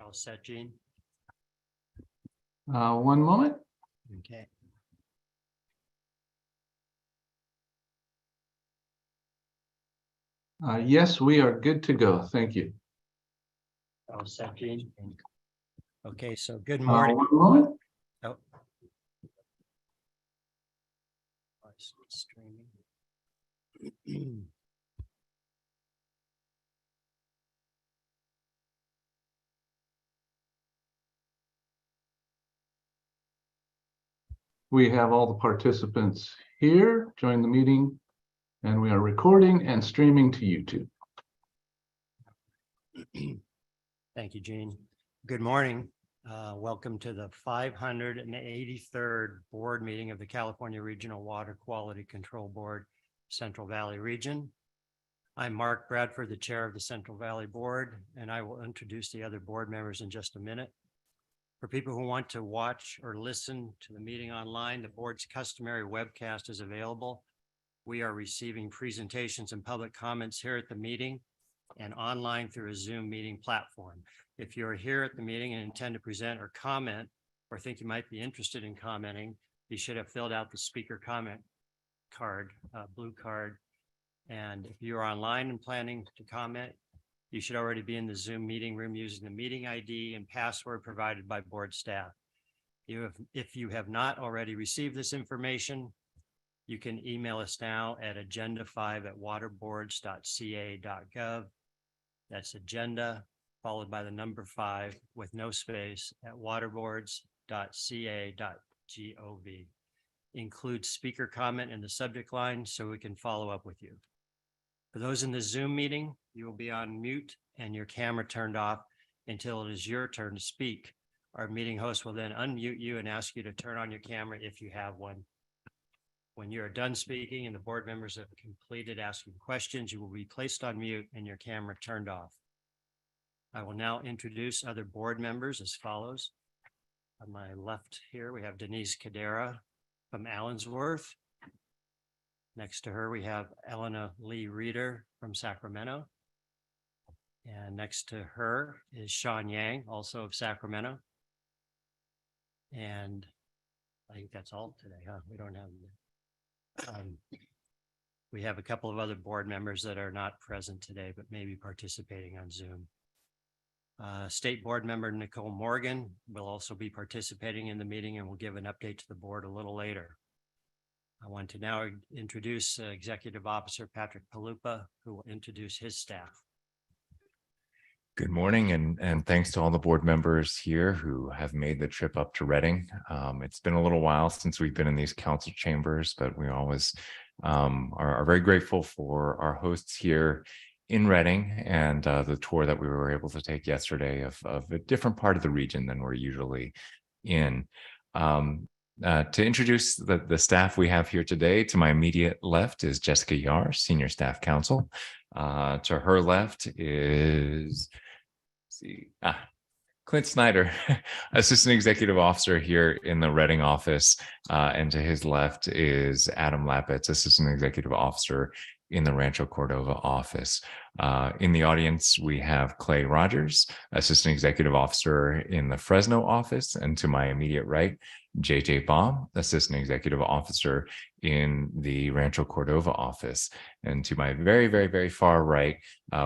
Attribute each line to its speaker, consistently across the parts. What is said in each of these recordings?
Speaker 1: All set, Gene?
Speaker 2: One moment.
Speaker 1: Okay.
Speaker 2: Yes, we are good to go. Thank you.
Speaker 1: All set, Gene? Okay, so good morning.
Speaker 2: One moment.
Speaker 1: Oh. Streaming.
Speaker 2: We have all the participants here. Join the meeting, and we are recording and streaming to YouTube.
Speaker 1: Thank you, Gene. Good morning. Welcome to the 583rd board meeting of the California Regional Water Quality Control Board, Central Valley Region. I'm Mark Bradford, the chair of the Central Valley Board, and I will introduce the other board members in just a minute. For people who want to watch or listen to the meeting online, the board's customary webcast is available. We are receiving presentations and public comments here at the meeting and online through a Zoom meeting platform. If you're here at the meeting and intend to present or comment, or think you might be interested in commenting, you should have filled out the speaker comment card, blue card. And if you're online and planning to comment, you should already be in the Zoom meeting room using the meeting ID and password provided by board staff. If you have not already received this information, you can email us now at agenda5@waterboards.ca.gov. That's agenda followed by the number 5 with no space at waterboards.ca.gov. Include speaker comment in the subject line so we can follow up with you. For those in the Zoom meeting, you will be on mute and your camera turned off until it is your turn to speak. Our meeting host will then unmute you and ask you to turn on your camera if you have one. When you are done speaking and the board members have completed asking questions, you will be placed on mute and your camera turned off. I will now introduce other board members as follows. On my left here, we have Denise Cadera from Allensworth. Next to her, we have Elena Lee Reeder from Sacramento. And next to her is Sean Yang, also of Sacramento. And I think that's all today, huh? We don't have, we have a couple of other board members that are not present today, but may be participating on Zoom. State board member Nicole Morgan will also be participating in the meeting and will give an update to the board a little later. I want to now introduce Executive Officer Patrick Palupa, who will introduce his staff.
Speaker 3: Good morning, and thanks to all the board members here who have made the trip up to Reading. It's been a little while since we've been in these council chambers, but we always are very grateful for our hosts here in Reading and the tour that we were able to take yesterday of a different part of the region than we're usually in. To introduce the staff we have here today, to my immediate left is Jessica Yar, Senior Staff Counsel. To her left is Clint Snyder, Assistant Executive Officer here in the Reading office. And to his left is Adam Lappitz, Assistant Executive Officer in the Rancho Cordova office. In the audience, we have Clay Rogers, Assistant Executive Officer in the Fresno office. And to my immediate right, JJ Baum, Assistant Executive Officer in the Rancho Cordova office. And to my very, very, very far right,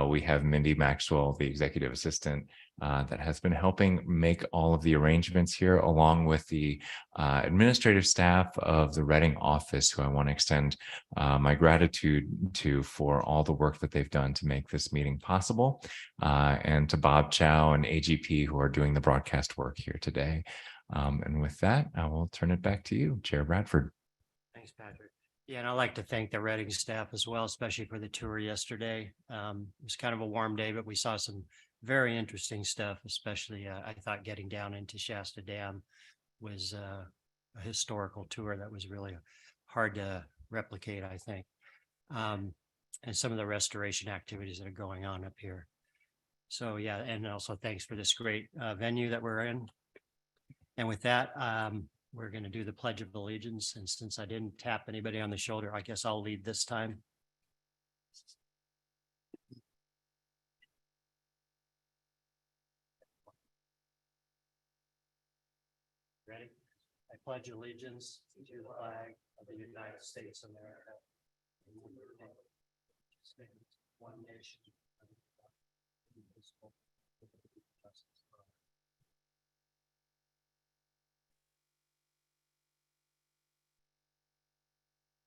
Speaker 3: we have Mindy Maxwell, the Executive Assistant that has been helping make all of the arrangements here, along with the administrative staff of the Reading office, who I want to extend my gratitude to for all the work that they've done to make this meeting possible, and to Bob Chow and AGP, who are doing the broadcast work here today. And with that, I will turn it back to you, Chair Bradford.
Speaker 1: Thanks, Patrick. Yeah, and I'd like to thank the Reading staff as well, especially for the tour yesterday. It was kind of a warm day, but we saw some very interesting stuff, especially I thought getting down into Shasta Dam was a historical tour that was really hard to replicate, I think. And some of the restoration activities that are going on up here. So yeah, and also thanks for this great venue that we're in. And with that, we're going to do the Pledge of Allegiance. And since I didn't tap anybody on the shoulder, I guess I'll lead this time. pledge allegiance to the flag of the United States of America. One nation. Indivisible, with liberty and justice for all.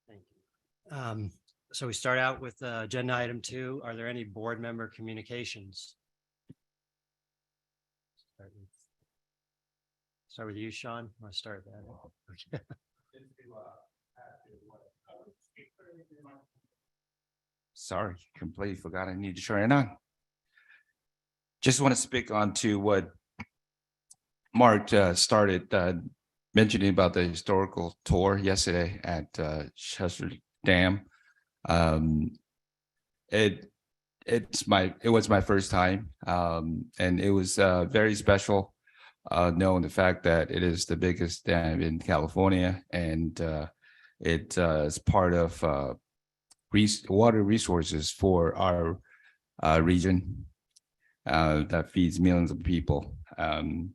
Speaker 1: Thank you. So we start out with agenda item 2. Are there any board member communications? Start with you, Sean. Want to start that? Okay.
Speaker 4: Sorry, completely forgot I need to turn it on. Just want to speak on to what Mark started mentioning about the historical tour yesterday at Chester Dam. It was my first time, and it was very special, knowing the fact that it is the biggest dam in California, and it is part of water resources for our region that feeds millions of people. And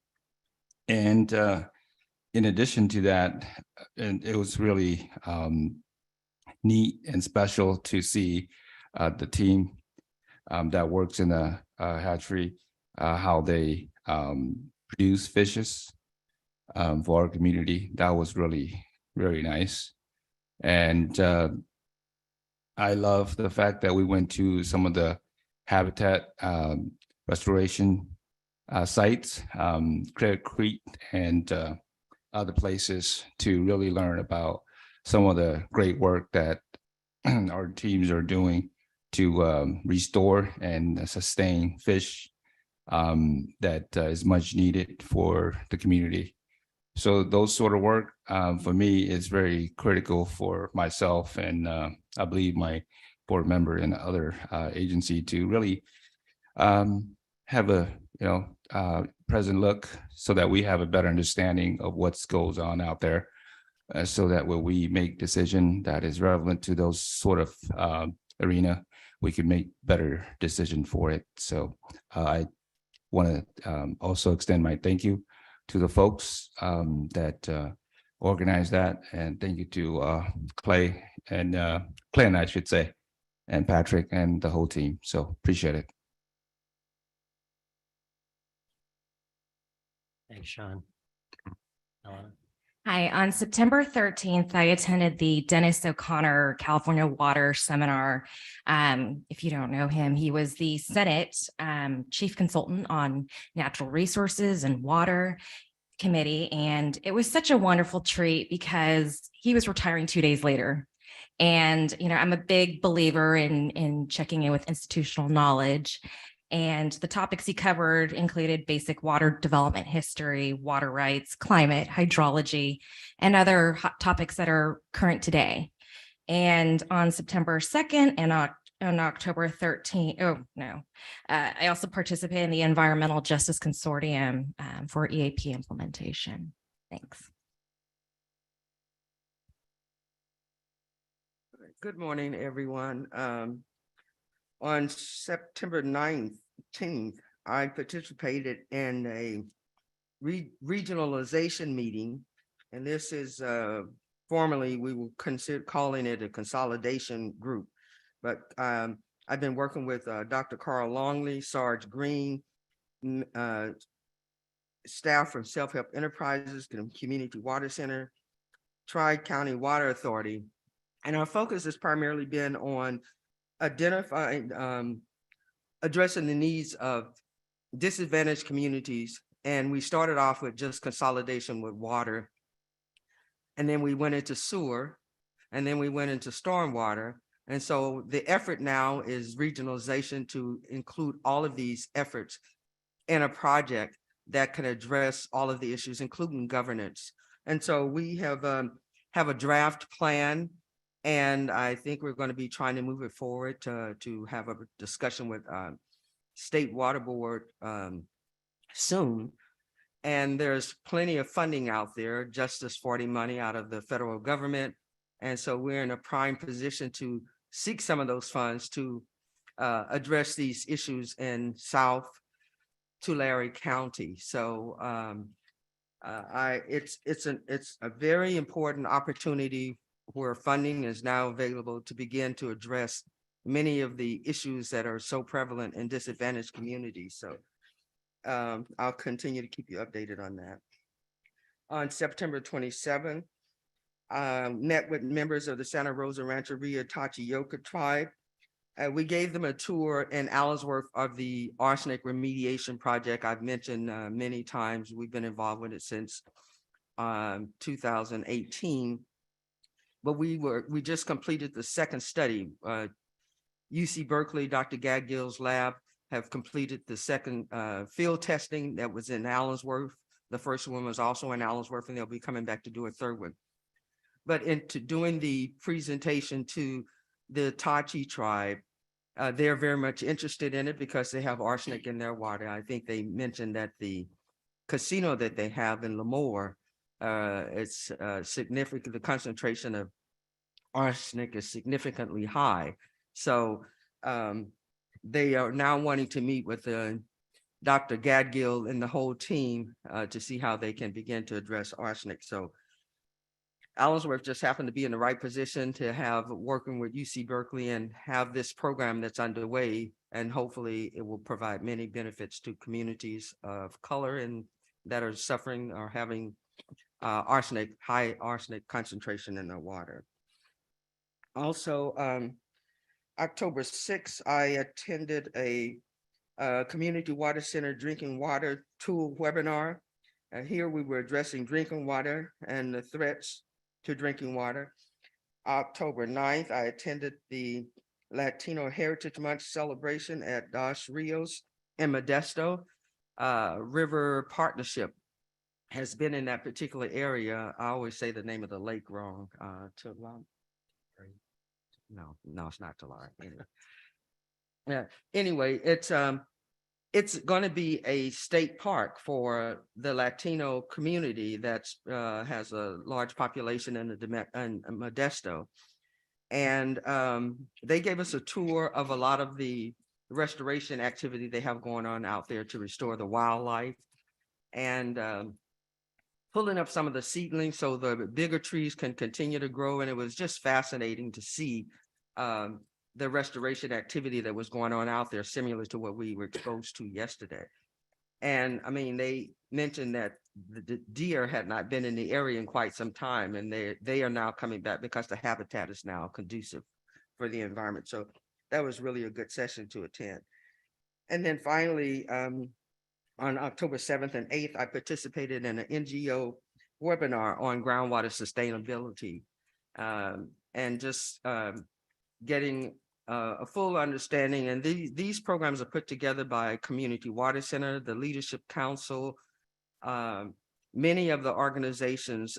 Speaker 4: in addition to that, and it was really neat and special to see the team that works in the hatchery, how they produce fishes for our community. That was really, really nice. And I love the fact that we went to some of the habitat restoration sites, Craig Creek and other places, to really learn about some of the great work that our teams are doing to restore and sustain fish that is much needed for the community. So those sort of work for me is very critical for myself, and I believe my board member and other agency to really have a present look, so that we have a better understanding of what goes on out there, so that when we make decision that is relevant to those sort of arena, we can make better decision for it. So I want to also extend my thank you to the folks that organized that, and thank you to Clay and I should say, and Patrick and the whole team. So appreciate it.
Speaker 1: Thanks, Sean. Ellen?
Speaker 5: Hi, on September 13th, I attended the Dennis O'Connor California Water Seminar. If you don't know him, he was the Senate Chief Consultant on Natural Resources and Water Committee. And it was such a wonderful treat because he was retiring 2 days later. And, I'm a big believer in checking in with institutional knowledge. And the topics he covered included basic water development history, water rights, climate, hydrology, and other hot topics that are current today. And on September 2nd and on October 13th, I also participated in the Environmental Justice Consortium for EAP implementation. Thanks.
Speaker 6: Good morning, everyone. On September 19th, I participated in a regionalization meeting, and this is formerly we will consider calling it a consolidation group. But I've been working with Dr. Carl Longley, Sarge Green, staff from Self Help Enterprises, the Community Water Center, Tri-County Water Authority, and our focus has primarily been on identifying, addressing the needs of disadvantaged communities. And we started off with just consolidation with water. And then we went into sewer, and then we went into stormwater. And so the effort now is regionalization to include all of these efforts in a project that can address all of the issues, including governance. And so we have a draft plan, and I think we're going to be trying to move it forward to have a discussion with State Water Board soon. And there's plenty of funding out there, Justice 40 money out of the federal government. And so we're in a prime position to seek some of those funds to address these issues in South Tulare County. So It's a very important opportunity where funding is now available to begin to address many of the issues that are so prevalent in disadvantaged communities. So I'll continue to keep you updated on that. On September 27th, met with members of the Santa Rosa Rancheria Tachioca tribe. We gave them a tour in Allensworth of the arsenic remediation project. I've mentioned many times, we've been involved with it since 2018. But we just completed the second study. UC Berkeley, Dr. Gadgill's lab have completed the second field testing that was in Allensworth. The first one was also in Allensworth, and they'll be coming back to do a third one. But into doing the presentation to the Tachi tribe, they're very much interested in it because they have arsenic in their water. I think they mentioned that the casino that they have in Lemoore, it's significant, the concentration of arsenic is significantly high. So they are now wanting to meet with Dr. Gadgill and the whole team to see how they can begin to address arsenic. So Allensworth just happened to be in the right position to have working with UC Berkeley and have this program that's underway. And hopefully it will provide many benefits to communities of color and that are suffering or having high arsenic concentration in their water. Also, October 6th, I attended a community water center drinking water tool webinar. Here we were addressing drinking water and the threats to drinking water. October 9th, I attended the Latino Heritage Month celebration at Dos Rios in Modesto. River Partnership has been in that particular area. I always say the name of the lake wrong. No, it's not Tulare. Anyway, it's going to be a state park for the Latino community that has a large population in Modesto. And they gave us a tour of a lot of the restoration activity they have going on out there to restore the wildlife and pulling up some of the seedlings so the bigger trees can continue to grow. And it was just fascinating to see the restoration activity that was going on out there, similar to what we were exposed to yesterday. And I mean, they mentioned that the deer had not been in the area in quite some time, and they are now coming back because the habitat is now conducive for the environment. So that was really a good session to attend. And then finally, on October 7th and 8th, I participated in an NGO webinar on groundwater sustainability and just getting a full understanding. And these programs are put together by Community Water Center, the Leadership Council, many of the organizations,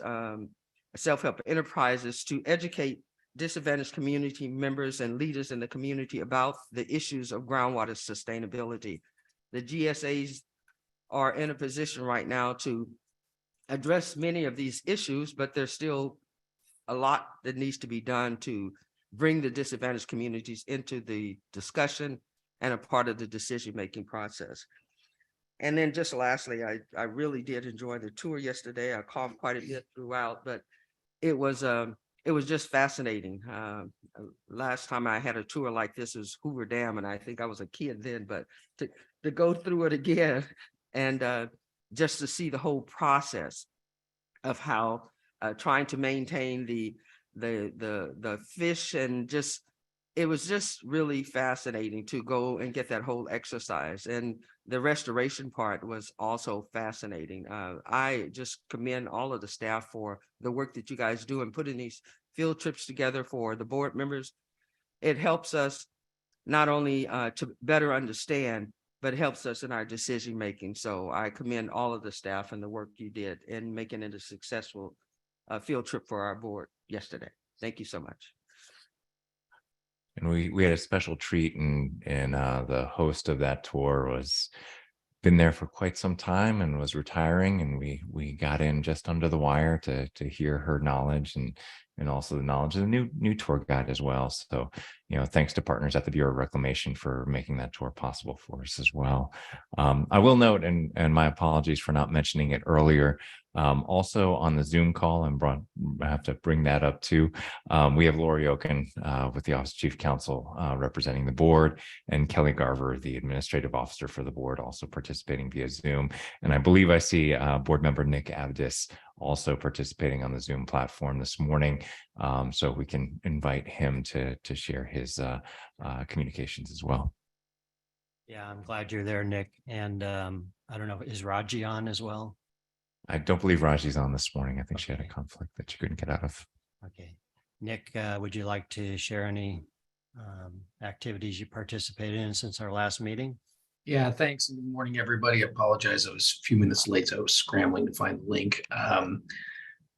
Speaker 6: self-help enterprises, to educate disadvantaged community members and leaders in the community about the issues of groundwater sustainability. The GSAs are in a position right now to address many of these issues, but there's still a lot that needs to be done to bring the disadvantaged communities into the discussion and a part of the decision-making process. And then just lastly, I really did enjoy the tour yesterday. I coughed quite a bit throughout, but it was just fascinating. Last time I had a tour like this was Hoover Dam, and I think I was a kid then, but to go through it again and just to see the whole process of how trying to maintain the fish, and just, it was just really fascinating to go and get that whole exercise. And the restoration part was also fascinating. I just commend all of the staff for the work that you guys do and putting these field trips together for the board members. It helps us not only to better understand, but helps us in our decision making. So I commend all of the staff and the work you did in making it a successful field trip for our board yesterday. Thank you so much.
Speaker 3: And we had a special treat, and the host of that tour was been there for quite some time and was retiring, and we got in just under the wire to hear her knowledge, and and also the knowledge of the new tour guide as well. So, thanks to partners at the Bureau of Reclamation for making that tour possible for us as well. I will note, and my apologies for not mentioning it earlier, also on the Zoom call, I have to bring that up too. We have Lori Oken with the Office of Chief Counsel representing the board, and Kelly Garver, the administrative officer for the board, also participating via Zoom. And I believe I see board member Nick Abdis also participating on the Zoom platform this morning. So we can invite him to share his communications as well.
Speaker 1: Yeah, I'm glad you're there, Nick. And I don't know, is Raji on as well?
Speaker 3: I don't believe Raji's on this morning. I think she had a
Speaker 1: Okay.
Speaker 3: conflict that she couldn't get out of.
Speaker 1: Okay. Nick, would you like to share any activities you participated in since our last meeting?
Speaker 7: Yeah, thanks. And good morning, everybody. I apologize. I was a few minutes late. So I was scrambling to find the link.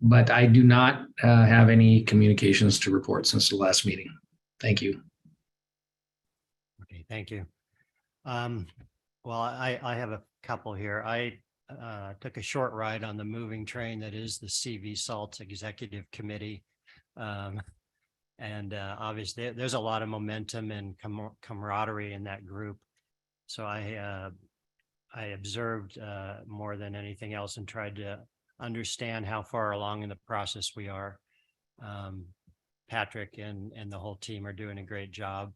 Speaker 7: But I do not have any communications to report since the last meeting. Thank you.
Speaker 1: Okay, thank you. Well, I have a couple here. I took a short ride on the moving train that is the CV Salts Executive Committee. And obviously there's a lot of momentum and camaraderie in that group. So I observed more than anything else and tried to understand how far along in the process we are. Patrick and the whole team are doing a great job.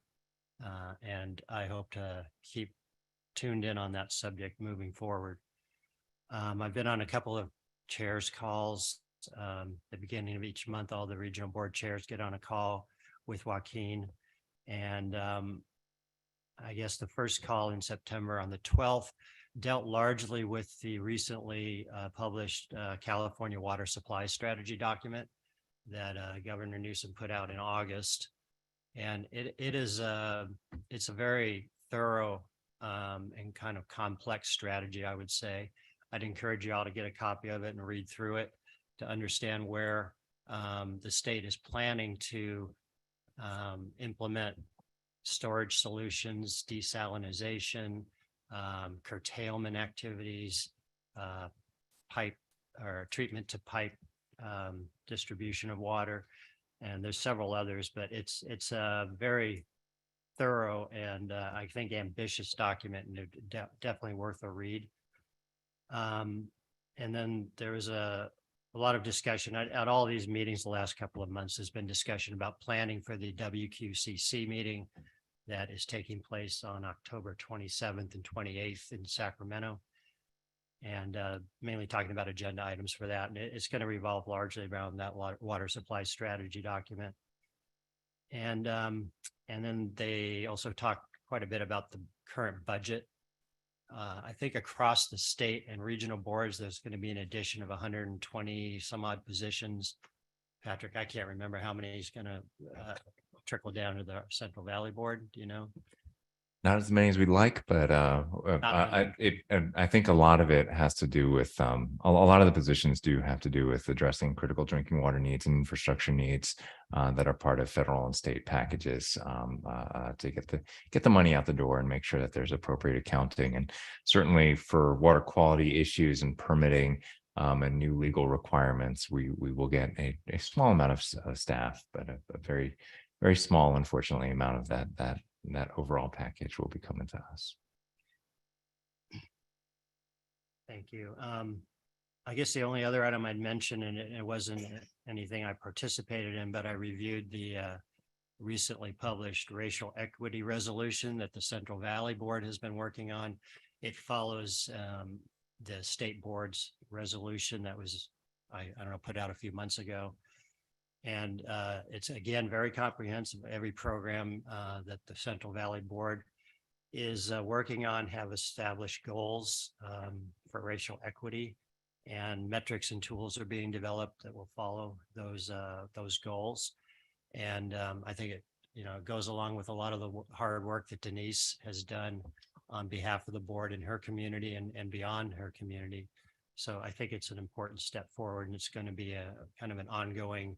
Speaker 1: And I hope to keep tuned in on that subject moving forward. I've been on a couple of chairs calls. The beginning of each month, all the regional board chairs get on a call with Joaquin. And I guess the first call in September on the 12th dealt largely with the recently published California Water Supply Strategy document that Governor Newsom put out in August. And it's a very thorough and kind of complex strategy, I would say. I'd encourage you all to get a copy of it and read through it to understand where the state is planning to implement storage solutions, desalinization, curtailment activities, pipe or treatment to pipe distribution of water. And there's several others, but it's a very thorough and I think ambitious document, and definitely worth a read. And then there was a lot of discussion at all these meetings the last couple of months. Has been discussion about planning for the WQCC meeting that is taking place on October 27th and 28th in Sacramento. And mainly talking about agenda items for that. And it's going to revolve largely around that water supply strategy document. And then they also talked quite a bit about the current budget. I think across the state and regional boards, there's going to be an addition of 120 some odd positions. Patrick, I can't remember how many is going to trickle down to the Central Valley Board. Do you know?
Speaker 3: Not as many as we'd like, but I think a lot of it has to do with a lot of the positions do have to do with addressing critical drinking water needs and infrastructure needs that are part of federal and state packages to get the money out the door and make sure that there's appropriate accounting. And certainly for water quality issues and permitting and new legal requirements, we will get a small amount of staff, but a very, very small, unfortunately, amount of that overall package will be coming to us.
Speaker 1: Thank you. I guess the only other item I'd mention, and it wasn't anything I participated in, but I reviewed the recently published racial equity resolution that the Central Valley Board has been working on. It follows the state board's resolution that was, I don't know, put out a few months ago. And it's, again, very comprehensive. Every program that the Central Valley Board is working on have established goals for racial equity, and metrics and tools are being developed that will follow those goals. And I think it goes along with a lot of the hard work that Denise has done on behalf of the board in her community and beyond her community. So I think it's an important step forward, and it's going to be a kind of an ongoing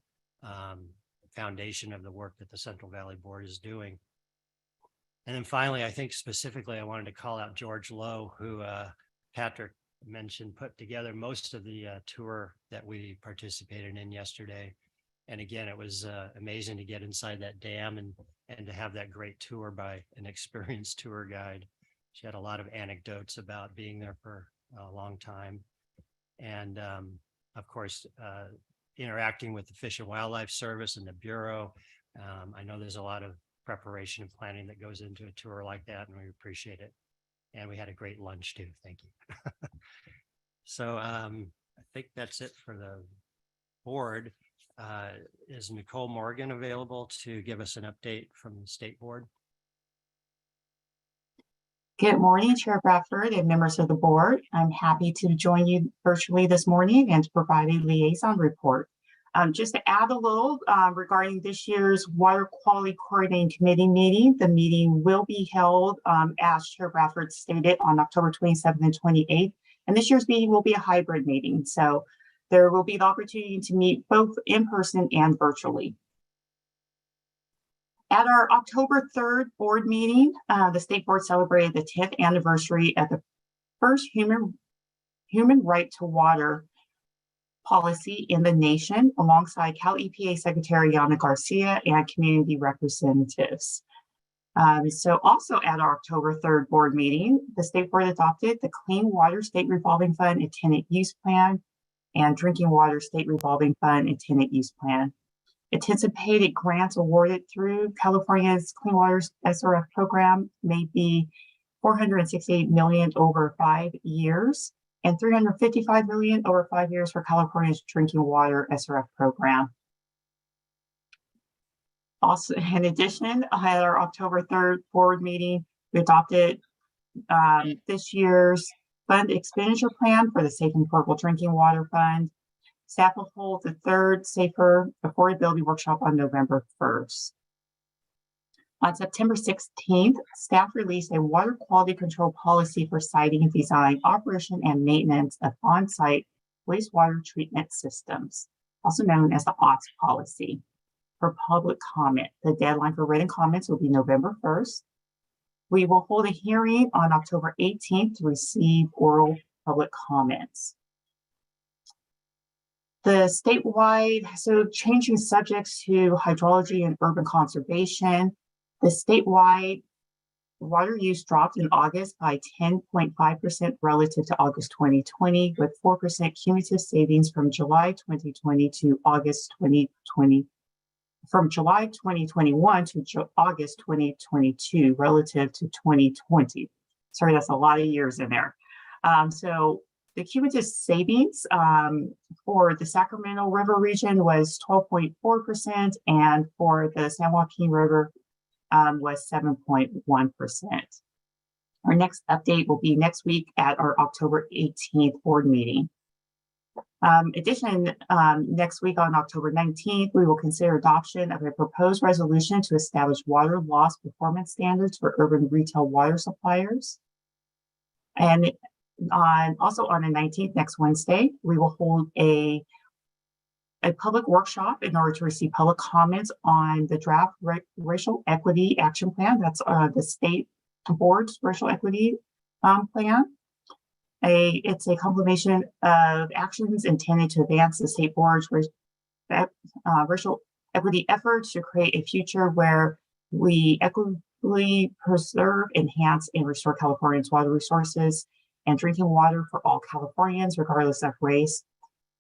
Speaker 1: foundation of the work that the Central Valley Board is doing. And then finally, I think specifically, I wanted to call out George Lowe, who Patrick mentioned, put together most of the tour that we participated in yesterday. And again, it was amazing to get inside that dam and to have that great tour by an experienced tour guide. She had a lot of anecdotes about being there for a long time. And of course, interacting with the Fish and Wildlife Service and the Bureau. I know there's a lot of preparation and planning that goes into a tour like that, and we appreciate it. And we had a great lunch too. Thank you. So I think that's it for the board. Is Nicole Morgan available to give us an update from the state board?
Speaker 8: Good morning, Chair Bradford and members of the board. I'm happy to join you virtually this morning and to provide a liaison report. Just to add a little regarding this year's Water Quality Coordinating Committee meeting, the meeting will be held, as Chair Bradford stated, on October 27th and 28th. And this year's meeting will be a hybrid meeting. So there will be the opportunity to meet both in person and virtually. At our October 3rd board meeting, the state board celebrated the 10th anniversary of the first human right to water policy in the nation, alongside Cal EPA Secretary Yana Garcia and community representatives. So also at our October 3rd board meeting, the state board adopted the Clean Water State Revolving Fund and Tenant Use Plan and Drinking Water State Revolving Fund and Tenant Use Plan. Anticipated grants awarded through California's Clean Water SRF program may be $468 million over 5 years and $355 million over 5 years for California's Drinking Water SRF program. Also, in addition, at our October 3rd board meeting, we adopted this year's fund expenditure plan for the Safe and Affordable Drinking Water Fund. Staff will hold the third Safer Affordability Workshop on November 1st. On September 16th, staff released a water quality control policy for siting, design, operation, and maintenance of on-site wastewater treatment systems, also known as the OTS policy, for public comment. The deadline for written comments will be November 1st. We will hold a hearing on October 18th to receive oral public comments. The statewide, so changing subjects to hydrology and urban conservation, the statewide water use dropped in August by 10.5% relative to August 2020, with 4% cumulative savings from July 2020 to August 2020, from July 2021 to August 2022 relative to 2020. Sorry, that's a lot of years in there. So the cumulative savings for the Sacramento River region was 12.4%, and for the San Joaquin River was 7.1%. Our next update will be next week at our October 18th board meeting. Next week on October 19th, we will consider adoption of a proposed resolution to establish water loss performance standards for urban retail water suppliers. And also on the 19th, next Wednesday, we will hold a public workshop in order to receive public comments on the draft racial equity action plan. That's the state board's racial equity plan. It's a compilation of actions intended to advance the state board's racial equity efforts to create a future where we equitably preserve, enhance, and restore California's water resources and drinking water for all Californians, regardless of race,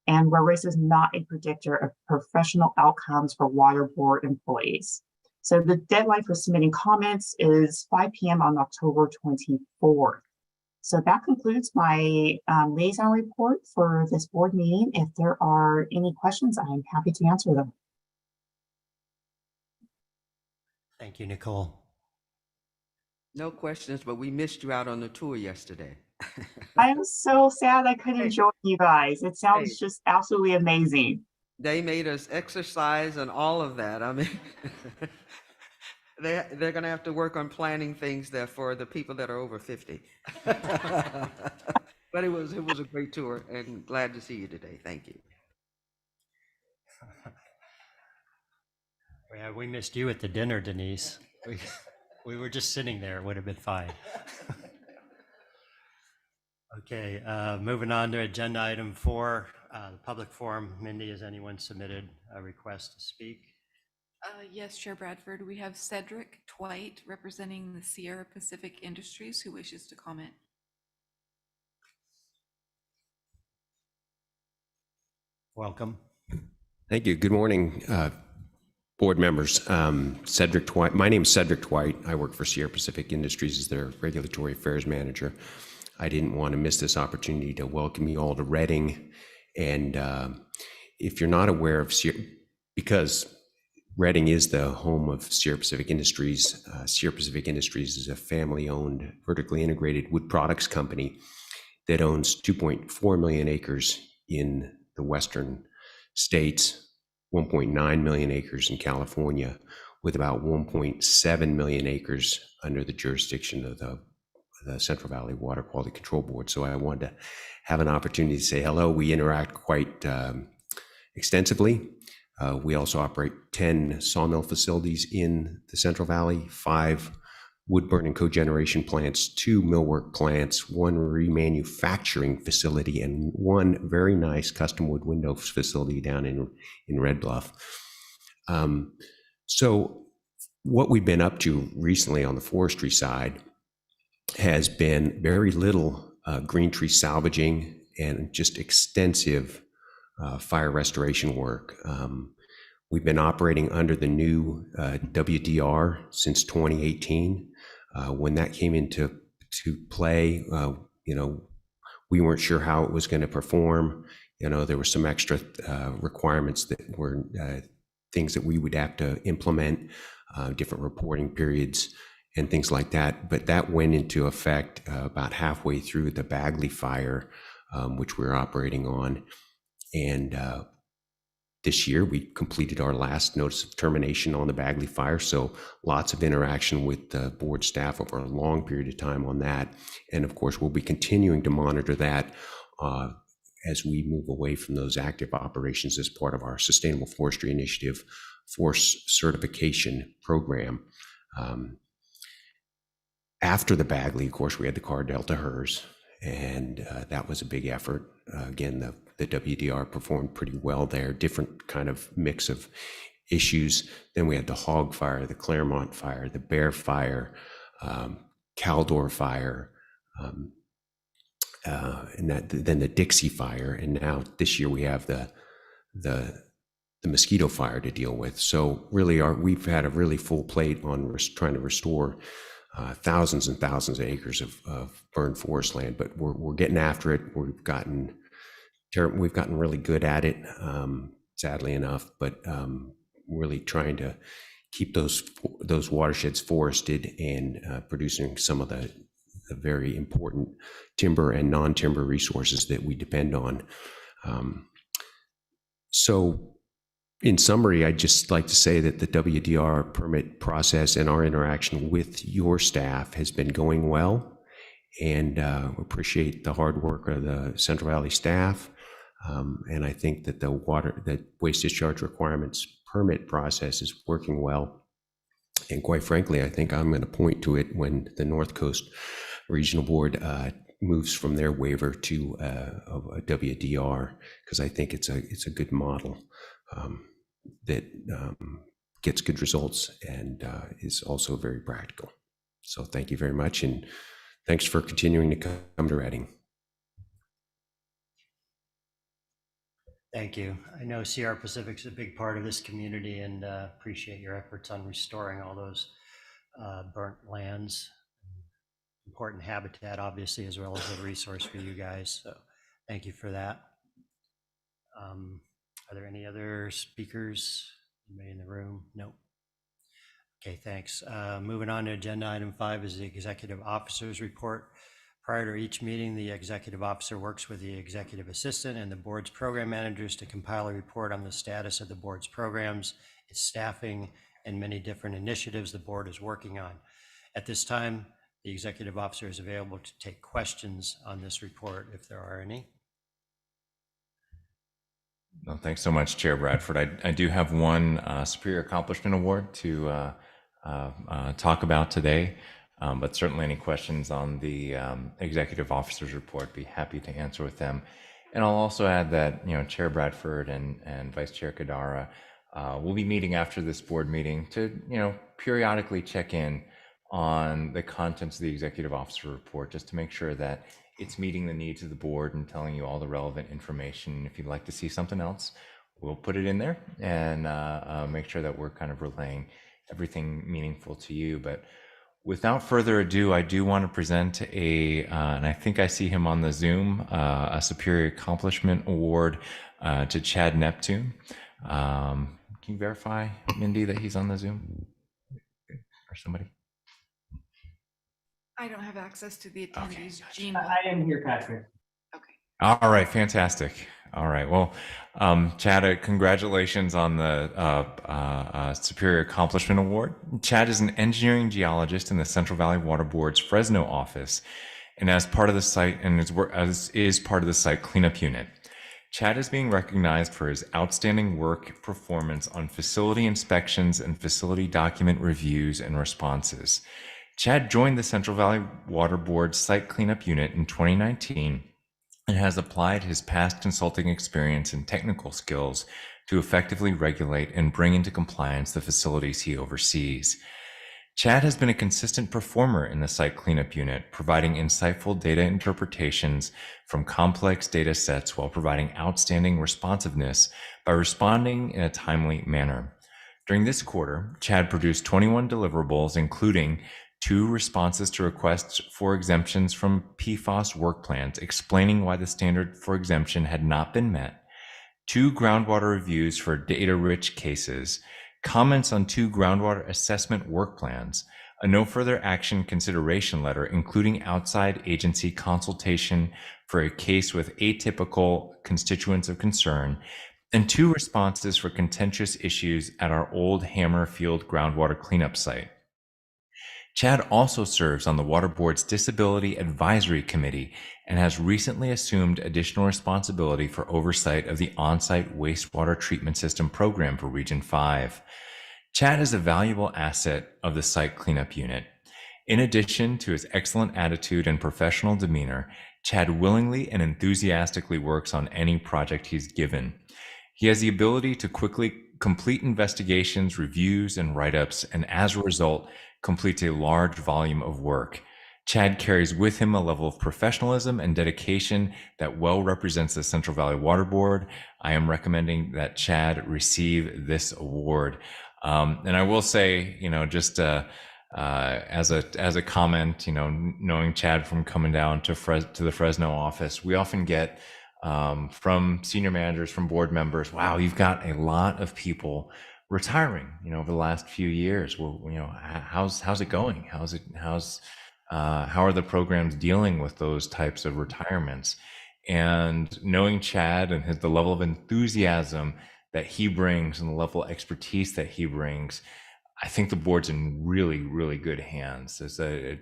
Speaker 8: and where race is not a predictor of professional outcomes for water board employees. So the deadline for submitting comments is 5 p.m. on October 24th. So that concludes my liaison report for this board meeting. If there are any questions, I'm happy to answer them.
Speaker 1: Thank you, Nicole.
Speaker 6: No questions, but we missed you out on the tour yesterday.
Speaker 8: I am so sad I couldn't
Speaker 6: Hey.
Speaker 8: join you guys. It sounds
Speaker 6: Hey.
Speaker 8: just absolutely amazing.
Speaker 6: They made us exercise and all of that. I mean, they're gonna have to work on planning things there for the people that are over 50. But it was a great tour, and glad to see you today. Thank you.
Speaker 1: Yeah, we missed you at the dinner, Denise. We were just sitting there. It would have been fine. Okay, moving on to agenda item 4, the public forum. Mindy, has anyone submitted a request to speak?
Speaker 9: Yes, Chair Bradford, we have Cedric Twite representing the Sierra Pacific Industries who wishes to comment.
Speaker 1: Welcome.
Speaker 10: Thank you. Good morning, board members. Cedric Twite. My name is Cedric Twite. I work for Sierra Pacific Industries as their regulatory affairs manager. I didn't want to miss this opportunity to welcome you all to Reading. And if you're not aware of Sierra, because Reading is the home of Sierra Pacific Industries. Sierra Pacific Industries is a family-owned, vertically integrated wood products company that owns 2.4 million acres in the western states, 1.9 million acres in California, with about 1.7 million acres under the jurisdiction of the Central Valley Water Quality Control Board. So I wanted to have an opportunity to say hello. We interact quite extensively. We also operate 10 sawmill facilities in the Central Valley, 5 wood burn and cogeneration plants, 2 millwork plants, 1 remanufacturing facility, and 1 very nice custom wood windows facility down in Red Bluff. So what we've been up to recently on the forestry side has been very little green tree salvaging and just extensive fire restoration work. We've been operating under the new WDR since 2018. When that came into play, we weren't sure how it was going to perform. There were some extra requirements that were things that we would have to implement, different reporting periods and things like that. But that went into effect about halfway through the Bagley fire, which we're operating on. And this year, we completed our last notice of termination on the Bagley fire. So lots of interaction with the board staff over a long period of time on that. And of course, we'll be continuing to monitor that as we move away from those active operations as part of our Sustainable Forestry Initiative Force Certification Program. After the Bagley, of course, we had the Carr Delta HERS, and that was a big effort. Again, the WDR performed pretty well there, different kind of mix of issues. Then we had the Hog Fire, the Claremont Fire, the Bear Fire, Caldor Fire, and then the Dixie Fire. And now this year we have the Mosquito Fire to deal with. So really we've had a really full plate on trying to restore thousands and thousands of acres of burned forest land, but we're getting after it. We've gotten really good at it, sadly enough, but really trying to keep those watersheds forested and producing some of the very important timber and non-timber resources that we depend on. So in summary, I'd just like to say that the WDR permit process and our interaction with your staff has been going well, and appreciate the hard work of the Central Valley staff. And I think that the waste discharge requirements permit process is working well. And quite frankly, I think I'm going to point to it when the North Coast Regional Board moves from their waiver to a WDR, because I think it's a good model that gets good results and is also very practical. So thank you very much, and thanks for continuing to come to Reading.
Speaker 1: Thank you. I know Sierra Pacific's a big part of this community, and appreciate your efforts on restoring all those burnt lands. Important habitat, obviously, as well as a resource for you guys. So thank you for that. Are there any other speakers? Anybody in the room? No. Okay, thanks. Moving on to agenda item 5 is the executive officer's report. Prior to each meeting, the executive officer works with the executive assistant and the board's program managers to compile a report on the status of the board's programs, its staffing, and many different initiatives the board is working on. At this time, the executive officer is available to take questions on this report if there are any.
Speaker 3: No, thanks so much, Chair Bradford. I do have one Superior Accomplishment Award to talk about today, but certainly any questions on the executive officer's report, be happy to answer with them. And I'll also add that, Chair Bradford and Vice Chair Kadara will be meeting after this board meeting to, periodically check in on the contents of the executive officer report, just to make sure that it's meeting the needs of the board and telling you all the relevant information. If you'd like to see something else, we'll put it in there and make sure that we're kind of relaying everything meaningful to you. But without further ado, I do want to present and I think I see him on the Zoom, a Superior Accomplishment Award to Chad Neptune. Can you verify, Mindy, that he's on the Zoom? Or somebody?
Speaker 9: I don't have access to the
Speaker 3: Okay,
Speaker 9: attendees.
Speaker 3: gotcha.
Speaker 9: Jean,
Speaker 11: I am here, Patrick.
Speaker 9: okay.
Speaker 3: All right, fantastic. All right, well, Chad, congratulations on the Superior Accomplishment Award. Chad is an engineering geologist in the Central Valley Water Board's Fresno office, and as part of the site is part of the site cleanup unit. Chad is being recognized for his outstanding work performance on facility inspections and facility document reviews and responses. Chad joined the Central Valley Water Board site cleanup unit in 2019 and has applied his past consulting experience and technical skills to effectively regulate and bring into compliance the facilities he oversees. Chad has been a consistent performer in the site cleanup unit, providing insightful data interpretations from complex data sets while providing outstanding responsiveness by responding in a timely manner. During this quarter, Chad produced 21 deliverables, including 2 responses to requests for exemptions from PFAS work plans, explaining why the standard for exemption had not been met, 2 groundwater reviews for data-rich cases, comments on 2 groundwater assessment work plans, a no further action consideration letter, including outside agency consultation for a case with atypical constituents of concern, and 2 responses for contentious issues at our Old Hammer Field groundwater cleanup site. Chad also serves on the Water Board's Disability Advisory Committee and has recently assumed additional responsibility for oversight of the on-site wastewater treatment system program for Region 5. Chad is a valuable asset of the site cleanup unit. In addition to his excellent attitude and professional demeanor, Chad willingly and enthusiastically works on any project he's given. He has the ability to quickly complete investigations, reviews, and write-ups, and as a result, completes a large volume of work. Chad carries with him a level of professionalism and dedication that well represents the Central Valley Water Board. I am recommending that Chad receive this award. And I will say, just as a comment, knowing Chad from coming down to the Fresno office, we often get from senior managers, from board members, wow, you've got a lot of people retiring, over the last few years. Well, how's it going? How are the programs dealing with those types of retirements? And knowing Chad and the level of enthusiasm that he brings and the level of expertise that he brings, I think the board's in really, really good hands.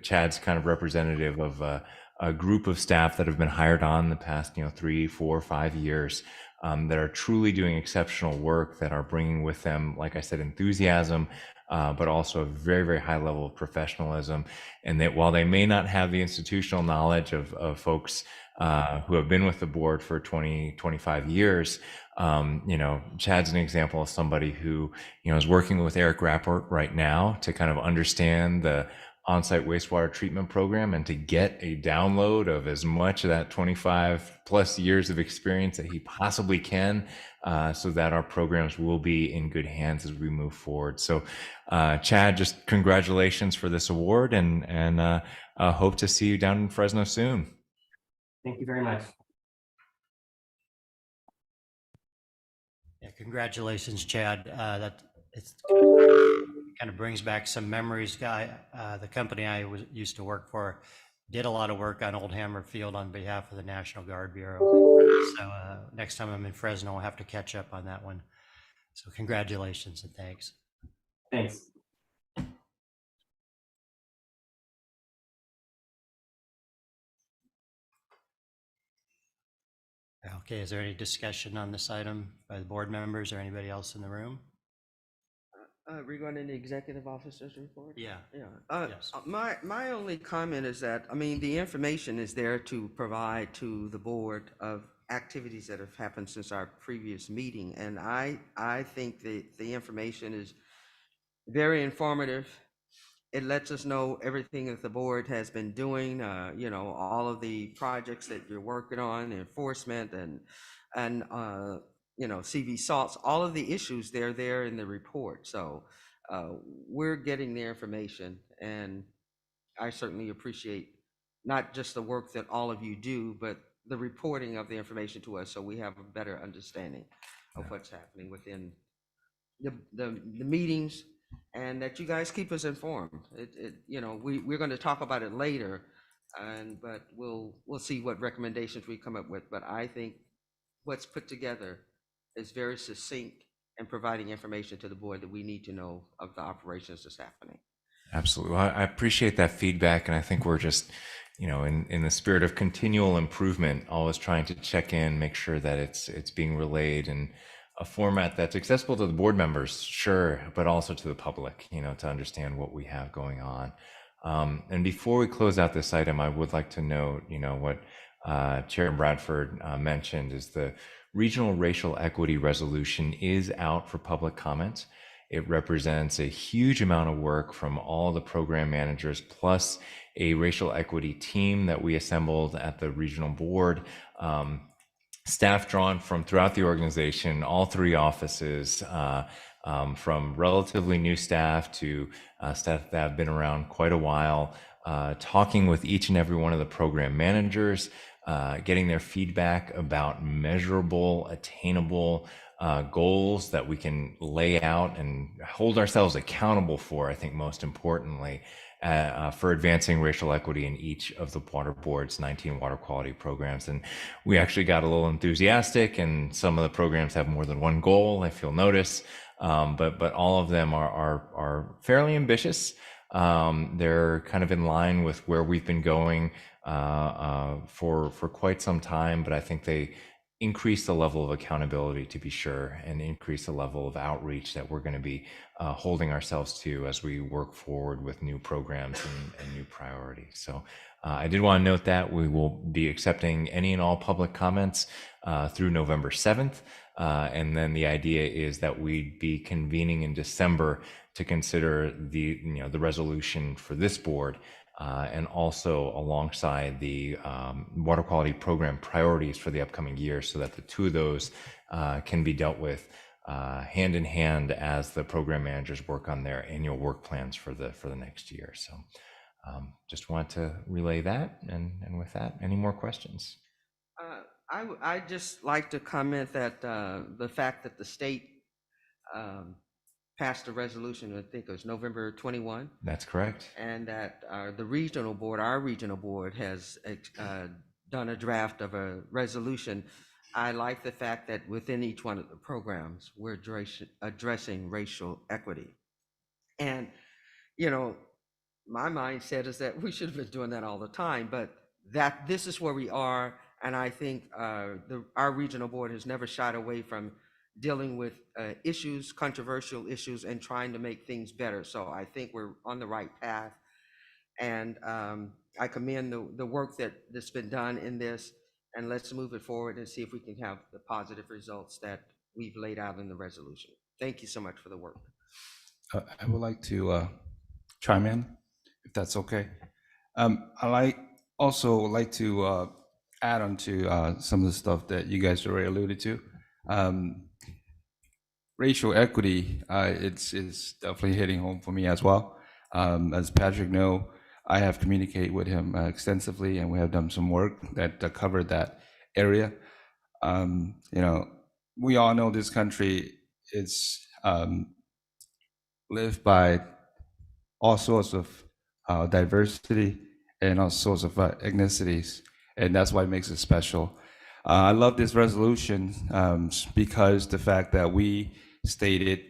Speaker 3: Chad's kind of representative of a group of staff that have been hired on the past, 3, 4, 5 years, that are truly doing exceptional work, that are bringing with them, like I said, enthusiasm, but also a very, very high level of professionalism. And that while they may not have the institutional knowledge of folks who have been with the board for 20, 25 years, Chad's an example of somebody who, is working with Eric Rapport right now to kind of understand the on-site wastewater treatment program and to get a download of as much of that 25 plus years of experience that he possibly can, so that our programs will be in good hands as we move forward. So Chad, just congratulations for this award, and hope to see you down in Fresno soon.
Speaker 11: Thank you very much.
Speaker 1: Yeah, congratulations, Chad. It's kind of brings back some memories. The company I used to work for did a lot of work on Old Hammer Field on behalf of the National Guard Bureau. So next time I'm in Fresno, I'll have to catch up on that one. So congratulations and thanks.
Speaker 11: Thanks.
Speaker 1: Okay, is there any discussion on this item by the board members or anybody else in the room?
Speaker 6: Regarding the executive officer's report?
Speaker 1: Yeah.
Speaker 6: Yeah.
Speaker 1: Yes.
Speaker 6: My only comment is that, the information is there to provide to the board of activities that have happened since our previous meeting. And I think the information is very informative. It lets us know everything that the board has been doing, you know, all of the projects that you're working on, enforcement and you know, CV salts, all of the issues, they're there in the report. So we're getting the information, and I certainly appreciate not just the work that all of you do, but the reporting of the information to us so we have a better understanding of what's happening within the meetings, and that you guys keep us informed. You know, we're going to talk about it later, but we'll see what recommendations we come up with. But I think what's put together is very succinct and providing information to the board that we need to know of the operations that's happening.
Speaker 3: Absolutely. Well, I appreciate that feedback. And I think we're just, you know, in the spirit of continual improvement, always trying to check in, make sure that it's being relayed in a format that's accessible to the board members, sure, but also to the public, you know, to understand what we have going on. And before we close out this item, I would like to note, you know, what Chair Bradford mentioned is the Regional Racial Equity Resolution is out for public comment. It represents a huge amount of work from all the program managers, plus a racial equity team that we assembled at the regional board. Staff drawn from throughout the organization, all three offices, from relatively new staff to staff that have been around quite a while, talking with each and every one of the program managers, getting their feedback about measurable, attainable goals that we can lay out and hold ourselves accountable for, I think most importantly, for advancing racial equity in each of the water board's 19 water quality programs. And we actually got a little enthusiastic, and some of the programs have more than one goal, if you'll notice, but all of them are fairly ambitious. They're kind of in line with where we've been going for quite some time, but I think they increase the level of accountability, to be sure, and increase the level of outreach that we're going to be holding ourselves to as we work forward with new programs and new priorities. So I did want to note that we will be accepting any and all public comments through November 7th. And then the idea is that we'd be convening in December to consider the resolution for this board, and also alongside the water quality program priorities for the upcoming year, so that the two of those can be dealt with hand in hand as the program managers work on their annual work plans for the next year. So just want to relay that. And with that, any more questions?
Speaker 6: I'd just like to comment that the fact that the state passed a resolution, I think it was November 21.
Speaker 3: That's correct.
Speaker 6: And that our regional board has done a draft of a resolution. I like the fact that within each one of the programs, we're addressing racial equity. And, you know, my mindset is that we should have been doing that all the time, but that this is where we are. And I think our regional board has never shied away from dealing with issues, controversial issues, and trying to make things better. So I think we're on the right path. And I commend the work that's been done in this, and let's move it forward and see if we can have the positive results that we've laid out in the resolution. Thank you so much for the work.
Speaker 4: I would like to chime in, if that's okay. I also like to add on to some of the stuff that you guys already alluded to. Racial equity, it's definitely hitting home for me as well. As Patrick know, I have communicated with him extensively, and we have done some work that covered that area. You know, we all know this country is lived by all sorts of diversity and all sorts of ethnicities, and that's why it makes it special. I love this resolution because the fact that we stated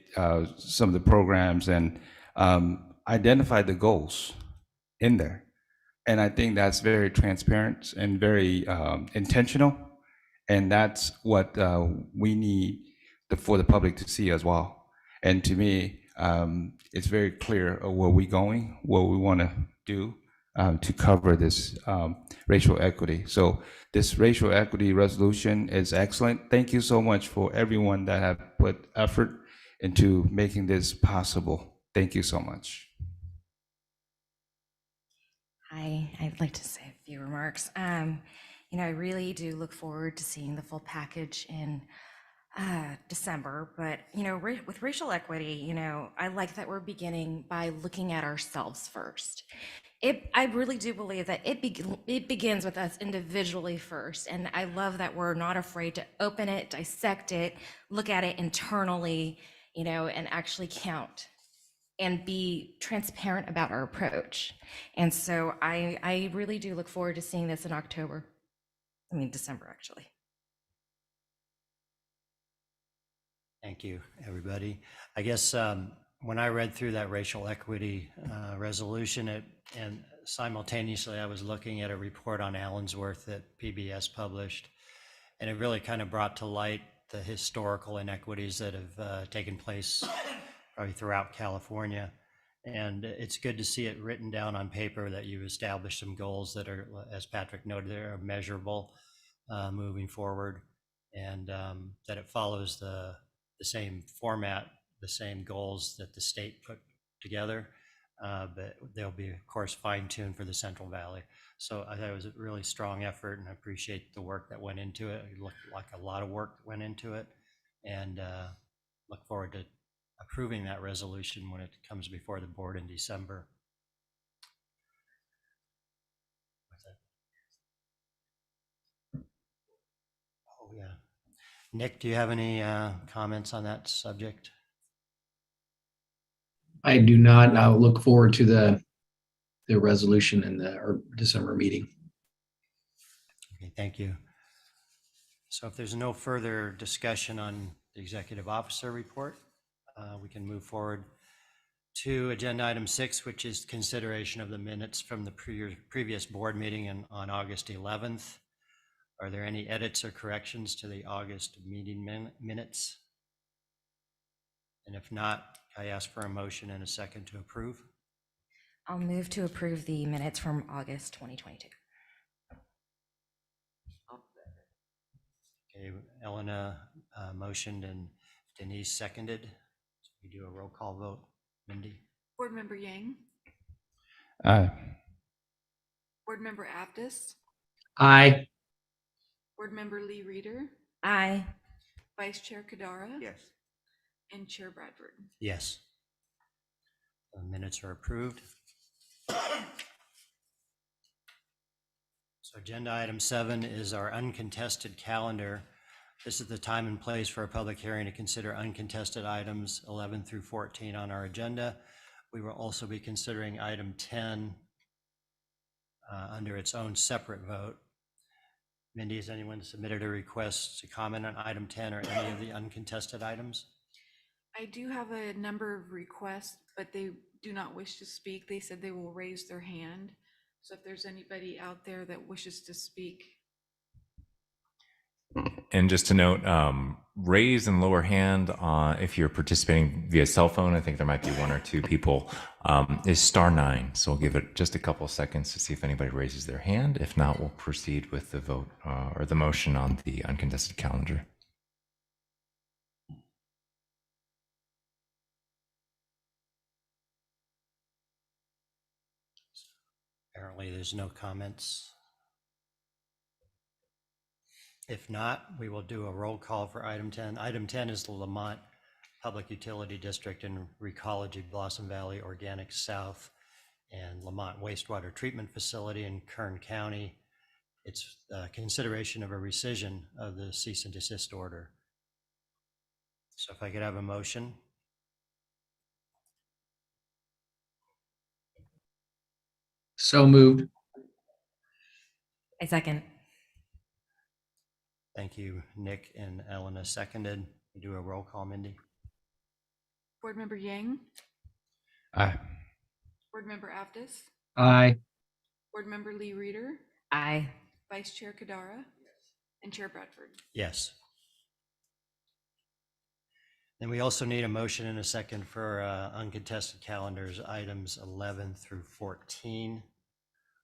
Speaker 4: some of the programs and identified the goals in there. And I think that's very transparent and very intentional. And that's what we need for the public to see as well. And to me, it's very clear of where we're going, what we want to do to cover this racial equity. So this racial equity resolution is excellent. Thank you so much for everyone that have put effort into making this possible. Thank you so much.
Speaker 5: I'd like to say a few remarks. I really do look forward to seeing the full package in December, but with racial equity, I like that we're beginning by looking at ourselves first. I really do believe that it begins with us individually first, and I love that we're not afraid to open it, dissect it, look at it internally, and actually count and be transparent about our approach. And so I really do look forward to seeing this in December, actually.
Speaker 1: Thank you, everybody. I guess when I read through that racial equity resolution, and simultaneously I was looking at a report on Allensworth that PBS published, and it really kind of brought to light the historical inequities that have taken place probably throughout California. And it's good to see it written down on paper that you've established some goals that are, as Patrick noted, they are measurable moving forward, and that it follows the same format, the same goals that the state put together, but they'll be, of course, fine-tuned for the Central Valley. So I thought it was a really strong effort, and I appreciate the work that went into it. It looked like a lot of work went into it, and look forward to approving that resolution when it comes before the board in December. Oh, yeah. Nick, do you have any comments on that subject?
Speaker 7: I do not. I'll look forward to the resolution in our December meeting.
Speaker 1: Okay, thank you. So if there's no further discussion on the executive officer report, we can move forward to agenda item 6, which is consideration of the minutes from the previous board meeting on August 11th. Are there any edits or corrections to the August meeting minutes? And if not, I ask for a motion and a second to approve.
Speaker 5: I'll move to approve the minutes from August 2022.
Speaker 1: Okay, Elena motioned and Denise seconded. So we do a roll call vote. Mindy?
Speaker 9: Board Member Yang,
Speaker 4: Aye.
Speaker 9: Board Member Aptis,
Speaker 7: Aye.
Speaker 9: Board Member Lee Reader,
Speaker 5: Aye.
Speaker 9: Vice Chair Kadara.
Speaker 6: Yes.
Speaker 9: And Chair Bradford.
Speaker 1: Yes. The minutes are approved. So agenda item 7 is our uncontested calendar. This is the time and place for a public hearing to consider uncontested items 11 through 14 on our agenda. We will also be considering item 10 under its own separate vote. Mindy, has anyone submitted a request to comment on item 10 or any of the uncontested items?
Speaker 9: I do have a number of requests, but they do not wish to speak. They said they will raise their hand. So if there's anybody out there that wishes to speak.
Speaker 3: And just to note, raise and lower hand if you're participating via cell phone. I think there might be 1 or 2 people. Is *9. So we'll give it just a couple of seconds to see if anybody raises their hand. If not, we'll proceed with the vote or the motion on the uncontested calendar.
Speaker 1: Apparently, there's no comments. If not, we will do a roll call for item 10. Item 10 is the Lamont Public Utility District and Recology Blossom Valley Organic South and Lamont Wastewater Treatment Facility in Kern County. It's consideration of a rescission of the cease and desist order. So if I could have a motion.
Speaker 7: So moved.
Speaker 5: I second.
Speaker 1: Thank you, Nick and Elena seconded. We do a roll call, Mindy.
Speaker 9: Board Member Yang,
Speaker 4: Aye.
Speaker 9: Board Member Aptis,
Speaker 7: Aye.
Speaker 9: Board Member Lee Reader,
Speaker 5: Aye.
Speaker 9: Vice Chair Kadara, and Chair Bradford.
Speaker 1: Yes. Then we also need a motion and a second for uncontested calendars, items 11 through 14.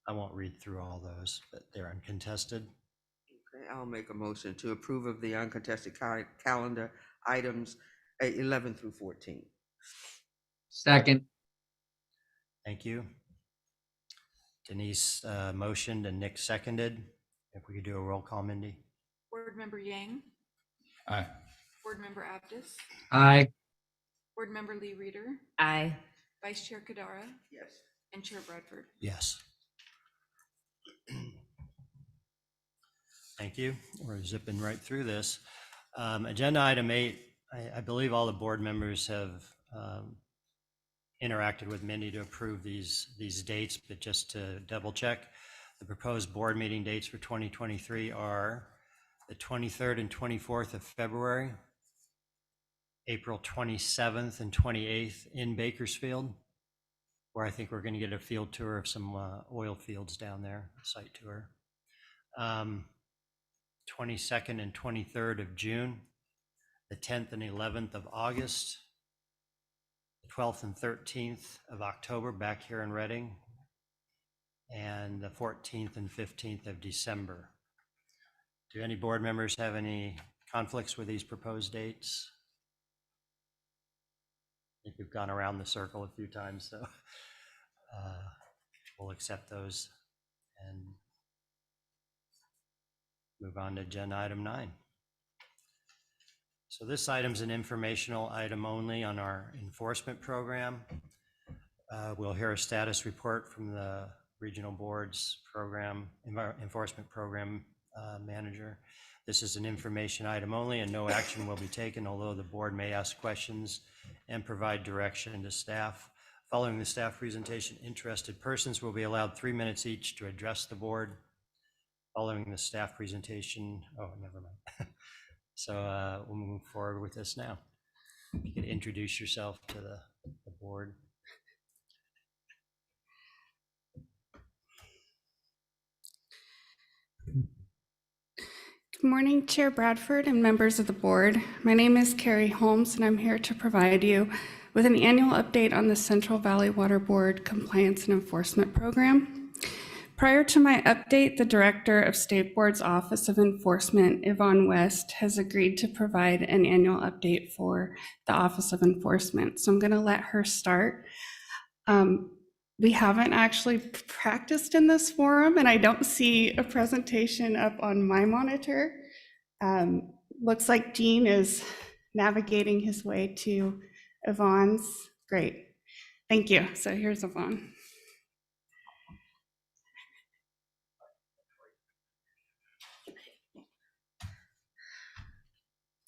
Speaker 1: I won't read through all those, but they're uncontested.
Speaker 6: Okay, I'll make a motion to approve of the uncontested calendar items 11 through 14.
Speaker 7: Second.
Speaker 1: Thank you. Denise motioned and Nick seconded. If we could do a roll call, Mindy.
Speaker 9: Board Member Yang,
Speaker 4: Aye.
Speaker 9: Board Member Abdus,
Speaker 7: Aye.
Speaker 9: Board Member Lee Reader,
Speaker 5: Aye.
Speaker 9: Vice Chair Kadara,
Speaker 6: Yes.
Speaker 9: and Chair Bradford.
Speaker 1: Yes. Thank you. We're zipping right through this. Agenda item 8, I believe all the board members have interacted with Mindy to approve these dates, but just to double check, the proposed board meeting dates for 2023 are the 23rd and 24th of February, April 27th and 28th in Bakersfield, where I think we're going to get a field tour of some oil fields down there, site tour. 22nd and 23rd of June, the 10th and 11th of August, the 12th and 13th of October back here in Reading, and the 14th and 15th of December. Do any board members have any conflicts with these proposed dates? I think we've gone around the circle a few times, so we'll accept those and move on to agenda item 9. So this item's an informational item only on our enforcement program. We'll hear a status report from the regional board's enforcement program manager. This is an information item only and no action will be taken, although the board may ask questions and provide direction to staff. Following the staff presentation, interested persons will be allowed 3 minutes each to address the board. Following the staff presentation, never mind. So we'll move forward with this now. You can introduce yourself to the board.
Speaker 12: Good morning, Chair Bradford and members of the board. My name is Carrie Holmes, and I'm here to provide you with an annual update on the Central Valley Water Board Compliance and Enforcement Program. Prior to my update, the Director of State Board's Office of Enforcement, Yvonne West, has agreed to provide an annual update for the Office of Enforcement. So I'm going to let her start. We haven't actually practiced in this forum, and I don't see a presentation up on my monitor. Looks like Gene is navigating his way to Yvonne's. Great. Thank you. So here's Yvonne.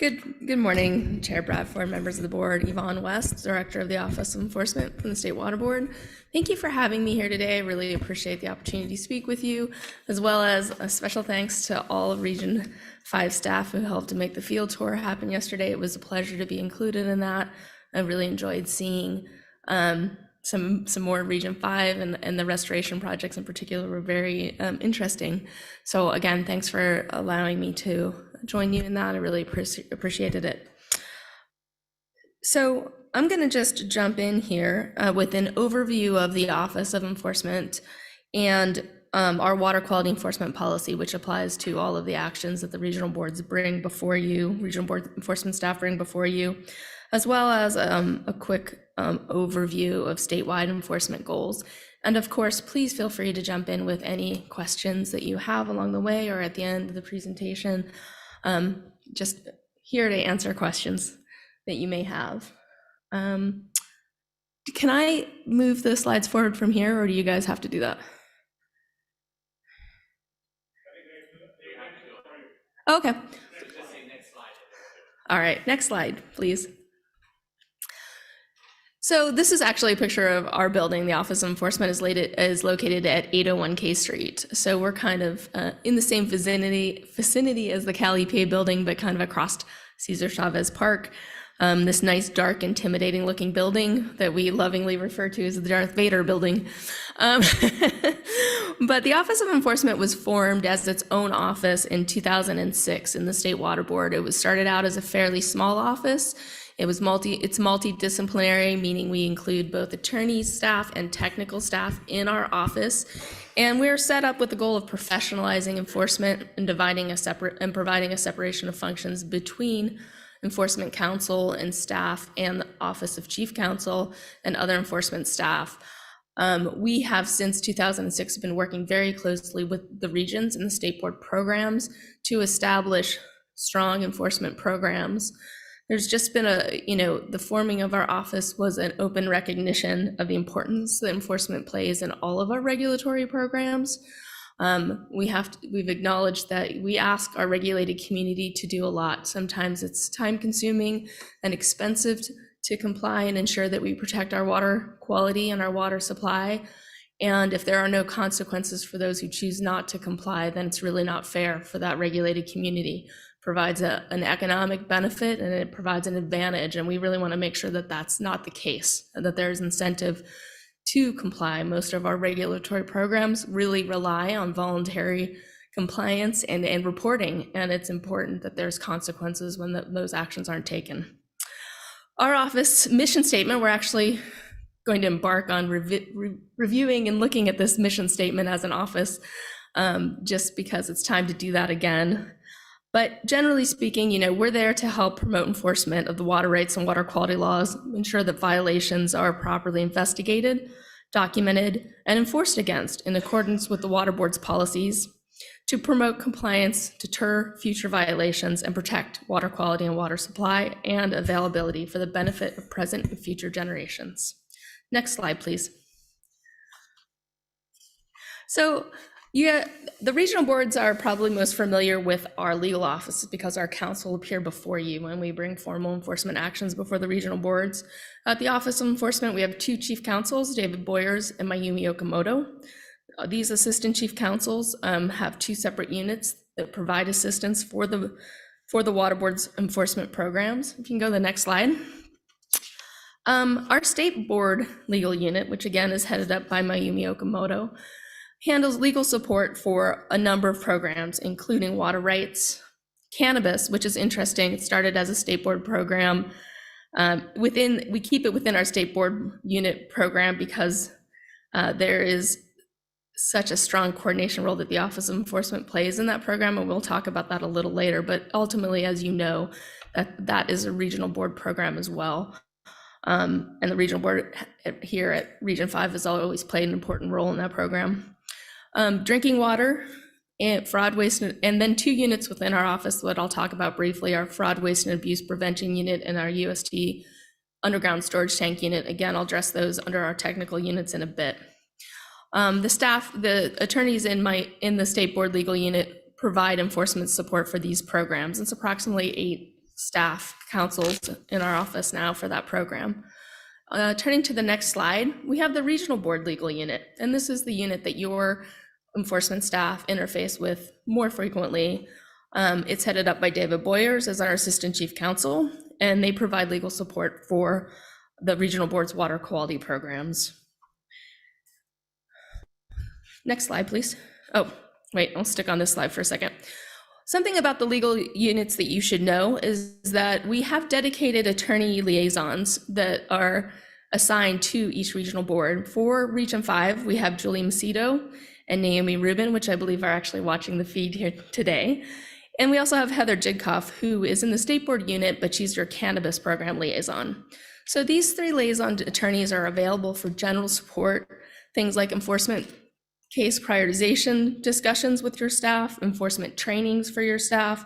Speaker 13: Good morning, Chair Bradford, members of the board. Yvonne West, Director of the Office of Enforcement from the State Water Board. Thank you for having me here today. I really appreciate the opportunity to speak with you, as well as a special thanks to all of Region 5 staff who helped to make the field tour happen yesterday. It was a pleasure to be included in that. I really enjoyed seeing some more Region 5 and the restoration projects in particular were very interesting. So again, thanks for allowing me to join you in that. I really appreciated it. So I'm going to just jump in here with an overview of the Office of Enforcement and our water quality enforcement policy, which applies to all of the actions that the regional boards bring before you, regional board enforcement staff bring before you, as well as a quick overview of statewide enforcement goals. And of course, please feel free to jump in with any questions that you have along the way or at the end of the presentation. Just here to answer questions that you may have. Can I move the slides forward from here, or do you guys have to do that? Okay. All right, next slide, please. So this is actually a picture of our building. The Office of Enforcement is located at 801 K Street. So we're kind of in the same vicinity as the Cal EPA building, but kind of across Cesar Chavez Park. This nice, dark, intimidating looking building that we lovingly refer to as the Darth Vader building. But the Office of Enforcement was formed as its own office in 2006 in the State Water Board. It was started out as a fairly small office It's multidisciplinary, meaning we include both attorneys, staff, and technical staff in our office. And we're set up with the goal of professionalizing enforcement and providing a separation of functions between enforcement counsel and staff and the Office of Chief Counsel and other enforcement staff. We have since 2006 been working very closely with the regions and the state board programs to establish strong enforcement programs. There's just been the forming of our office was an open recognition of the importance that enforcement plays in all of our regulatory programs. We've acknowledged that we ask our regulated community to do a lot. Sometimes it's time consuming and expensive to comply and ensure that we protect our water quality and our water supply. And if there are no consequences for those who choose not to comply, then it's really not fair for that regulated community. Provides an economic benefit and it provides an advantage. And we really want to make sure that that's not the case, and that there's incentive to comply. Most of our regulatory programs really rely on voluntary compliance and reporting. And it's important that there's consequences when those actions aren't taken. Our office mission statement, we're actually going to embark on reviewing and looking at this mission statement as an office, just because it's time to do that again. But generally speaking, we're there to help promote enforcement of the water rights and water quality laws, ensure that violations are properly investigated, documented, and enforced against in accordance with the Water Board's policies, to promote compliance, deter future violations, and protect water quality and water supply and availability for the benefit of present and future generations. Next slide, please. So the regional boards are probably most familiar with our legal offices because our counsel appear before you when we bring formal enforcement actions before the regional boards. At the Office of Enforcement, we have two chief counsels, David Boyers and Mayumi Okamoto. These assistant chief counsels have two separate units that provide assistance for the Water Board's enforcement programs. If you can go to the next slide. Our state board legal unit, which again is headed up by Mayumi Okamoto, handles legal support for a number of programs, including water rights, cannabis, which is interesting. It started as a state board program. We keep it within our state board unit program because there is such a strong coordination role that the Office of Enforcement plays in that program, and we'll talk about that a little later. But ultimately, as you know, that is a regional board program as well. And the regional board here at Region 5 has always played an important role in that program. Drinking water and fraud, waste, and then two units within our office, what I'll talk about briefly, our fraud, waste, and abuse prevention unit and our UST underground storage tank unit. Again, I'll address those under our technical units in a bit. The attorneys in the state board legal unit provide enforcement support for these programs. It's approximately 8 staff counsels in our office now for that program. Turning to the next slide, we have the regional board legal unit, and this is the unit that your enforcement staff interface with more frequently. It's headed up by David Boyers as our assistant chief counsel, and they provide legal support for the regional board's water quality programs. Next slide, please. Oh, wait, I'll stick on this slide for a second. Something about the legal units that you should know is that we have dedicated attorney liaisons that are assigned to each regional board. For Region 5, we have Julie Macedo and Naomi Rubin, which I believe are actually watching the feed here today. And we also have Heather Jidkoff, who is in the state board unit, but she's your cannabis program liaison. So these 3 liaison attorneys are available for general support, things like enforcement case prioritization discussions with your staff, enforcement trainings for your staff,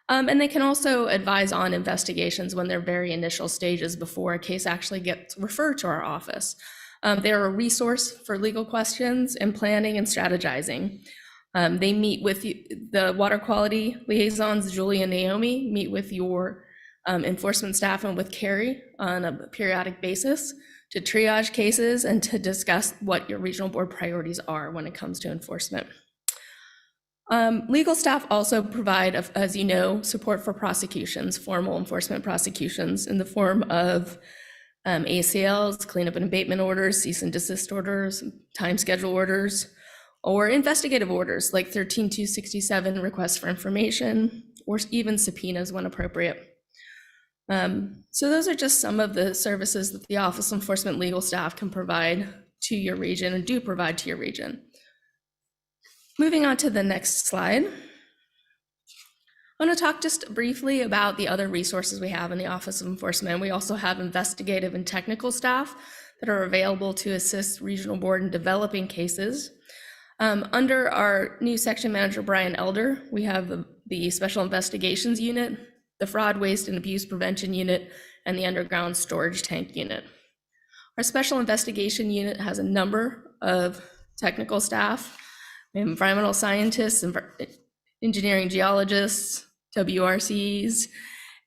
Speaker 13: and they can also advise on investigations when they're very initial stages before a case actually gets referred to our office. They're a resource for legal questions and planning and strategizing. They meet with the water quality liaisons, Julie and Naomi, meet with your enforcement staff and with Carrie on a periodic basis to triage cases and to discuss what your regional board priorities are when it comes to enforcement. Legal staff also provide, as you know, support for prosecutions, formal enforcement prosecutions in the form of ACLs, cleanup and abatement orders, cease and desist orders, time schedule orders, or investigative orders like 13267 requests for information, or even subpoenas when appropriate. So those are just some of the services that the Office of Enforcement legal staff can provide to your region and do provide to your region. Moving on to the next slide. I want to talk just briefly about the other resources we have in the Office of Enforcement. We also have investigative and technical staff that are available to assist regional board in developing cases. Under our new section manager, Brian Elder, we have the Special Investigations Unit, the Fraud, Waste, and Abuse Prevention Unit, and the Underground Storage Tank Unit. Our Special Investigation Unit has a number of technical staff, environmental scientists, engineering geologists, WRCs,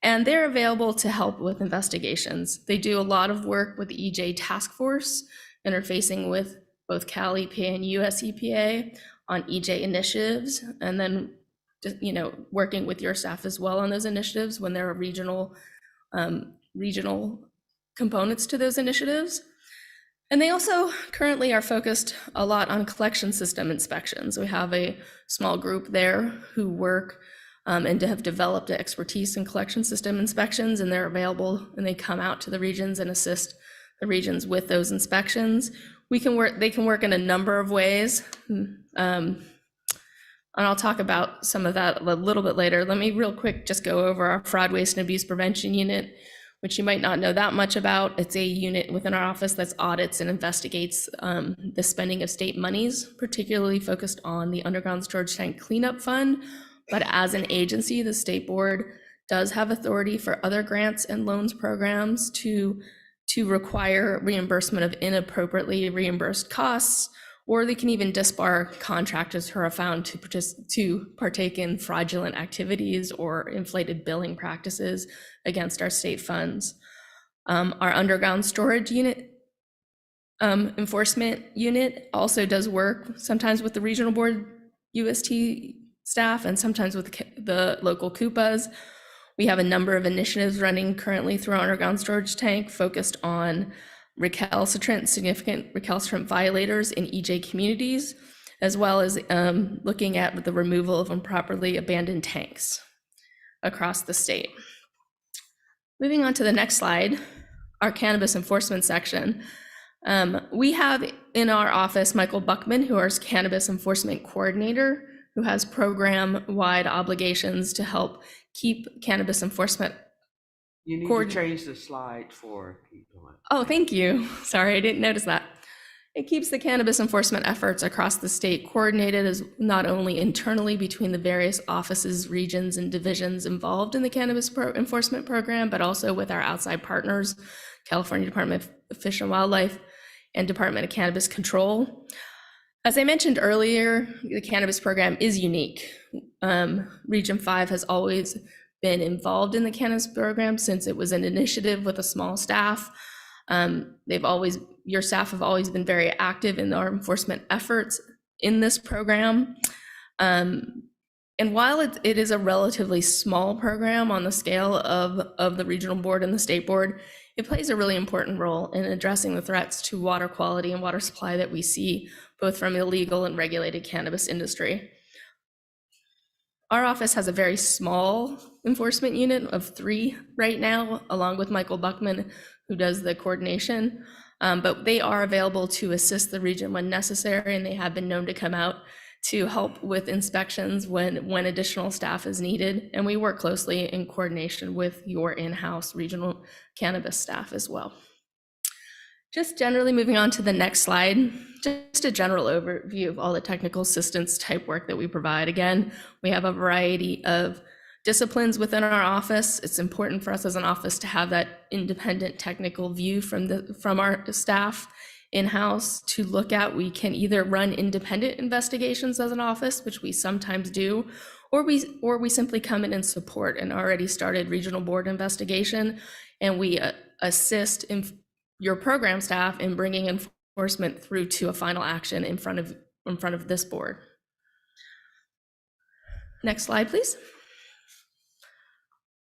Speaker 13: and they're available to help with investigations. They do a lot of work with the EJ Task Force, interfacing with both Cal EPA and US EPA on EJ initiatives, and then working with your staff as well on those initiatives when there are regional components to those initiatives. And they also currently are focused a lot on collection system inspections. We have a small group there who work and have developed expertise in collection system inspections, and they're available and they come out to the regions and assist the regions with those inspections. They can work in a number of ways. And I'll talk about some of that a little bit later. Let me real quick just go over our Fraud, Waste, and Abuse Prevention Unit, which you might not know that much about. It's a unit within our office that audits and investigates the spending of state monies, particularly focused on the Underground Storage Tank Cleanup Fund. But as an agency, the state board does have authority for other grants and loans programs to require reimbursement of inappropriately reimbursed costs, or they can even disbar contractors who are found to partake in fraudulent activities or inflated billing practices against our state funds. Our Underground Storage Unit Enforcement Unit also does work sometimes with the regional board UST staff and sometimes with the local CUPAs. We have a number of initiatives running currently through our underground storage tank focused on significant recalcitrant violators in EJ communities, as well as looking at the removal of improperly abandoned tanks across the state. Moving on to the next slide, our cannabis enforcement section. We have in our office Michael Buckman, who is cannabis enforcement coordinator, who has program-wide obligations to help keep cannabis enforcement.
Speaker 6: You need to change the slide for people.
Speaker 13: Oh, thank you. Sorry, I didn't notice that. It keeps the cannabis enforcement efforts across the state coordinated as not only internally between the various offices, regions, and divisions involved in the cannabis enforcement program, but also with our outside partners, California Department of Fish and Wildlife and Department of Cannabis Control. As I mentioned earlier, the cannabis program is unique. Region 5 has always been involved in the cannabis program since it was an initiative with a small staff. Your staff have always been very active in our enforcement efforts in this program. And while it is a relatively small program on the scale of the regional board and the state board, it plays a really important role in addressing the threats to water quality and water supply that we see both from illegal and regulated cannabis industry. Our office has a very small enforcement unit of 3 right now, along with Michael Buckman, who does the coordination, but they are available to assist the region when necessary, and they have been known to come out to help with inspections when additional staff is needed. And we work closely in coordination with your in-house regional cannabis staff as well. Just generally moving on to the next slide, just a general overview of all the technical assistance type work that we provide. Again, we have a variety of disciplines within our office. It's important for us as an office to have that independent technical view from our staff in-house to look at. We can either run independent investigations as an office, which we sometimes do, or we simply come in and support an already started regional board investigation, and we assist in your program staff in bringing enforcement through to a final action in front of this board. Next slide, please.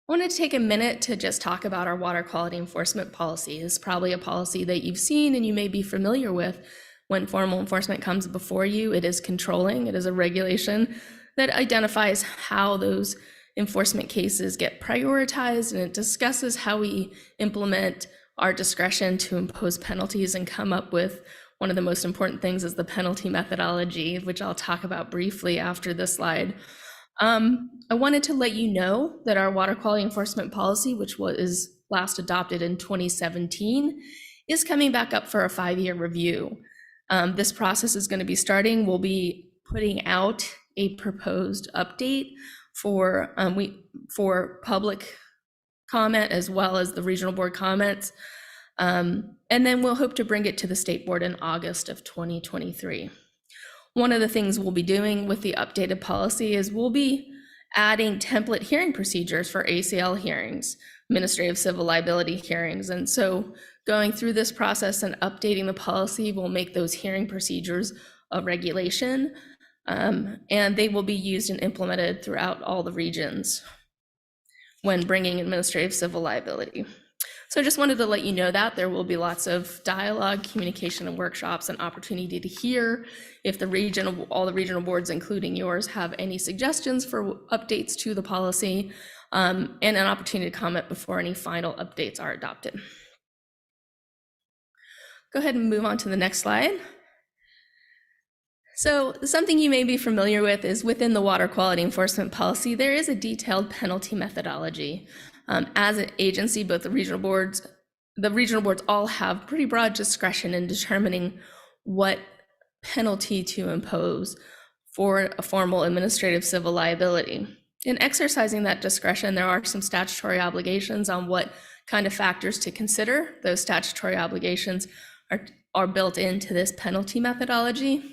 Speaker 13: I wanted to take a minute to just talk about our water quality enforcement policy. It's probably a policy that you've seen and you may be familiar with. When formal enforcement comes before you, it is controlling. It is a regulation that identifies how those enforcement cases get prioritized, and it discusses how we implement our discretion to impose penalties and come up with one of the most important things is the penalty methodology, which I'll talk about briefly after this slide. I wanted to let you know that our water quality enforcement policy, which was last adopted in 2017, is coming back up for a 5-year review. This process is going to be starting. We'll be putting out a proposed update for public comment as well as the regional board comments. And then we'll hope to bring it to the state board in August of 2023. One of the things we'll be doing with the updated policy is we'll be adding template hearing procedures for ACL hearings, administrative civil liability hearings. And so going through this process and updating the policy will make those hearing procedures a regulation, and they will be used and implemented throughout all the regions when bringing administrative civil liability. So I just wanted to let you know that there will be lots of dialogue, communication, and workshops, and opportunity to hear if all the regional boards, including yours, have any suggestions for updates to the policy, and an opportunity to comment before any final updates are adopted. Go ahead and move on to the next slide. So something you may be familiar with is within the water quality enforcement policy, there is a detailed penalty methodology. As an agency, both the regional boards all have pretty broad discretion in determining what penalty to impose for a formal administrative civil liability. In exercising that discretion, there are some statutory obligations on what kind of factors to consider. Those statutory obligations are built into this penalty methodology.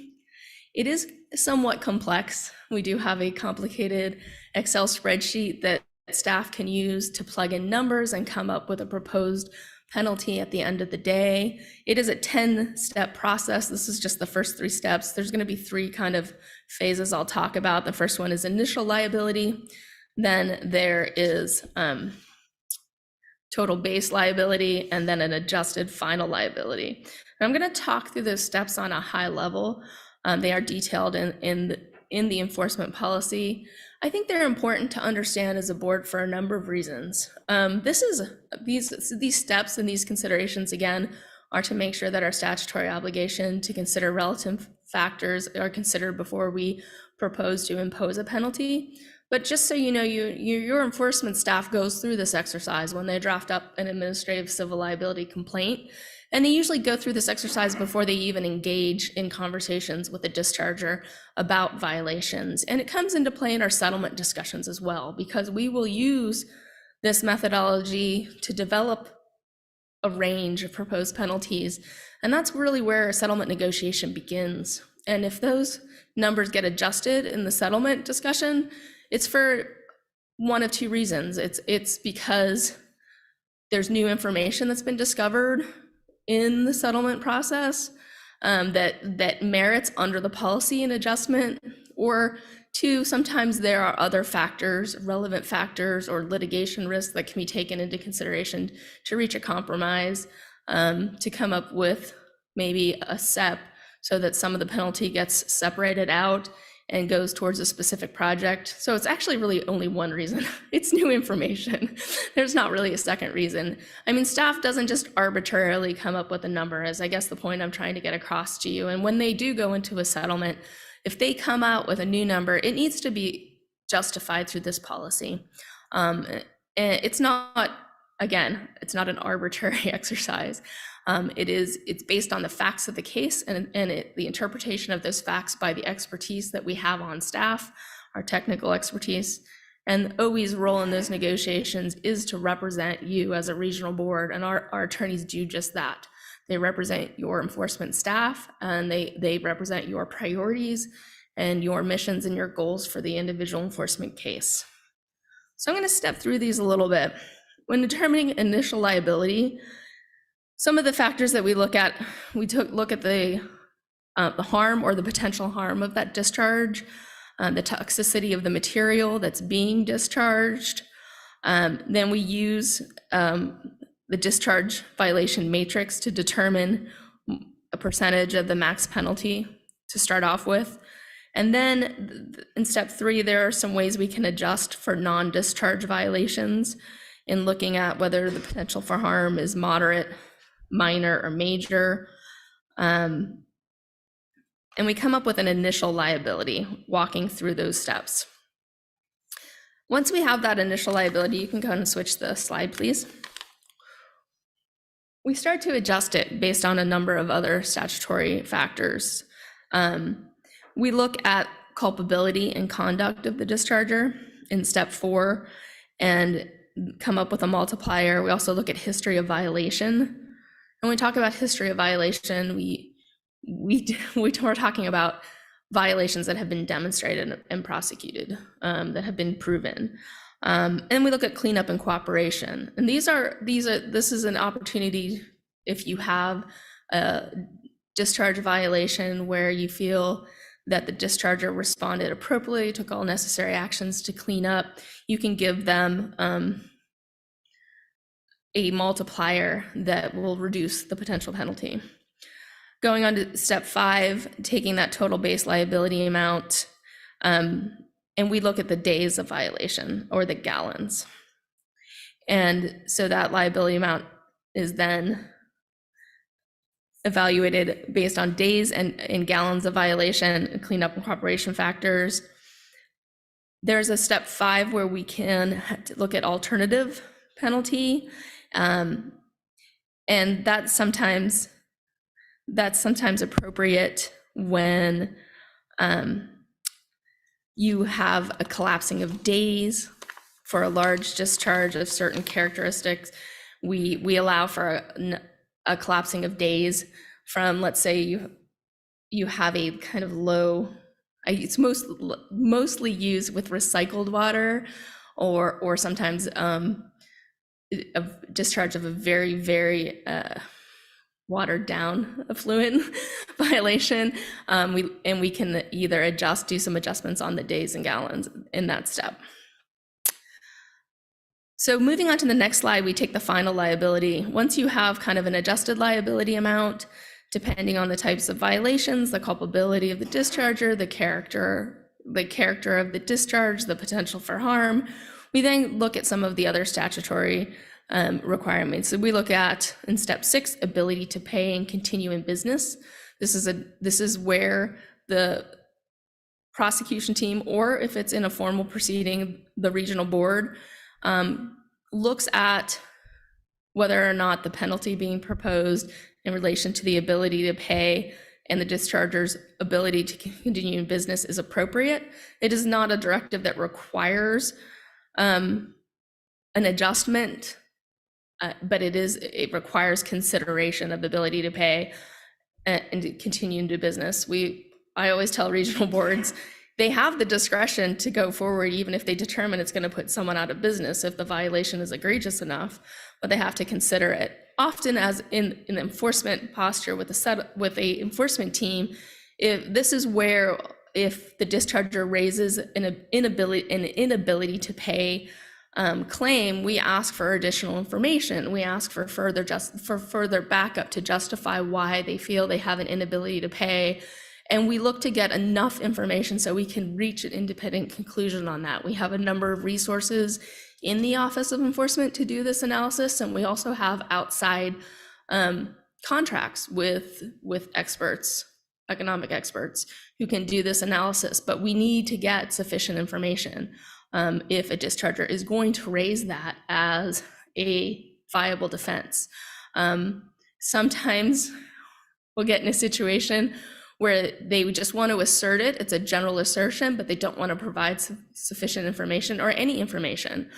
Speaker 13: It is somewhat complex. We do have a complicated Excel spreadsheet that staff can use to plug in numbers and come up with a proposed penalty at the end of the day. It is a 10-step process. This is just the first 3 steps. There's going to be 3 kind of phases I'll talk about. The first one is initial liability. Then there is total base liability, and then an adjusted final liability. And I'm going to talk through those steps on a high level. They are detailed in the enforcement policy. I think they're important to understand as a board for a number of reasons. These steps and these considerations, again, are to make sure that our statutory obligation to consider relative factors are considered before we propose to impose a penalty. But just so you know, your enforcement staff goes through this exercise when they draft up an administrative civil liability complaint. And they usually go through this exercise before they even engage in conversations with the discharger about violations. And it comes into play in our settlement discussions as well, because we will use this methodology to develop a range of proposed penalties. And that's really where a settlement negotiation begins. And if those numbers get adjusted in the settlement discussion, it's for one of 2 reasons. It's because there's new information that's been discovered in the settlement process that merits under the policy an adjustment, or 2, sometimes there are other factors, relevant factors or litigation risks that can be taken into consideration to reach a compromise, to come up with maybe a SEP so that some of the penalty gets separated out and goes towards a specific project. So it's actually really only one reason. It's new information. There's not really a second reason. I mean, staff doesn't just arbitrarily come up with a number, is I guess the point I'm trying to get across to you. And when they do go into a settlement, if they come out with a new number, it needs to be justified through this policy. And it's not, again, it's not an arbitrary exercise. It's based on the facts of the case and the interpretation of those facts by the expertise that we have on staff, our technical expertise. And OWE's role in those negotiations is to represent you as a regional board, and our attorneys do just that. They represent your enforcement staff, and they represent your priorities and your missions and your goals for the individual enforcement case. So I'm going to step through these a little bit. When determining initial liability, some of the factors that we look at the harm or the potential harm of that discharge, the toxicity of the material that's being discharged. Then we use the discharge violation matrix to determine a percentage of the max penalty to start off with. And then in step 3, there are some ways we can adjust for non-discharge violations in looking at whether the potential for harm is moderate, minor, or major. And we come up with an initial liability, walking through those steps. Once we have that initial liability, you can go ahead and switch the slide, please. We start to adjust it based on a number of other statutory factors. We look at culpability and conduct of the discharger in step 4 and come up with a multiplier. We also look at history of violation. And when we talk about history of violation, we're talking about violations that have been demonstrated and prosecuted, that have been proven. And we look at cleanup and cooperation. And this is an opportunity if you have a discharge violation where you feel that the discharger responded appropriately, took all necessary actions to clean up, you can give them a multiplier that will reduce the potential penalty. Going on to step 5, taking that total base liability amount, and we look at the days of violation or the gallons. And so that liability amount is then evaluated based on days and gallons of violation, cleanup and cooperation factors. There's a step 5 where we can look at alternative penalty. And that's sometimes appropriate when you have a collapsing of days for a large discharge of certain characteristics. We allow for a collapsing of days from, let's say you have a kind of low, it's mostly used with recycled water or sometimes a discharge of a very, very watered down affluent violation. We can either do some adjustments on the days and gallons in that step. So moving on to the next slide, we take the final liability. Once you have kind of an adjusted liability amount, depending on the types of violations, the culpability of the discharger, the character of the discharge, the potential for harm, we then look at some of the other statutory requirements. So we look at, in step 6, ability to pay and continue in business. This is where the prosecution team, or if it's in a formal proceeding, the regional board, looks at whether or not the penalty being proposed in relation to the ability to pay and the discharger's ability to continue in business is appropriate. It is not a directive that requires an adjustment, but it requires consideration of the ability to pay and to continue into business. I always tell regional boards, they have the discretion to go forward even if they determine it's going to put someone out of business if the violation is egregious enough, but they have to consider it. Often, as in an enforcement posture with a enforcement team, if the discharger raises an inability to pay claim, we ask for additional information. We ask for further backup to justify why they feel they have an inability to pay. And we look to get enough information so we can reach an independent conclusion on that. We have a number of resources in the Office of Enforcement to do this analysis, and we also have outside contracts with experts, economic experts, who can do this analysis. But we need to get sufficient information if a discharger is going to raise that as a viable defense. Sometimes we'll get in a situation where they would just want to assert it. It's a general assertion, but they don't want to provide sufficient information or any information.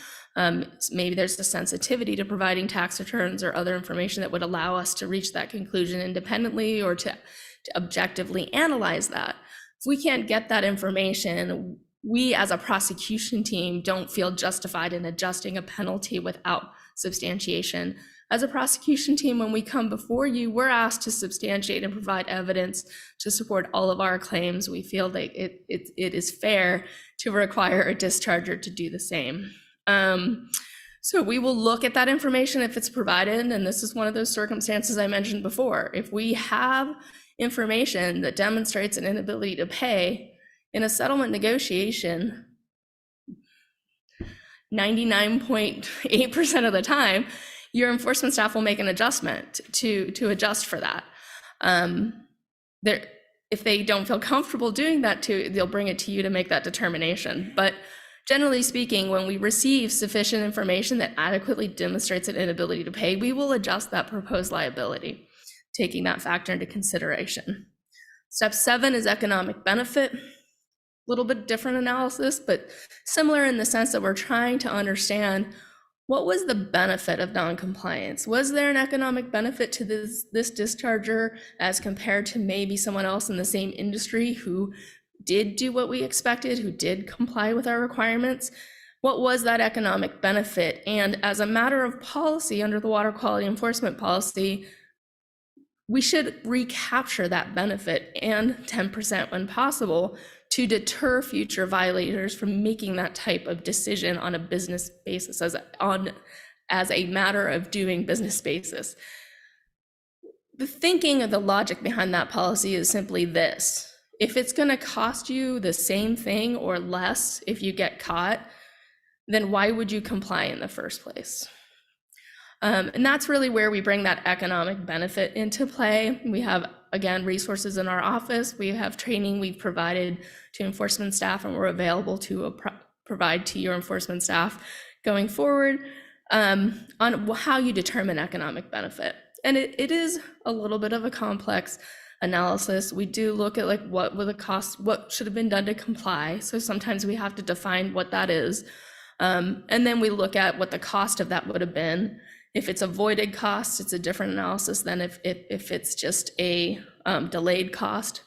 Speaker 13: Maybe there's a sensitivity to providing tax returns or other information that would allow us to reach that conclusion independently or to objectively analyze that. If we can't get that information, we as a prosecution team don't feel justified in adjusting a penalty without substantiation. As a prosecution team, when we come before you, we're asked to substantiate and provide evidence to support all of our claims. We feel that it is fair to require a discharger to do the same. So we will look at that information if it's provided, and this is one of those circumstances I mentioned before. If we have information that demonstrates an inability to pay, In a settlement negotiation, 99.8% of the time, your enforcement staff will make an adjustment to adjust for that. If they don't feel comfortable doing that, they'll bring it to you to make that determination. But generally speaking, when we receive sufficient information that adequately demonstrates an inability to pay, we will adjust that proposed liability, taking that factor into consideration. Step 7 is economic benefit. A little bit different analysis, but similar in the sense that we're trying to understand what was the benefit of non-compliance? Was there an economic benefit to this discharger as compared to maybe someone else in the same industry who did do what we expected, who did comply with our requirements? What was that economic benefit? And as a matter of policy under the water quality enforcement policy, we should recapture that benefit and 10% when possible to deter future violators from making that type of decision on a business basis, as a matter of doing business basis. The thinking of the logic behind that policy is simply this: if it's going to cost you the same thing or less if you get caught, then why would you comply in the first place? And that's really where we bring that economic benefit into play. We have, again, resources in our office. We have training we've provided to enforcement staff, and we're available to provide to your enforcement staff going forward on how you determine economic benefit. And it is a little bit of a complex analysis. We do look at like what were the costs, what should have been done to comply. So sometimes we have to define what that is. And then we look at what the cost of that would have been. If it's avoided cost, it's a different analysis than if it's just a delayed cost.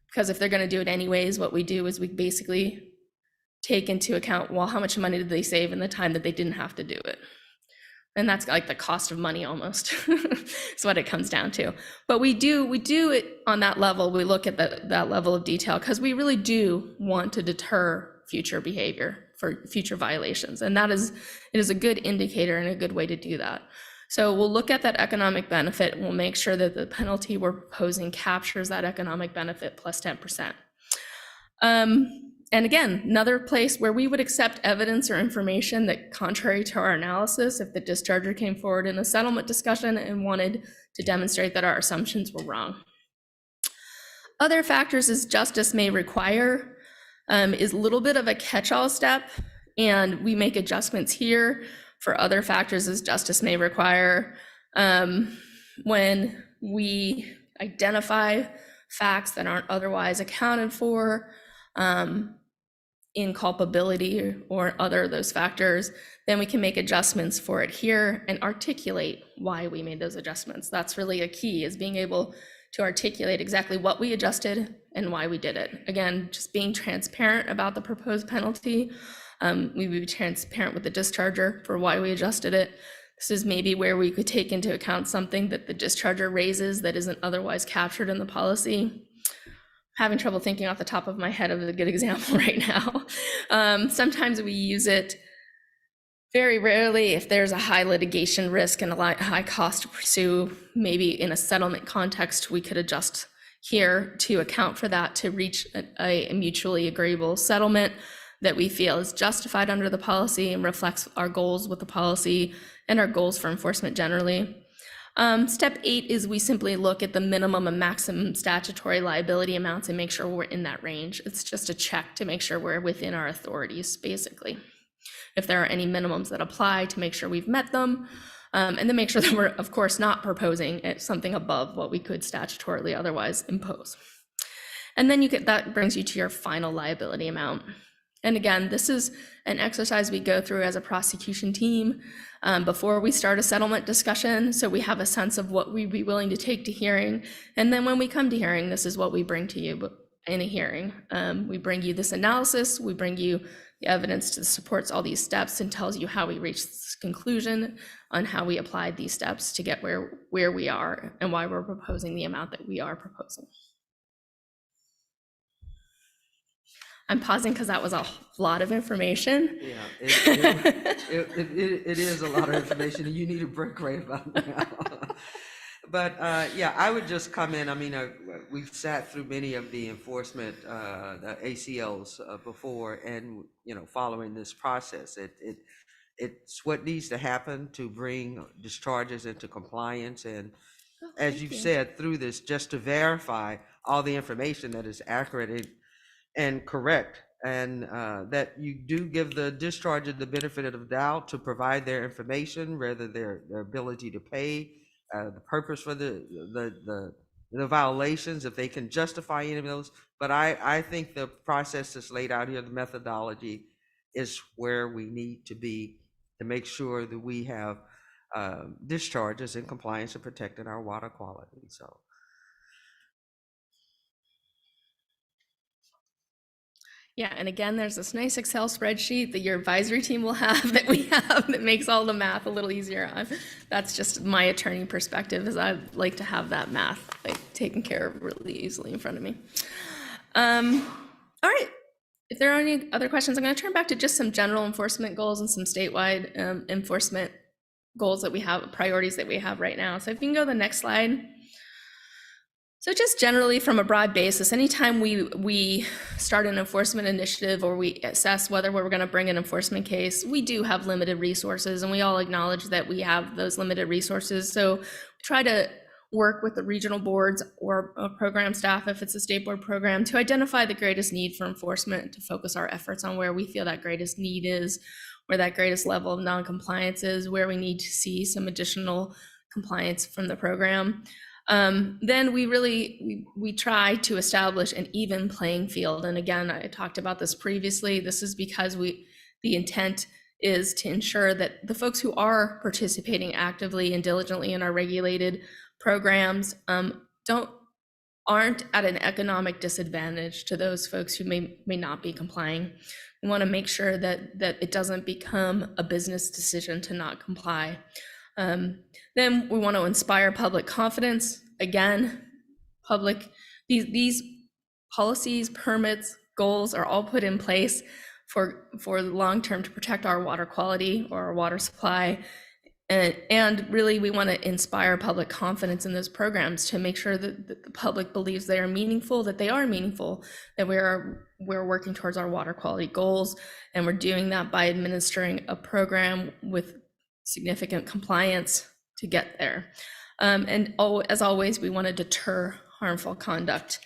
Speaker 13: Because if they're going to do it anyways, what we do is we basically take into account, well, how much money did they save in the time that they didn't have to do it? And that's like the cost of money almost. It's what it comes down to. But we do it on that level. We look at that level of detail because we really do want to deter future behavior for future violations. And it is a good indicator and a good way to do that. So we'll look at that economic benefit and we'll make sure that the penalty we're proposing captures that economic benefit plus 10%. And again, another place where we would accept evidence or information that, contrary to our analysis, if the discharger came forward in a settlement discussion and wanted to demonstrate that our assumptions were wrong. Other factors as justice may require is a little bit of a catch-all step, and we make adjustments here for other factors as justice may require. When we identify facts that aren't otherwise accounted for, inculpability or other of those factors, then we can make adjustments for it here and articulate why we made those adjustments. That's really a key, is being able to articulate exactly what we adjusted and why we did it. Again, just being transparent about the proposed penalty. We would be transparent with the discharger for why we adjusted it. This is maybe where we could take into account something that the discharger raises that isn't otherwise captured in the policy. Having trouble thinking off the top of my head of a good example right now. Sometimes we use it very rarely if there's a high litigation risk and a high cost to pursue. Maybe in a settlement context, we could adjust here to account for that, to reach a mutually agreeable settlement that we feel is justified under the policy and reflects our goals with the policy and our goals for enforcement generally. Step 8 is we simply look at the minimum and maximum statutory liability amounts and make sure we're in that range. It's just a check to make sure we're within our authorities, basically. If there are any minimums that apply, to make sure we've met them, and then make sure that we're, of course, not proposing something above what we could statutorily otherwise impose. And then that brings you to your final liability amount. And again, this is an exercise we go through as a prosecution team before we start a settlement discussion, so we have a sense of what we'd be willing to take to hearing. And then when we come to hearing, this is what we bring to you in a hearing. We bring you this analysis, we bring you the evidence that supports all these steps and tells you how we reached this conclusion on how we applied these steps to get where we are and why we're proposing the amount that we are proposing. I'm pausing because that was a lot of information.
Speaker 6: Yeah, it is a lot of information, and you need a break right about now. But yeah, I would just come in. I mean, we've sat through many of the enforcement, the ACLs before, and following this process, it's what needs to happen to bring discharges into compliance, and as you've said, through this, just to verify all the information that is accurate and correct, and that you do give the discharger the benefit of the doubt to provide their information, rather their ability to pay, the purpose for the violations, if they can justify any of those. But I think the process that's laid out here, the methodology, is where we need to be to make sure that we have discharges in compliance and protecting our water quality. So.
Speaker 13: Yeah, and again, there's this nice Excel spreadsheet that your advisory team will have that we have that makes all the math a little easier. That's just my attorney perspective, is I like to have that math taken care of really easily in front of me. All right, if there are any other questions, I'm going to turn back to just some general enforcement goals and some statewide enforcement goals that we have, priorities that we have right now. So if you can go to the next slide. So just generally from a broad basis, anytime we start an enforcement initiative or we assess whether we're going to bring an enforcement case, we do have limited resources, and we all acknowledge that we have those limited resources. So try to work with the regional boards or program staff, if it's a state board program, to identify the greatest need for enforcement, to focus our efforts on where we feel that greatest need is, where that greatest level of non-compliance is, where we need to see some additional compliance from the program. Then we try to establish an even playing field. And again, I talked about this previously. This is because the intent is to ensure that the folks who are participating actively and diligently in our regulated programs aren't at an economic disadvantage to those folks who may not be complying. We want to make sure that it doesn't become a business decision to not comply. Then we want to inspire public confidence. Again, these policies, permits, goals are all put in place for long term to protect our water quality or our water supply. And really, we want to inspire public confidence in those programs to make sure that the public believes they are meaningful, that we're working towards our water quality goals, and we're doing that by administering a program with significant compliance to get there. And as always, we want to deter harmful conduct.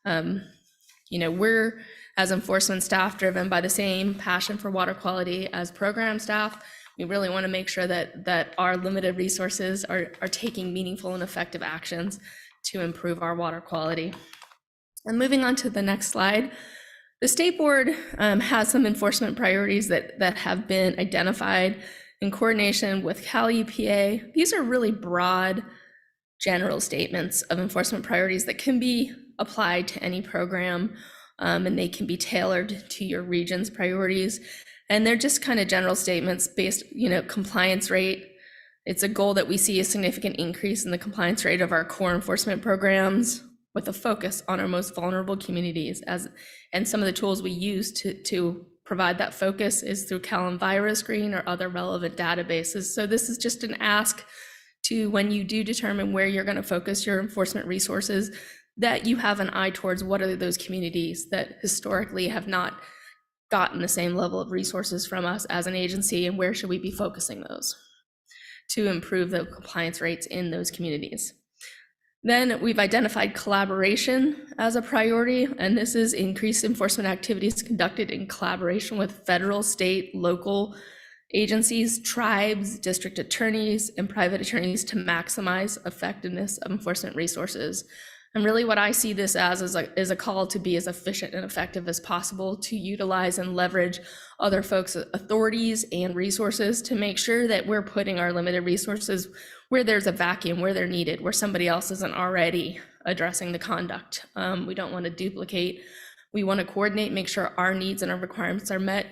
Speaker 13: We're, as enforcement staff, driven by the same passion for water quality as program staff. We really want to make sure that our limited resources are taking meaningful and effective actions to improve our water quality. And moving on to the next slide, the state board has some enforcement priorities that have been identified in coordination with Cal EPA. These are really broad, general statements of enforcement priorities that can be applied to any program, and they can be tailored to your region's priorities. And they're just kind of general statements based, compliance rate. It's a goal that we see a significant increase in the compliance rate of our core enforcement programs, with a focus on our most vulnerable communities. And some of the tools we use to provide that focus is through Cal EnviroScreen or other relevant databases. So this is just an ask to, when you do determine where you're going to focus your enforcement resources, that you have an eye towards what are those communities that historically have not gotten the same level of resources from us as an agency, and where should we be focusing those to improve the compliance rates in those communities. Then we've identified collaboration as a priority, and this is increased enforcement activities conducted in collaboration with federal, state, local agencies, tribes, district attorneys, and private attorneys to maximize effectiveness of enforcement resources. And really what I see this as is a call to be as efficient and effective as possible, to utilize and leverage other folks' authorities and resources to make sure that we're putting our limited resources where there's a vacuum, where they're needed, where somebody else isn't already addressing the conduct. We don't want to duplicate. We want to coordinate, make sure our needs and our requirements are met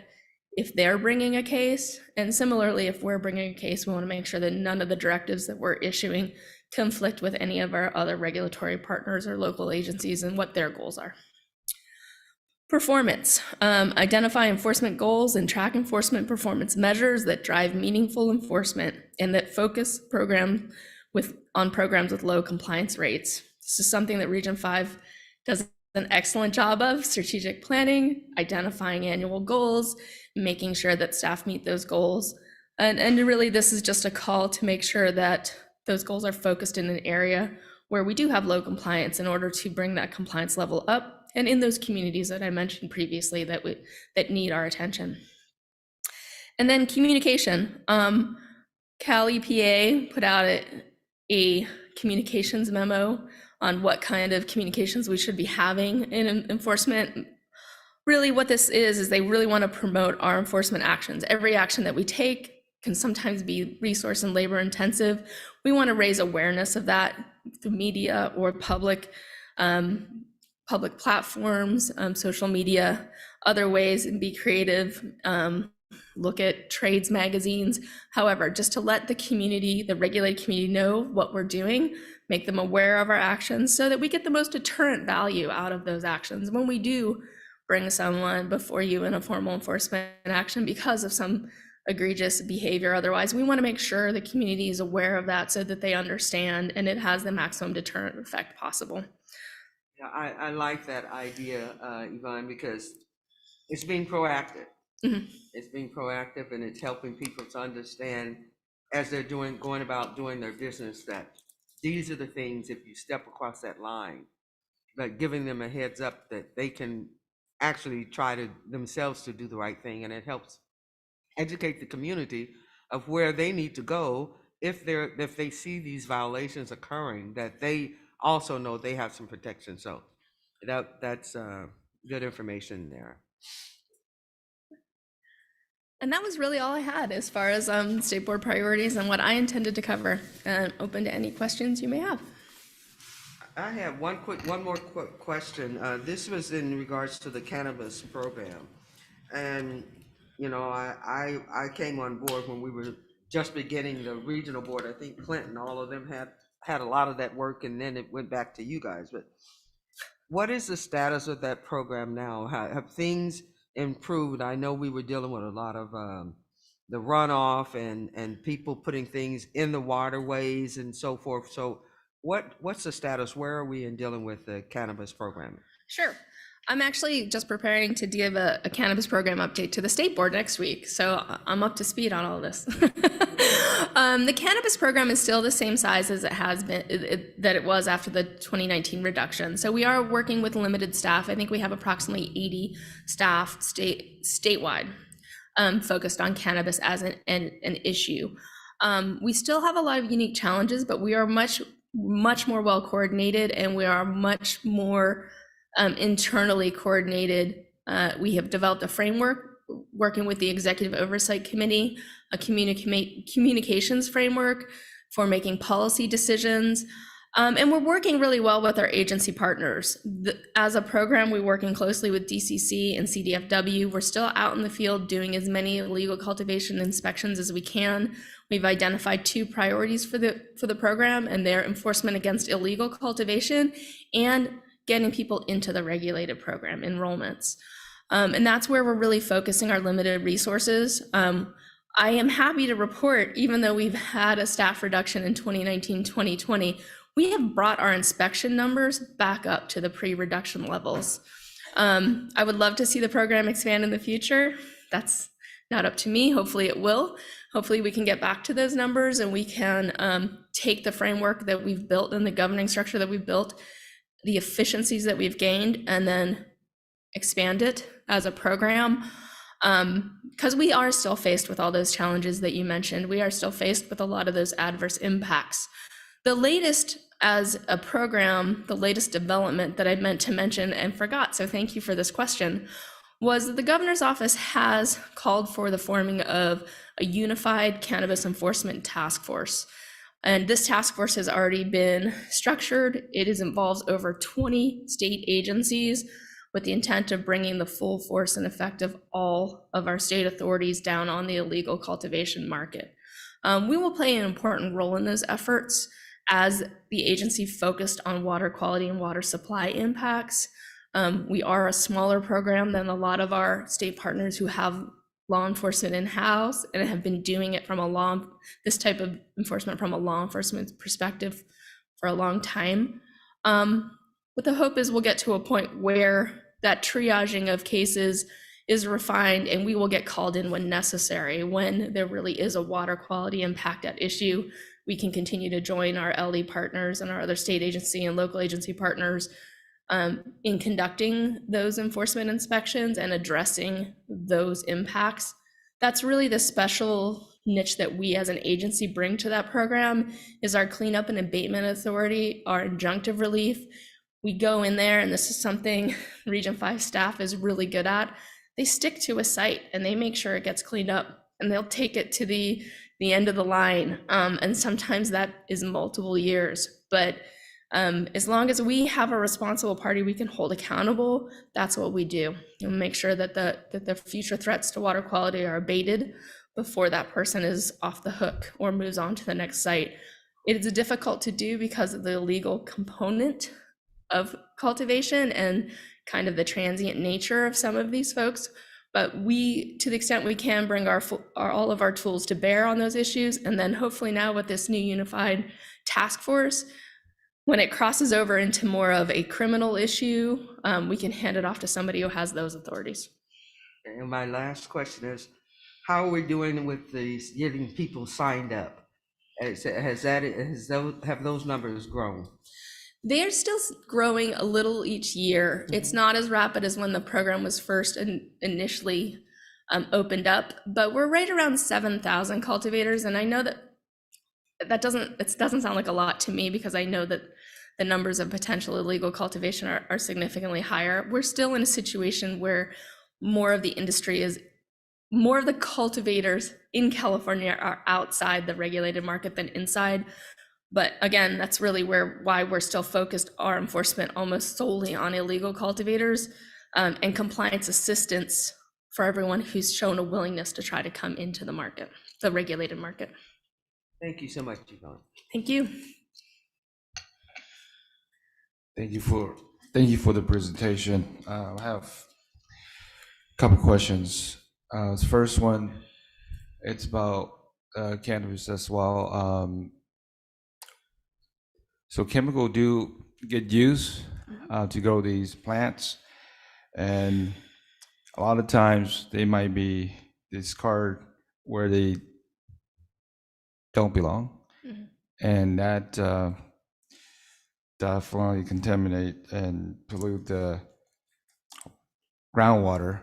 Speaker 13: if they're bringing a case. And similarly, if we're bringing a case, we want to make sure that none of the directives that we're issuing conflict with any of our other regulatory partners or local agencies and what their goals are. Performance, identify enforcement goals and track enforcement performance measures that drive meaningful enforcement and that focus program on programs with low compliance rates. This is something that Region 5 does an excellent job of: strategic planning, identifying annual goals, making sure that staff meet those goals. And really, this is just a call to make sure that those goals are focused in an area where we do have low compliance in order to bring that compliance level up, and in those communities that I mentioned previously that need our attention. And then communication. Cal EPA put out a communications memo on what kind of communications we should be having in enforcement. Really what this is they really want to promote our enforcement actions. Every action that we take can sometimes be resource and labor intensive. We want to raise awareness of that through media or public platforms, social media, other ways, and be creative. Look at trades magazines. However, just to let the community, the regulated community, know what we're doing, make them aware of our actions so that we get the most deterrent value out of those actions. When we do bring someone before you in a formal enforcement action because of some egregious behavior otherwise, we want to make sure the community is aware of that so that they understand and it has the maximum deterrent effect possible.
Speaker 6: Yeah, I like that idea, Yvonne, because it's being proactive.
Speaker 13: Mm-hmm.
Speaker 6: It's being proactive, and it's helping people to understand as they're going about doing their business that these are the things, if you step across that line, like giving them a heads up that they can actually try to themselves to do the right thing, and it helps educate the community of where they need to go if they see these violations occurring, that they also know they have some protection. So that's good information there.
Speaker 13: And that was really all I had as far as state board priorities and what I intended to cover. And open to any questions you may have.
Speaker 6: I have one more quick question. This was in regards to the cannabis program, and you know, I came on board when we were just beginning the regional board. I think Clinton, all of them had a lot of that work, and then it went back to you guys. But what is the status of that program now? Have things improved? I know we were dealing with a lot of the runoff and people putting things in the waterways and so forth. So what's the status? Where are we in dealing with the cannabis program?
Speaker 13: Sure. I'm actually just preparing to give a cannabis program update to the state board next week. So I'm up to speed on all of this. The cannabis program is still the same size as it has been, that it was after the 2019 reduction. So we are working with limited staff. I think we have approximately 80 staff statewide focused on cannabis as an issue. We still have a lot of unique challenges, but we are much more well coordinated, and we are much more internally coordinated. We have developed a framework working with the Executive Oversight Committee, a communications framework for making policy decisions. And we're working really well with our agency partners. As a program, we're working closely with DCC and CDFW. We're still out in the field doing as many illegal cultivation inspections as we can. We've identified 2 priorities for the program, and they're enforcement against illegal cultivation and getting people into the regulated program enrollments. And that's where we're really focusing our limited resources. I am happy to report, even though we've had a staff reduction in 2019, 2020, we have brought our inspection numbers back up to the pre-reduction levels. I would love to see the program expand in the future. That's not up to me. Hopefully it will. Hopefully we can get back to those numbers, and we can take the framework that we've built and the governing structure that we've built, the efficiencies that we've gained, and then expand it as a program. Because we are still faced with all those challenges that you mentioned. We are still faced with a lot of those adverse impacts. The latest as a program, the latest development that I meant to mention and forgot, so thank you for this question, was that the governor's office has called for the forming of a unified cannabis enforcement task force. And this task force has already been structured. It involves over 20 state agencies with the intent of bringing the full force and effect of all of our state authorities down on the illegal cultivation market. We will play an important role in those efforts as the agency focused on water quality and water supply impacts. We are a smaller program than a lot of our state partners who have law enforcement in-house and have been doing it from this type of enforcement from a law enforcement perspective for a long time. But the hope is we'll get to a point where that triaging of cases is refined and we will get called in when necessary. When there really is a water quality impact at issue, we can continue to join our LD partners and our other state agency and local agency partners in conducting those enforcement inspections and addressing those impacts. That's really the special niche that we as an agency bring to that program, is our cleanup and abatement authority, our injunctive relief. We go in there, and this is something Region 5 staff is really good at. They stick to a site and they make sure it gets cleaned up, and they'll take it to the end of the line. And sometimes that is multiple years, but as long as we have a responsible party we can hold accountable, that's what we do, and make sure that the future threats to water quality are abated before that person is off the hook or moves on to the next site. It is difficult to do because of the illegal component of cultivation and kind of the transient nature of some of these folks. But we, to the extent we can, bring all of our tools to bear on those issues. And then hopefully now with this new unified task force, when it crosses over into more of a criminal issue, we can hand it off to somebody who has those authorities.
Speaker 6: And my last question is, how are we doing with getting people signed up? Have those numbers grown?
Speaker 13: They're still growing a little each year. It's not as rapid as when the program was first initially opened up, but we're right around 7,000 cultivators. And I know that doesn't sound like a lot to me, because I know that the numbers of potential illegal cultivation are significantly higher. We're still in a situation where more of the cultivators in California are outside the regulated market than inside. But again, that's really why we're still focused our enforcement almost solely on illegal cultivators, and compliance assistance for everyone who's shown a willingness to try to come into the market, the regulated market.
Speaker 6: Thank you so much, Yvonne.
Speaker 13: Thank you.
Speaker 4: Thank you for the presentation. I have a couple questions. The first one, it's about cannabis as well. So chemical do get used to grow these plants, and a lot of times they might be discarded where they don't belong, and that definitely contaminate and pollute the groundwater.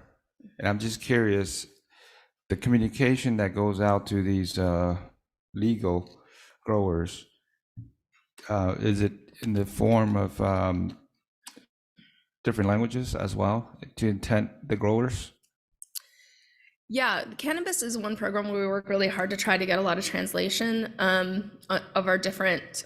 Speaker 4: And I'm just curious, the communication that goes out to these legal growers, is it in the form of different languages as well to intent the growers?
Speaker 13: Yeah, cannabis is one program where we work really hard to try to get a lot of translation of our different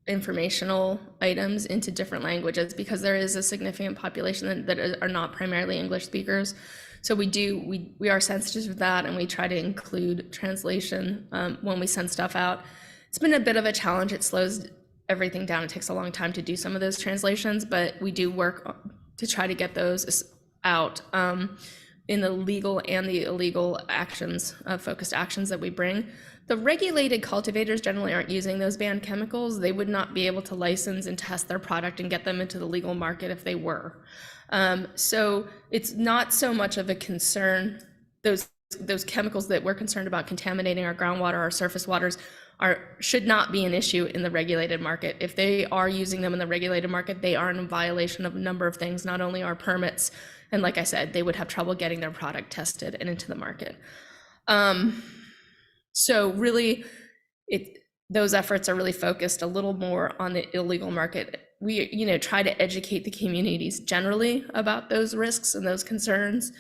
Speaker 13: informational items into different languages, because there is a significant population that are not primarily English speakers. So we are sensitive to that, and we try to include translation when we send stuff out. It's been a bit of a challenge. It slows everything down. It takes a long time to do some of those translations, but we do work to try to get those out in the legal and the illegal actions, focused actions that we bring. The regulated cultivators generally aren't using those banned chemicals. They would not be able to license and test their product and get them into the legal market if they were. So it's not so much of a concern. Those chemicals that we're concerned about contaminating our groundwater, our surface waters, should not be an issue in the regulated market. If they are using them in the regulated market, they are in violation of a number of things, not only our permits, and like I said, they would have trouble getting their product tested and into the market. So really, those efforts are really focused a little more on the illegal market. We try to educate the communities generally about those risks and those concerns.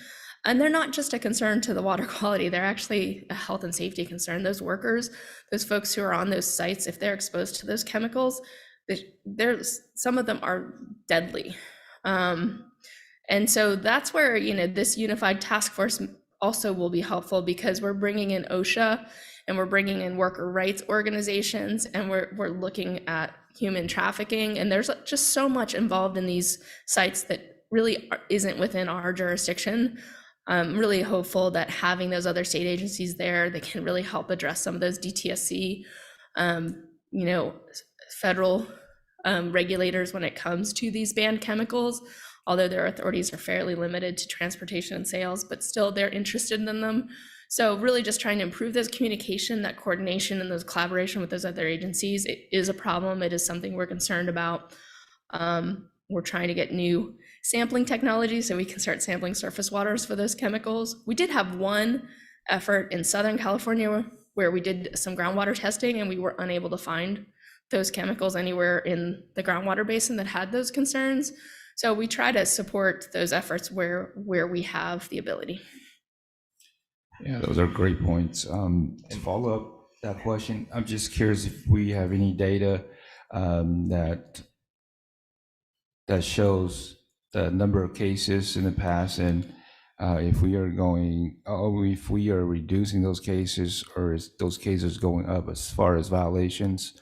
Speaker 13: And they're not just a concern to the water quality, they're actually a health and safety concern. Those workers, those folks who are on those sites, if they're exposed to those chemicals, some of them are deadly. And so that's where this unified task force also will be helpful, because we're bringing in OSHA and we're bringing in worker rights organizations, and we're looking at human trafficking. And there's just so much involved in these sites that really isn't within our jurisdiction. I'm really hopeful that having those other state agencies there, they can really help address some of those DTSC, federal regulators when it comes to these banned chemicals, although their authorities are fairly limited to transportation and sales, but still they're interested in them. So really just trying to improve those communication, that coordination and those collaboration with those other agencies. It is a problem. It is something we're concerned about. We're trying to get new sampling technology so we can start sampling surface waters for those chemicals. We did have one effort in Southern California where we did some groundwater testing and we were unable to find those chemicals anywhere in the groundwater basin that had those concerns. So we try to support those efforts where we have the ability.
Speaker 4: Yeah, those are great points. To follow up that question, I'm just curious if we have any data that shows the number of cases in the past, and if we are reducing those cases, or is those cases going up as far as violations?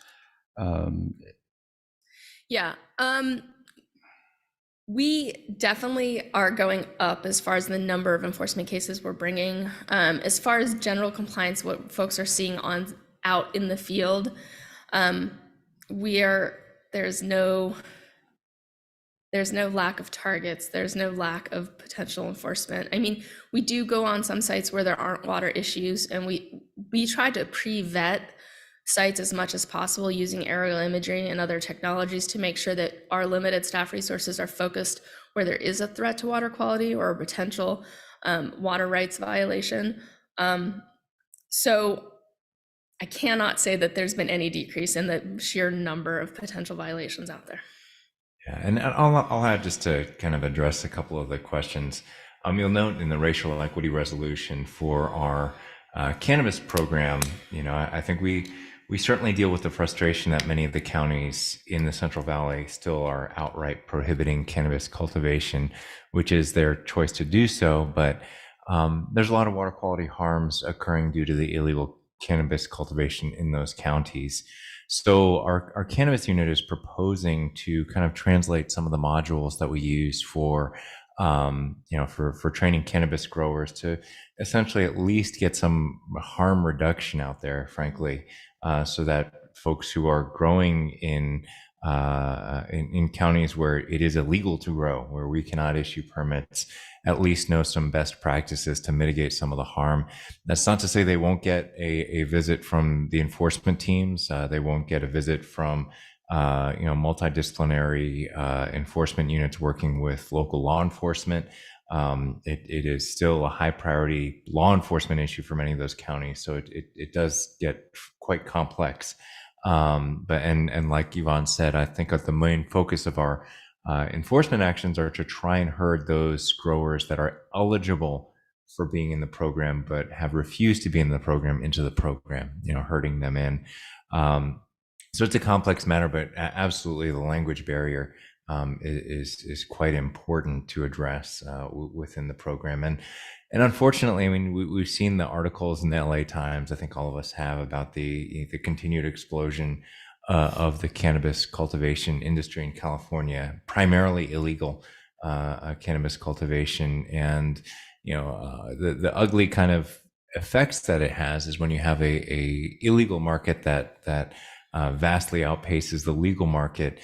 Speaker 13: We definitely are going up as far as the number of enforcement cases we're bringing. As far as general compliance, what folks are seeing out in the field, there's no lack of targets. There's no lack of potential enforcement. I mean, we do go on some sites where there aren't water issues, and we try to pre-vet sites as much as possible using aerial imagery and other technologies to make sure that our limited staff resources are focused where there is a threat to water quality or a potential water rights violation. So I cannot say that there's been any decrease in the sheer number of potential violations out there.
Speaker 3: Yeah, and I'll add, just to kind of address a couple of the questions. You'll note in the racial equity resolution for our cannabis program, I think we certainly deal with the frustration that many of the counties in the Central Valley still are outright prohibiting cannabis cultivation, which is their choice to do so. But there's a lot of water quality harms occurring due to the illegal cannabis cultivation in those counties. So our cannabis unit is proposing to kind of translate some of the modules that we use for training cannabis growers to essentially at least get some harm reduction out there, frankly, so that folks who are growing in counties where it is illegal to grow, where we cannot issue permits, at least know some best practices to mitigate some of the harm. That's not to say they won't get a visit from the enforcement teams. They won't get a visit from multidisciplinary enforcement units working with local law enforcement. It is still a high priority law enforcement issue for many of those counties. So it does get quite complex. But like Yvonne said, I think the main focus of our enforcement actions are to try and herd those growers that are eligible for being in the program, but have refused to be in the program into the program, herding them in. So it's a complex matter, but absolutely the language barrier is quite important to address within the program. And unfortunately, I mean, we've seen the articles in the LA Times, I think all of us have, about the continued explosion of the cannabis cultivation industry in California, primarily illegal cannabis cultivation. And, the ugly kind of effects that it has is when you have a illegal market that vastly outpaces the legal market,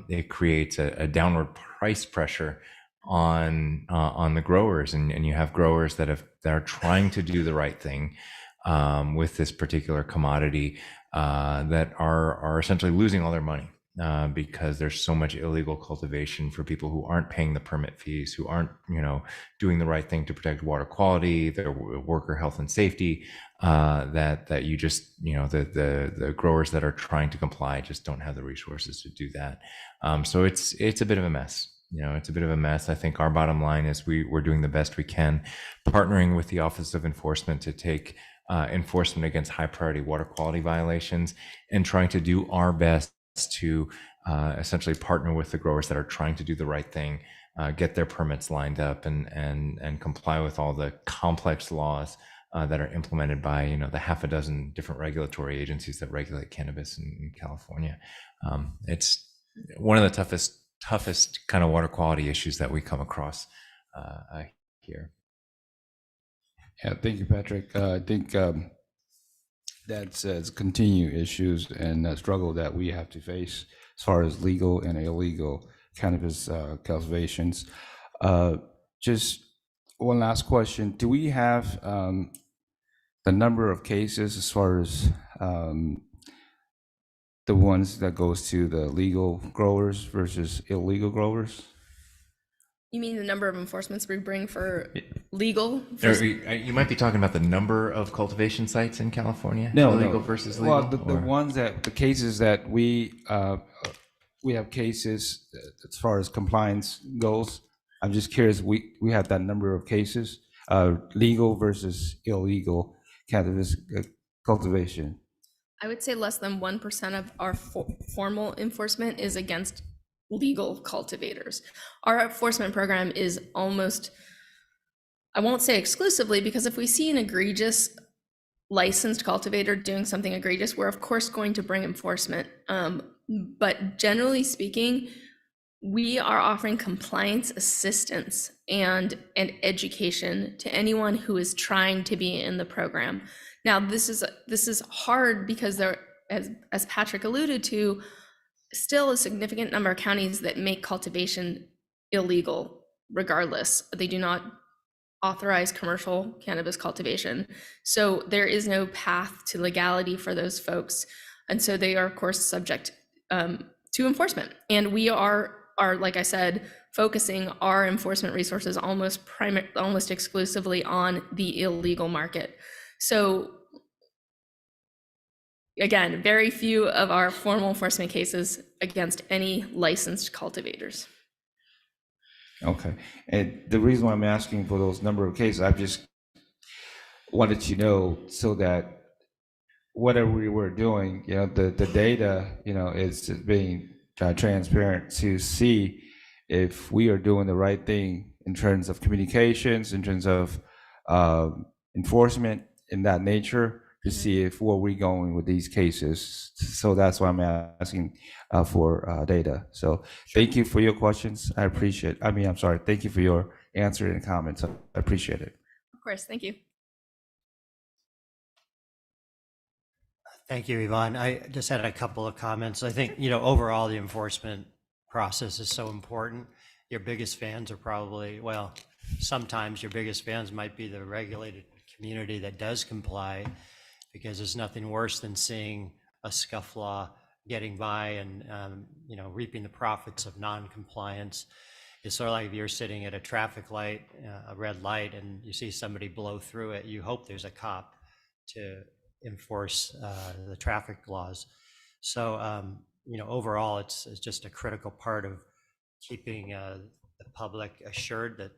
Speaker 3: it creates a downward price pressure on the growers, and you have growers that are trying to do the right thing with this particular commodity that are essentially losing all their money because there's so much illegal cultivation for people who aren't paying the permit fees, who aren't doing the right thing to protect water quality, their worker health and safety, that you just the growers that are trying to comply just don't have the resources to do that. So it's a bit of a mess. It's a bit of a mess. I think our bottom line is we're doing the best we can, partnering with the Office of Enforcement to take enforcement against high priority water quality violations, and trying to do our best to essentially partner with the growers that are trying to do the right thing, get their permits lined up, and comply with all the complex laws that are implemented by the half a dozen different regulatory agencies that regulate cannabis in California. It's one of the toughest kind of water quality issues that we come across here.
Speaker 4: Yeah, thank you, Patrick. I think that says continue issues and struggle that we have to face as far as legal and illegal cannabis cultivations. Just one last question. Do we have the number of cases as far as the ones that goes to the legal growers versus illegal growers?
Speaker 13: You mean the number of enforcements we bring for legal?
Speaker 3: You might be talking about the number of cultivation sites in California.
Speaker 4: No,
Speaker 3: illegal
Speaker 4: no.
Speaker 3: versus legal.
Speaker 4: Well, the ones that the cases that we have cases as far as compliance goes. I'm just curious. We have that number of cases, legal versus illegal cannabis cultivation.
Speaker 13: I would say less than 1% of our formal enforcement is against legal cultivators. Our enforcement program is almost, I won't say exclusively, because if we see an egregious licensed cultivator doing something egregious, we're of course going to bring enforcement. But generally speaking, we are offering compliance assistance and education to anyone who is trying to be in the program. Now, this is hard because there, as Patrick alluded to, still a significant number of counties that make cultivation illegal regardless. They do not authorize commercial cannabis cultivation. So there is no path to legality for those folks. And so they are, of course, subject to enforcement. And we are, like I said, focusing our enforcement resources almost exclusively on the illegal market. So again, very few of our formal enforcement cases against any licensed cultivators.
Speaker 4: Okay, and the reason why I'm asking for those number of cases, I just wanted to know so that whatever we were doing, the data, is being transparent to see if we are doing the right thing in terms of communications, in terms of enforcement in that nature, to see if where we're going with these cases. So that's why I'm asking for data. So thank you for your questions. I appreciate. Thank you for your answer and comments. I appreciate it.
Speaker 13: Of course, thank you.
Speaker 1: Thank you, Yvonne. I just had a couple of comments. I think, overall, the enforcement process is so important. Your biggest fans are probably, well, sometimes your biggest fans might be the regulated community that does comply, because there's nothing worse than seeing a scufflaw getting by and, reaping the profits of non-compliance. It's sort of like if you're sitting at a traffic light, a red light, and you see somebody blow through it, you hope there's a cop to enforce the traffic laws. So, overall, it's just a critical part of keeping the public assured that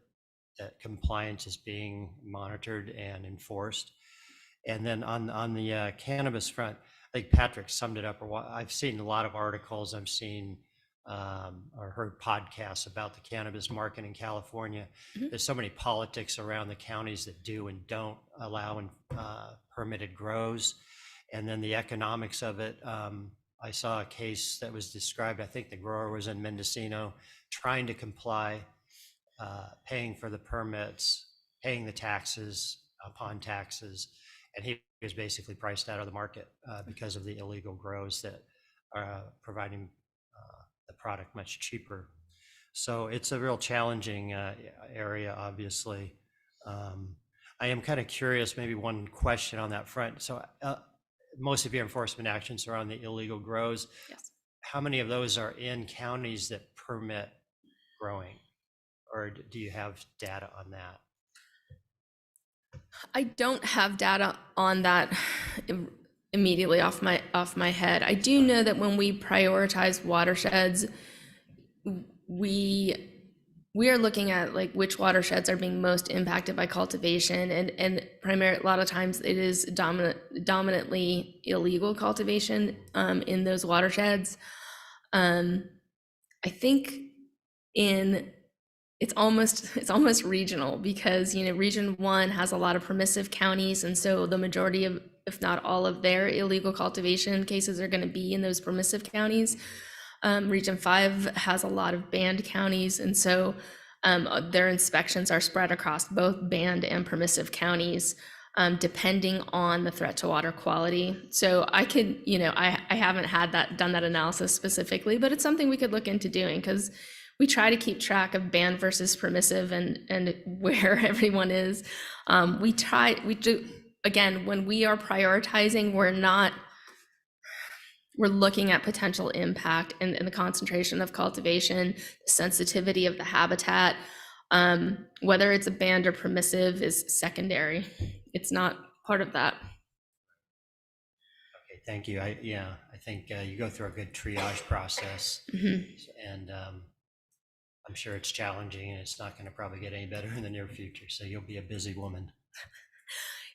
Speaker 1: compliance is being monitored and enforced. And then on the cannabis front, I think Patrick summed it up. I've seen a lot of articles. I've seen or heard podcasts about the cannabis market in California. Mm-hmm. There's so many politics around the counties that do and don't allow permitted grows, and then the economics of it. I saw a case that was described. I think the grower was in Mendocino, trying to comply, paying for the permits, paying the taxes upon taxes, and he was basically priced out of the market because of the illegal grows that are providing the product much cheaper. So it's a real challenging area, obviously. I am kind of curious, maybe one question on that front. So most of your enforcement actions are on the illegal grows.
Speaker 13: Yes.
Speaker 1: How many of those are in counties that permit growing? Or do you have data on that?
Speaker 13: I don't have data on that immediately off my head. I do know that when we prioritize watersheds, we are looking at like which watersheds are being most impacted by cultivation, and primarily a lot of times it is dominantly illegal cultivation in those watersheds. I think it's almost regional, because Region 1 has a lot of permissive counties, and so the majority of, if not all of their illegal cultivation cases are going to be in those permissive counties. Region 5 has a lot of banned counties, and so Their inspections are spread across both banned and permissive counties, depending on the threat to water quality. So I could, I haven't done that analysis specifically, but it's something we could look into doing, because we try to keep track of banned versus permissive and where everyone is. We do, again, when we are prioritizing, we're looking at potential impact and the concentration of cultivation, the sensitivity of the habitat. Whether it's a banned or permissive is secondary. It's not part of that.
Speaker 1: Okay, thank you. I think you go through a good triage process, and I'm sure it's challenging, and it's not going to probably get any better in the near future. So you'll be a busy woman.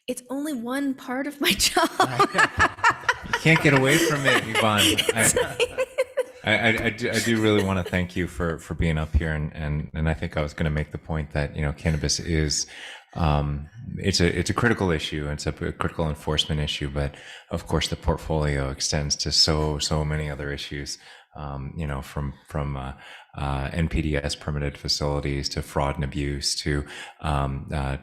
Speaker 13: It's only one part of my job.
Speaker 3: You can't get away from it, Yvonne. I do really want to thank you for being up here, and I think I was going to make the point that cannabis is it's a critical issue. It's a critical enforcement issue, but of course the portfolio extends to so many other issues. From NPDES permitted facilities to fraud and abuse to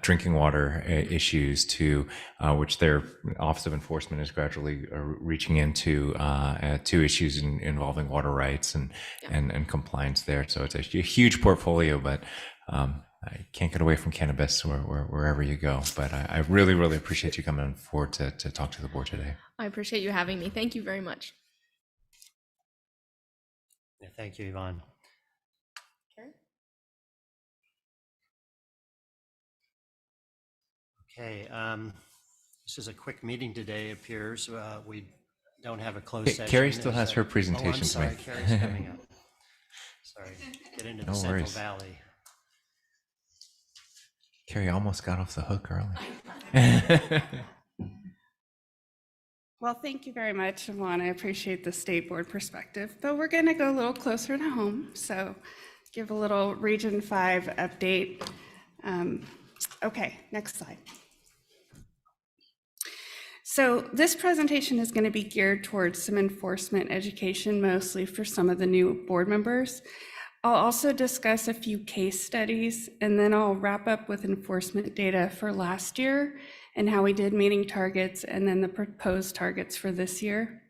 Speaker 3: drinking water issues to which their Office of Enforcement is gradually reaching into issues involving water rights and compliance there. So it's a huge portfolio, but I can't get away from cannabis wherever you go. But I really, really appreciate you coming forward to talk to the board today.
Speaker 13: I appreciate you having me. Thank you very much.
Speaker 1: Yeah, thank you, Yvonne. Okay, this is a quick meeting today, it appears. We don't have a closed session.
Speaker 3: Carrie still has her presentation
Speaker 1: to make. Carrie's coming up. Sorry, get into the
Speaker 3: No
Speaker 1: Central
Speaker 3: worries.
Speaker 1: Valley.
Speaker 3: Carrie almost got off the hook early.
Speaker 12: Well, thank you very much, Yvonne. I appreciate the state board perspective, but we're going to go a little closer to home. So give a little Region 5 update. Okay, next slide. So this presentation is going to be geared towards some enforcement education, mostly for some of the new board members. I'll also discuss a few case studies, and then I'll wrap up with enforcement data for last year and how we did meeting targets, and then the proposed targets for this year.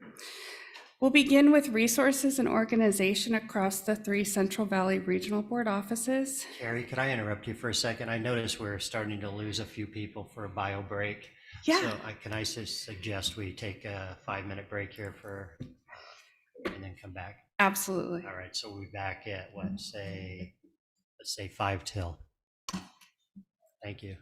Speaker 12: We'll begin with resources and organization across the 3 Central Valley Regional Board offices.
Speaker 1: Carrie, could I interrupt you for a second? I notice we're starting to lose a few people for a bio break.
Speaker 12: Yeah.
Speaker 1: So can I suggest we take a 5-minute break here and then come back?
Speaker 12: Absolutely.
Speaker 1: All right, so we'll be back at let's say 5 till. Thank you.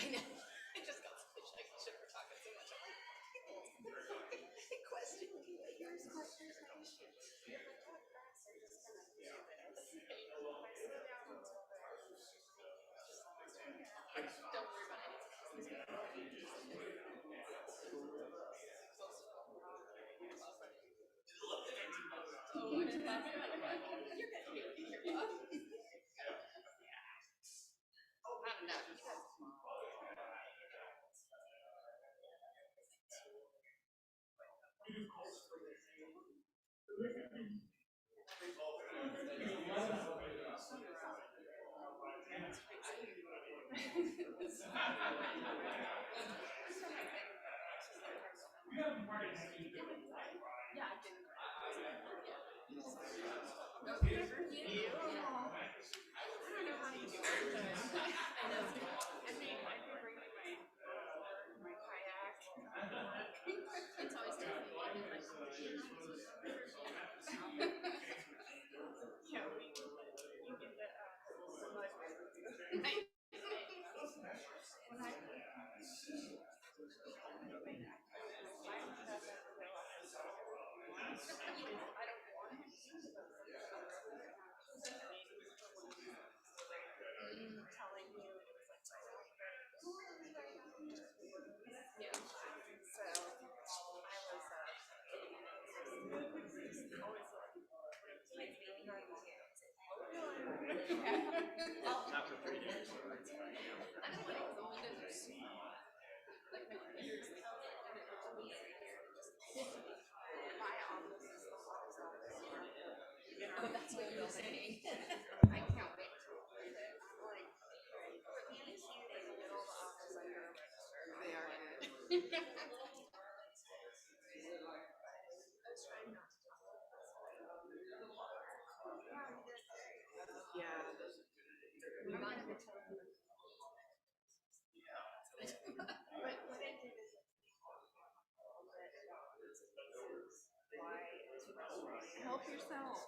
Speaker 9: I know. I just got switched. I should for talking so much. Question. Here's questions. Don't worry about It's always Not for 3 days. I don't like it. The windows are small. Like my ears. My office is the hottest office. Oh, that's what you're saying. I can't wait to read it. I'm like, for the issue, they middle of the office under a register. They are good. Let's try not to talk about this. Yeah. We might have been telling them. But what I did is help yourself.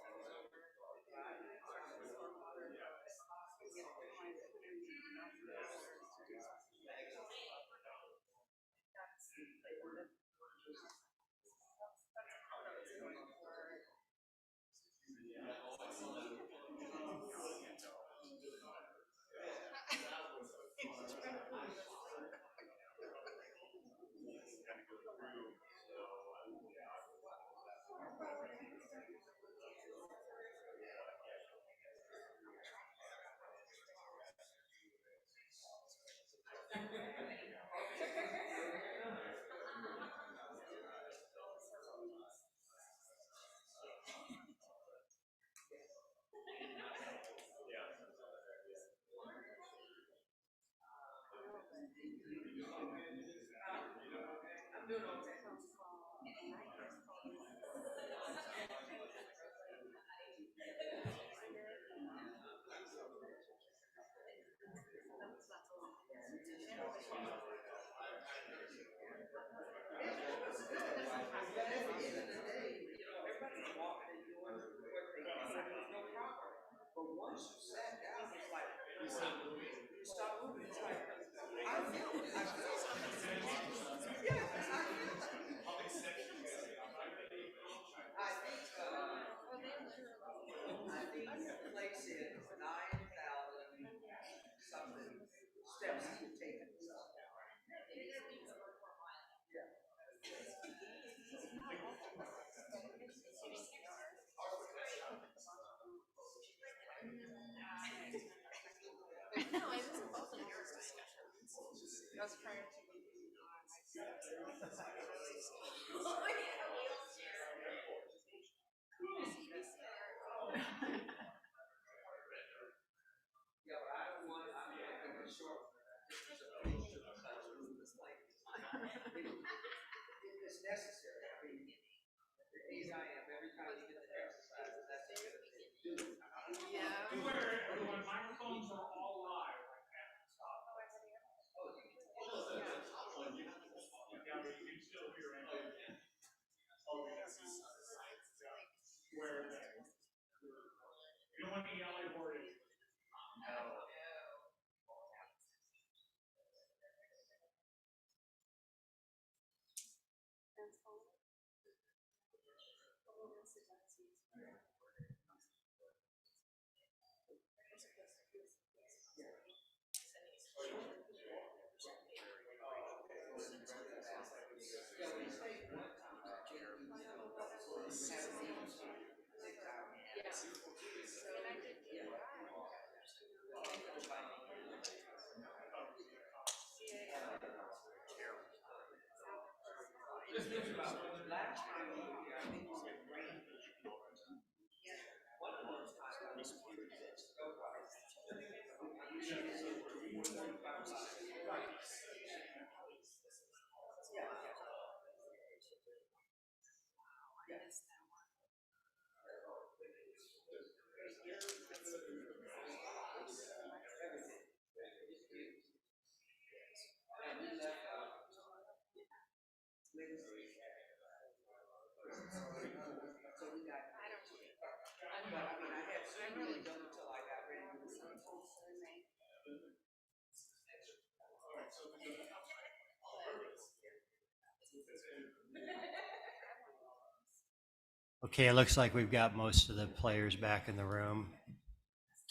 Speaker 1: Okay, it looks like we've got most of the players back in the room.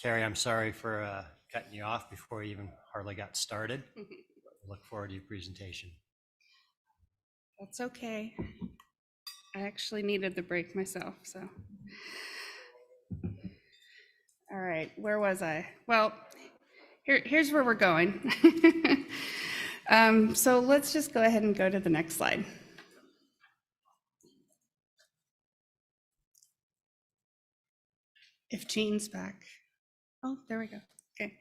Speaker 1: Carrie, I'm sorry for cutting you off before you even hardly got started. Look forward to your presentation.
Speaker 12: That's okay. I actually needed the break myself, so. All right, where was I? Well, here's where we're going. So let's just go ahead and go to the next slide. If Jean's back. Oh, there we go. Okay.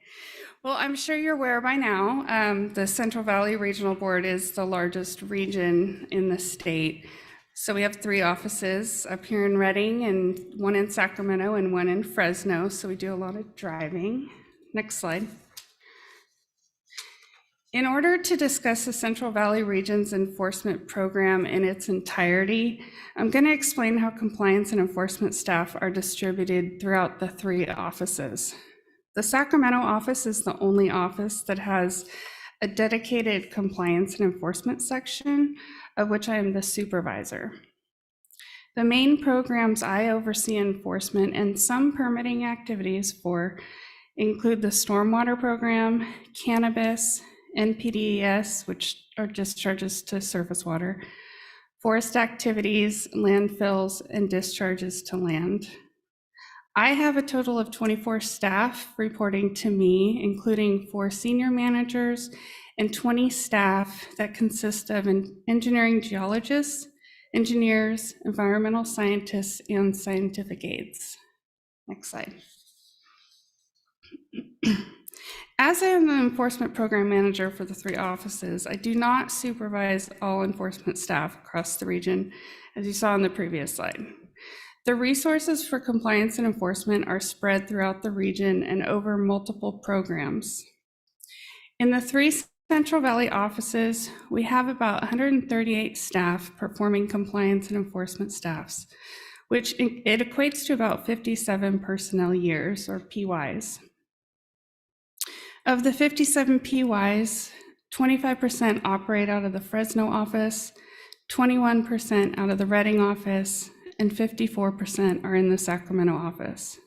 Speaker 12: Well, I'm sure you're aware by now, the Central Valley Regional Board is the largest region in the state. So we have 3 offices up here in Redding and 1 in Sacramento and 1 in Fresno. So we do a lot of driving. Next slide. In order to discuss the Central Valley Region's enforcement program in its entirety, I'm going to explain how compliance and enforcement staff are distributed throughout the 3 offices. The Sacramento office is the only office that has a dedicated compliance and enforcement section, of which I am the supervisor. The main programs I oversee enforcement and some permitting activities for include the stormwater program, cannabis, NPDES, which are discharges to surface water, forest activities, landfills, and discharges to land. I have a total of 24 staff reporting to me, including 4 senior managers and 20 staff that consist of engineering geologists, engineers, environmental scientists, and scientific aides. Next slide. As I am the enforcement program manager for the 3 offices, I do not supervise all enforcement staff across the region, as you saw in the previous slide. The resources for compliance and enforcement are spread throughout the region and over multiple programs. In the 3 Central Valley offices, we have about 138 staff performing compliance and enforcement staffs, which it equates to about 57 personnel years, or PYs. Of the 57 PYs, 25% operate out of the Fresno office, 21% out of the Redding office, and 54% are in the Sacramento office.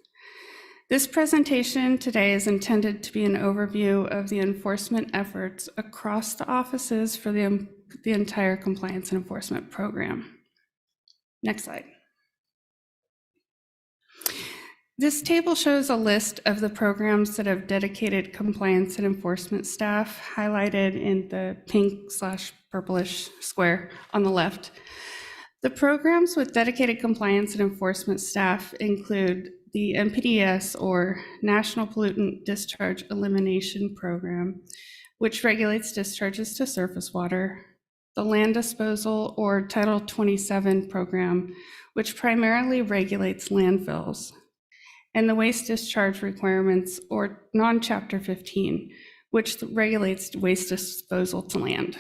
Speaker 12: This presentation today is intended to be an overview of the enforcement efforts across the offices for the entire compliance and enforcement program. Next slide. This table shows a list of the programs that have dedicated compliance and enforcement staff highlighted in the pink/purplish square on the left. The programs with dedicated compliance and enforcement staff include the NPDES, or National Pollutant Discharge Elimination Program, which regulates discharges to surface water, the Land Disposal, or Title 27 program, which primarily regulates landfills, and the Waste Discharge Requirements, or non-Chapter 15, which regulates waste disposal to land.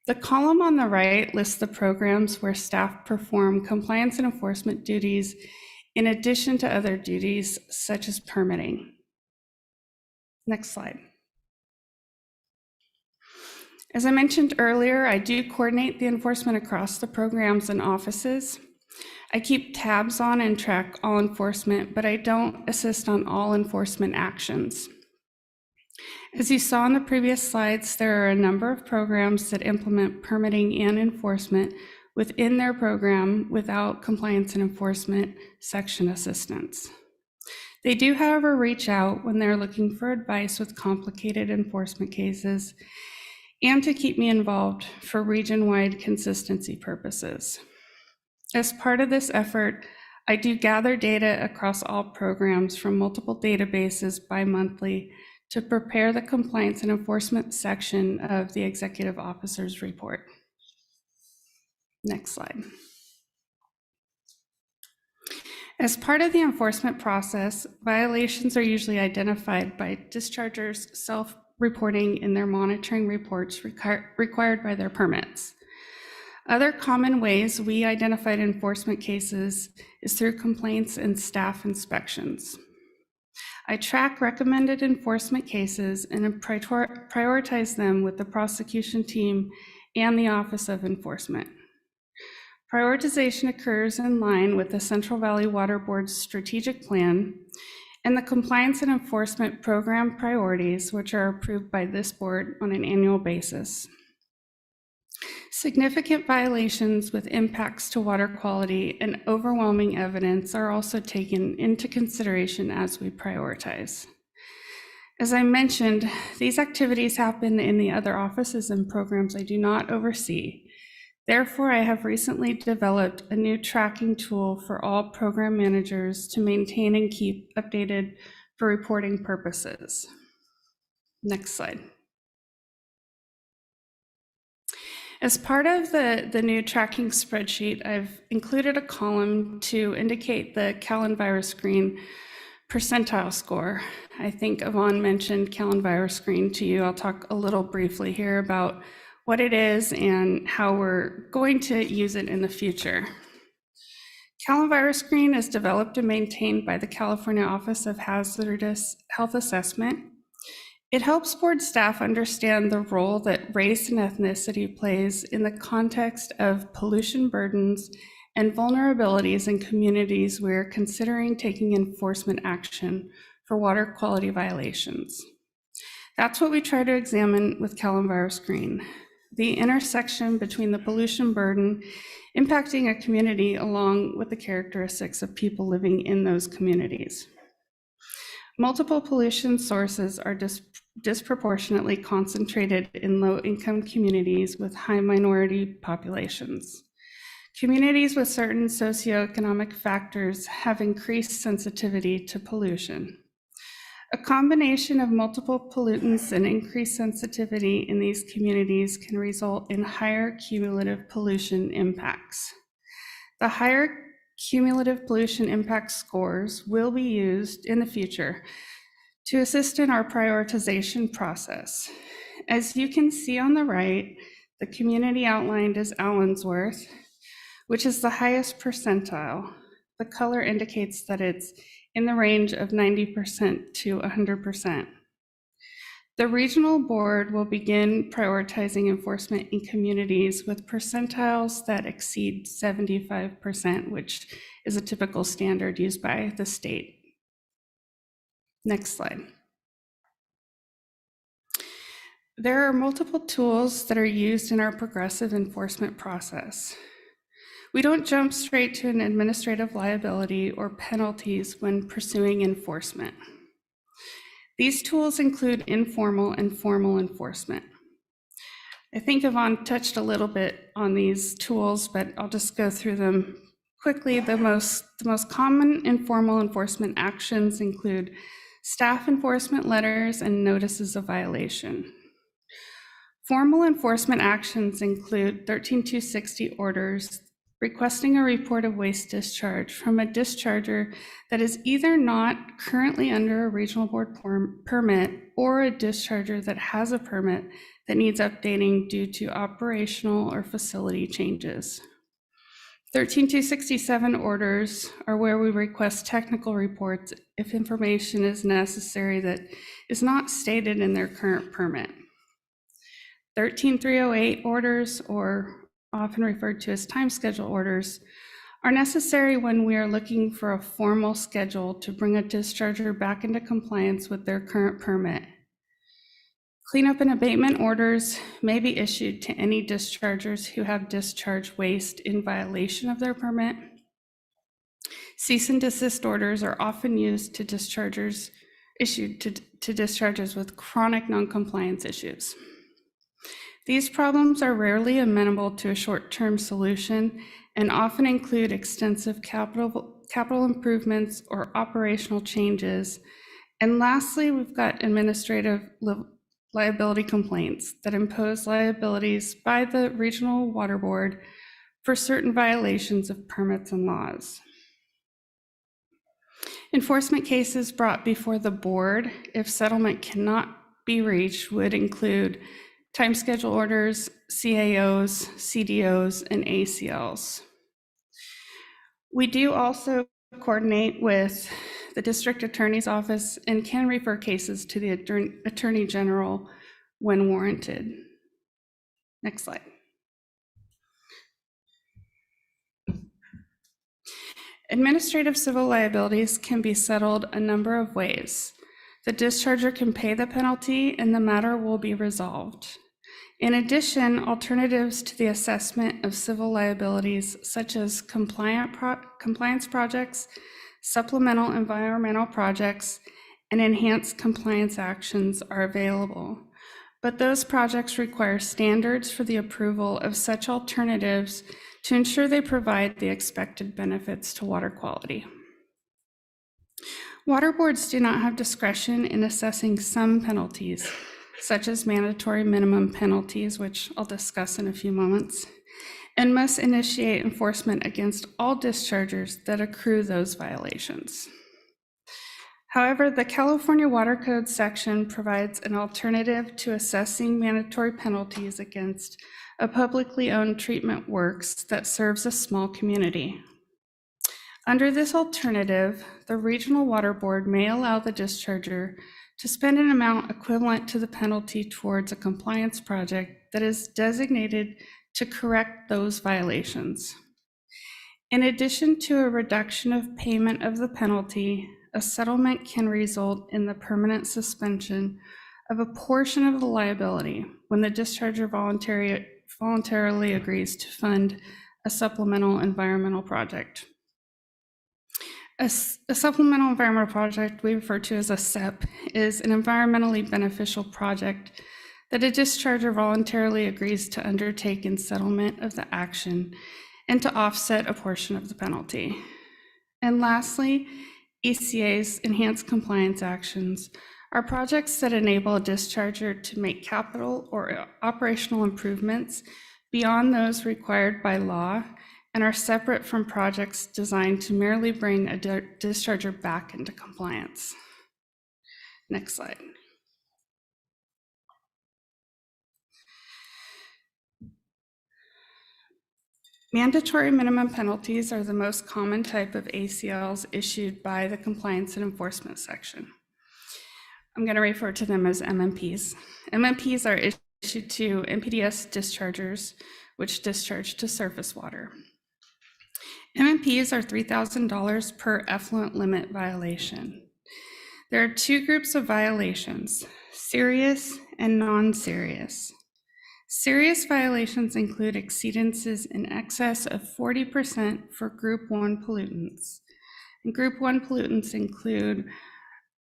Speaker 12: The column on the right lists the programs where staff perform compliance and enforcement duties in addition to other duties such as permitting. Next slide. As I mentioned earlier, I do coordinate the enforcement across the programs and offices. I keep tabs on and track all enforcement, but I don't assist on all enforcement actions. As you saw in the previous slides, there are a number of programs that implement permitting and enforcement within their program without compliance and enforcement section assistance. They do, however, reach out when they're looking for advice with complicated enforcement cases and to keep me involved for region-wide consistency purposes. As part of this effort, I do gather data across all programs from multiple databases bi-monthly to prepare the compliance and enforcement section of the executive officer's report. Next slide. As part of the enforcement process, violations are usually identified by dischargers self-reporting in their monitoring reports required by their permits. Other common ways we identified enforcement cases is through complaints and staff inspections. I track recommended enforcement cases and prioritize them with the prosecution team and the Office of Enforcement. Prioritization occurs in line with the Central Valley Water Board's strategic plan and the compliance and enforcement program priorities, which are approved by this board on an annual basis. Significant violations with impacts to water quality and overwhelming evidence are also taken into consideration as we prioritize. As I mentioned, these activities happen in the other offices and programs I do not oversee. Therefore, I have recently developed a new tracking tool for all program managers to maintain and keep updated for reporting purposes. Next slide. As part of the new tracking spreadsheet, I've included a column to indicate the CalEnviroScreen percentile score. I think Yvonne mentioned CalEnviroScreen to you. I'll talk a little briefly here about what it is and how we're going to use it in the future. CalEnviroScreen is developed and maintained by the California Office of Hazardous Health Assessment. It helps board staff understand the role that race and ethnicity plays in the context of pollution burdens and vulnerabilities in communities we're considering taking enforcement action for water quality violations. That's what we try to examine with CalEnviroScreen, the intersection between the pollution burden impacting a community along with the characteristics of people living in those communities. Multiple pollution sources are disproportionately concentrated in low-income communities with high minority populations. Communities with certain socioeconomic factors have increased sensitivity to pollution. A combination of multiple pollutants and increased sensitivity in these communities can result in higher cumulative pollution impacts. The higher cumulative pollution impact scores will be used in the future to assist in our prioritization process. As you can see on the right, the community outlined is Allensworth, which is the highest percentile. The color indicates that it's in the range of 90% to 100%. The regional board will begin prioritizing enforcement in communities with percentiles that exceed 75%, which is a typical standard used by the state. Next slide. There are multiple tools that are used in our progressive enforcement process. We don't jump straight to an administrative liability or penalties when pursuing enforcement. These tools include informal and formal enforcement. I think Yvonne touched a little bit on these tools, but I'll just go through them quickly. The most common informal enforcement actions include staff enforcement letters and notices of violation. Formal enforcement actions include 13260 orders requesting a report of waste discharge from a discharger that is either not currently under a regional board permit or a discharger that has a permit that needs updating due to operational or facility changes. 13267 orders are where we request technical reports if information is necessary that is not stated in their current permit. 13308 orders, or often referred to as time schedule orders, are necessary when we are looking for a formal schedule to bring a discharger back into compliance with their current permit. Cleanup and abatement orders may be issued to any dischargers who have discharged waste in violation of their permit. Cease and desist orders are often used to dischargers issued to dischargers with chronic noncompliance issues. These problems are rarely amenable to a short-term solution and often include extensive capital improvements or operational changes. And lastly, we've got administrative liability complaints that impose liabilities by the Regional Water Board for certain violations of permits and laws. Enforcement cases brought before the board, if settlement cannot be reached, would include time schedule orders, CAOs, CDOs, and ACLs. We do also coordinate with the district attorney's office and can refer cases to the attorney general when warranted. Next slide. Administrative civil liabilities can be settled a number of ways. The discharger can pay the penalty and the matter will be resolved. In addition, alternatives to the assessment of civil liabilities, such as compliance projects, supplemental environmental projects, and enhanced compliance actions are available. But those projects require standards for the approval of such alternatives to ensure they provide the expected benefits to water quality. Water boards do not have discretion in assessing some penalties, such as mandatory minimum penalties, which I'll discuss in a few moments, and must initiate enforcement against all dischargers that accrue those violations. However, the California Water Code section provides an alternative to assessing mandatory penalties against a publicly owned treatment works that serves a small community. Under this alternative, the Regional Water Board may allow the discharger to spend an amount equivalent to the penalty towards a compliance project that is designated to correct those violations. In addition to a reduction of payment of the penalty, a settlement can result in the permanent suspension of a portion of the liability when the discharger voluntarily agrees to fund a supplemental environmental project. A supplemental environmental project we refer to as a SEP is an environmentally beneficial project that a discharger voluntarily agrees to undertake in settlement of the action and to offset a portion of the penalty. And lastly, ECA's enhanced compliance actions are projects that enable a discharger to make capital or operational improvements beyond those required by law and are separate from projects designed to merely bring a discharger back into compliance. Next slide. Mandatory minimum penalties are the most common type of ACLs issued by the Compliance and Enforcement section. I'm going to refer to them as MMPs. MMPs are issued to NPDES dischargers, which discharge to surface water. MMPs are $3,000 per effluent limit violation. There are two groups of violations, serious and non-serious. Serious violations include exceedances in excess of 40% for Group 1 pollutants. And Group 1 pollutants include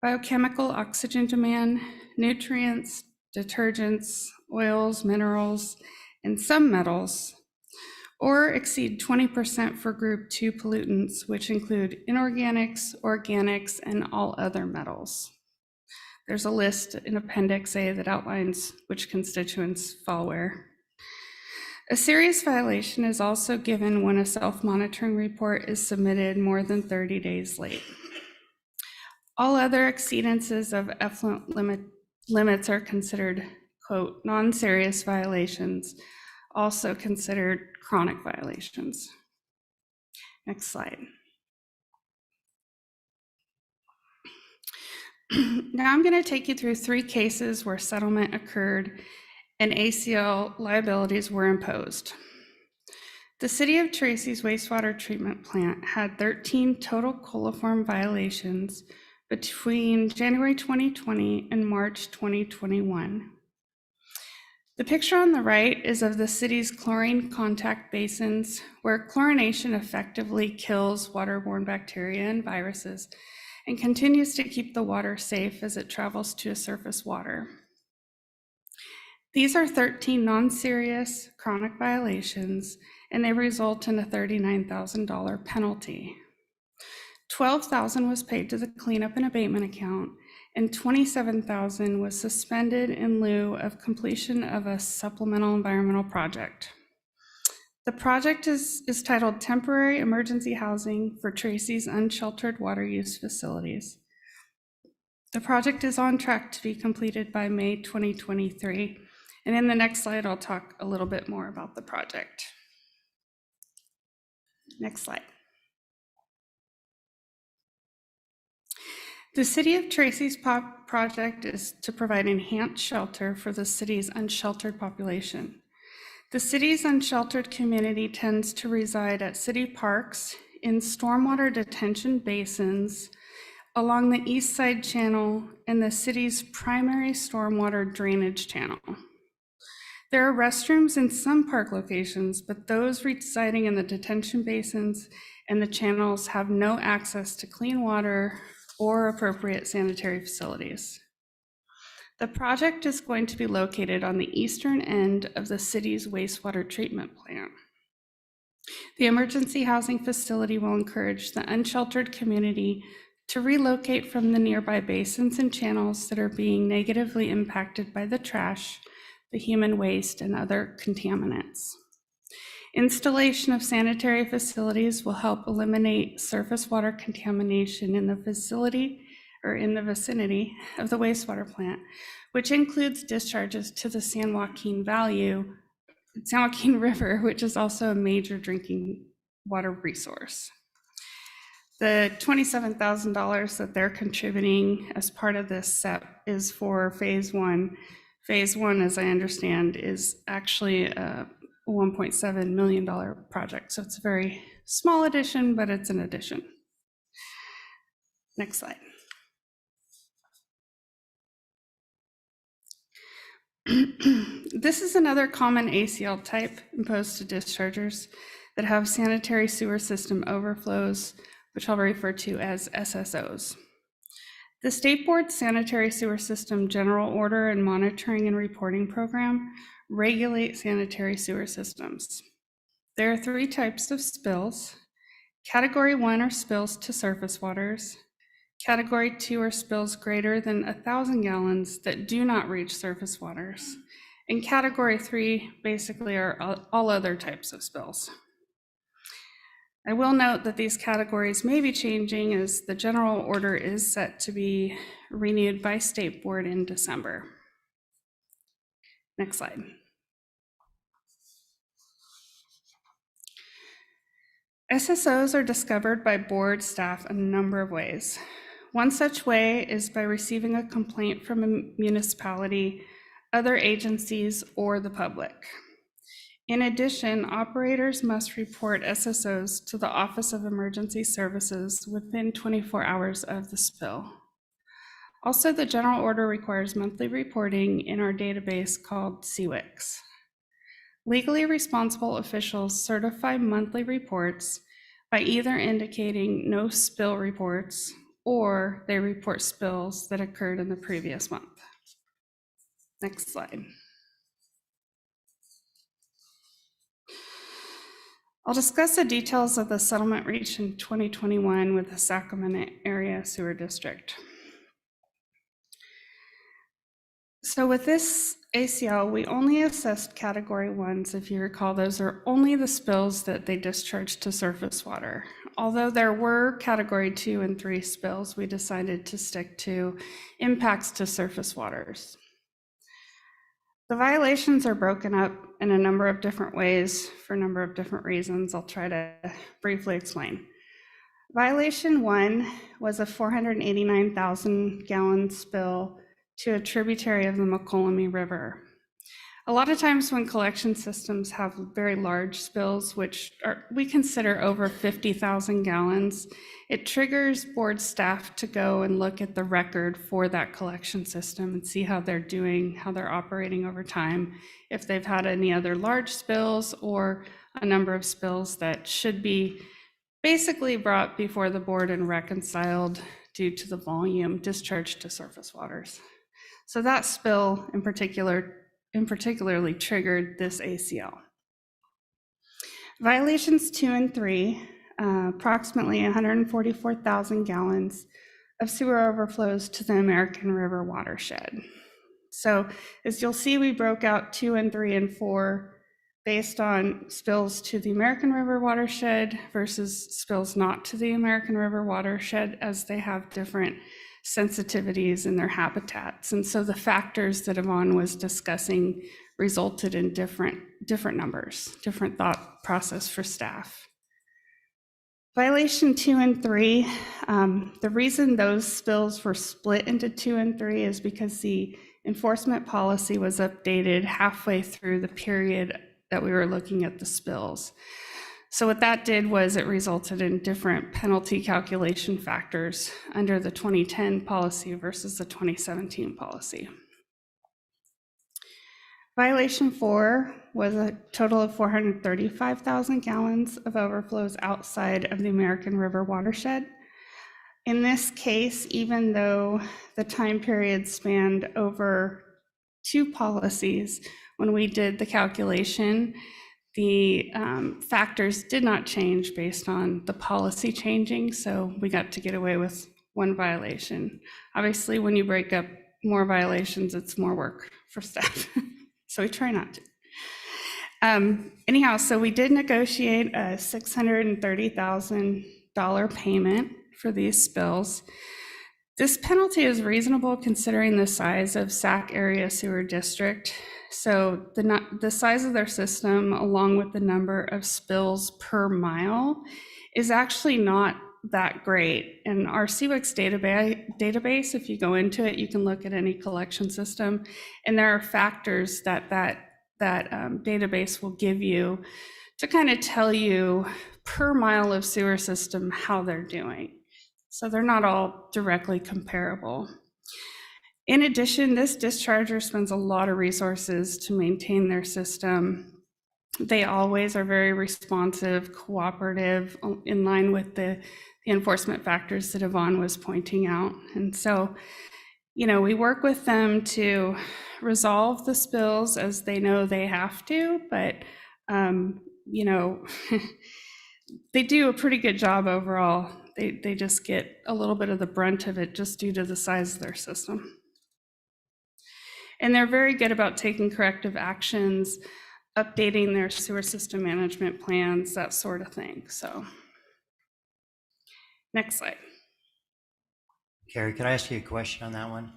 Speaker 12: biochemical oxygen demand, nutrients, detergents, oils, minerals, and some metals, or exceed 20% for Group 2 pollutants, which include inorganics, organics, and all other metals. There's a list in Appendix A that outlines which constituents fall where. A serious violation is also given when a self-monitoring report is submitted more than 30 days late. All other exceedances of effluent limits are considered, quote, non-serious violations, also considered chronic violations. Next slide. Now I'm going to take you through 3 cases where settlement occurred and ACL liabilities were imposed. The City of Tracy's wastewater treatment plant had 13 total coliform violations between January 2020 and March 2021. The picture on the right is of the city's chlorine contact basins, where chlorination effectively kills waterborne bacteria and viruses and continues to keep the water safe as it travels to surface water. These are 13 non-serious chronic violations, and they result in a $39,000 penalty. $12,000 was paid to the cleanup and abatement account, and $27,000 was suspended in lieu of completion of a supplemental environmental project. The project is titled Temporary Emergency Housing for Tracy's Unsheltered Water Use Facilities. The project is on track to be completed by May 2023, and in the next slide, I'll talk a little bit more about the project. Next slide. The City of Tracy's project is to provide enhanced shelter for the city's unsheltered population. The city's unsheltered community tends to reside at city parks, in stormwater detention basins, along the East Side Channel and the city's primary stormwater drainage channel. There are restrooms in some park locations, but those residing in the detention basins and the channels have no access to clean water or appropriate sanitary facilities. The project is going to be located on the eastern end of the city's wastewater treatment plant. The emergency housing facility will encourage the unsheltered community to relocate from the nearby basins and channels that are being negatively impacted by the trash, the human waste, and other contaminants. Installation of sanitary facilities will help eliminate surface water contamination in the facility or in the vicinity of the wastewater plant, which includes discharges to the San Joaquin River, which is also a major drinking water resource. The $27,000 that they're contributing as part of this SEP is for phase 1. Phase 1, as I understand, is actually a $1.7 million project. So it's a very small addition, but it's an addition. Next slide. This is another common ACL type imposed to dischargers that have sanitary sewer system overflows, which I'll refer to as SSOs. The State Board Sanitary Sewer System General Order and Monitoring and Reporting Program regulate sanitary sewer systems. There are 3 types of spills. Category 1 are spills to surface waters. Category 2 are spills greater than 1,000 gallons that do not reach surface waters. And Category 3 basically are all other types of spills. I will note that these categories may be changing as the general order is set to be renewed by State Board in December. Next slide. SSOs are discovered by board staff in a number of ways. One such way is by receiving a complaint from a municipality, other agencies, or the public. In addition, operators must report SSOs to the Office of Emergency Services within 24 hours of the spill. Also, the general order requires monthly reporting in our database called CWIX. Legally responsible officials certify monthly reports by either indicating no spill reports or they report spills that occurred in the previous month. Next slide. I'll discuss the details of the settlement reached in 2021 with the Sacramento Area Sewer District. So with this ACL, we only assessed category 1s. If you recall, those are only the spills that they discharged to surface water. Although there were category 2 and 3 spills, we decided to stick to impacts to surface waters. The violations are broken up in a number of different ways for a number of different reasons. I'll try to briefly explain. Violation 1 was a 489,000 gallon spill to a tributary of the Mokelumne River. A lot of times when collection systems have very large spills, which we consider over 50,000 gallons, it triggers board staff to go and look at the record for that collection system and see how they're doing, how they're operating over time, if they've had any other large spills or a number of spills that should be basically brought before the board and reconciled due to the volume discharged to surface waters. So that spill in particularly triggered this ACL. Violations 2 and 3, approximately 144,000 gallons of sewer overflows to the American River watershed. So as you'll see, we broke out 2 and 3 and 4 based on spills to the American River watershed versus spills not to the American River watershed, as they have different sensitivities in their habitats. And so the factors that Yvonne was discussing resulted in different numbers, different thought process for staff. Violation 2 and 3, the reason those spills were split into 2 and 3 is because the enforcement policy was updated halfway through the period that we were looking at the spills. So what that did was it resulted in different penalty calculation factors under the 2010 policy versus the 2017 policy. Violation 4 was a total of 435,000 gallons of overflows outside of the American River watershed. In this case, even though the time period spanned over 2 policies, when we did the calculation, the factors did not change based on the policy changing, so we got to get away with 1 violation. Obviously, when you break up more violations, it's more work for staff, so we try not to. Anyhow, so we did negotiate a $630,000 payment for these spills. This penalty is reasonable considering the size of Sac Area Sewer District. So the size of their system, along with the number of spills per mile, is actually not that great. And our CWIX database, if you go into it, you can look at any collection system, and there are factors that database will give you to kind of tell you per mile of sewer system how they're doing. So they're not all directly comparable. In addition, this discharger spends a lot of resources to maintain their system. They always are very responsive, cooperative, in line with the enforcement factors that Yvonne was pointing out. And so, we work with them to resolve the spills as they know they have to, but, they do a pretty good job overall. They just get a little bit of the brunt of it just due to the size of their system. And they're very good about taking corrective actions, updating their sewer system management plans, that sort of thing. So, next slide.
Speaker 1: Carrie, could I ask you a question on that one?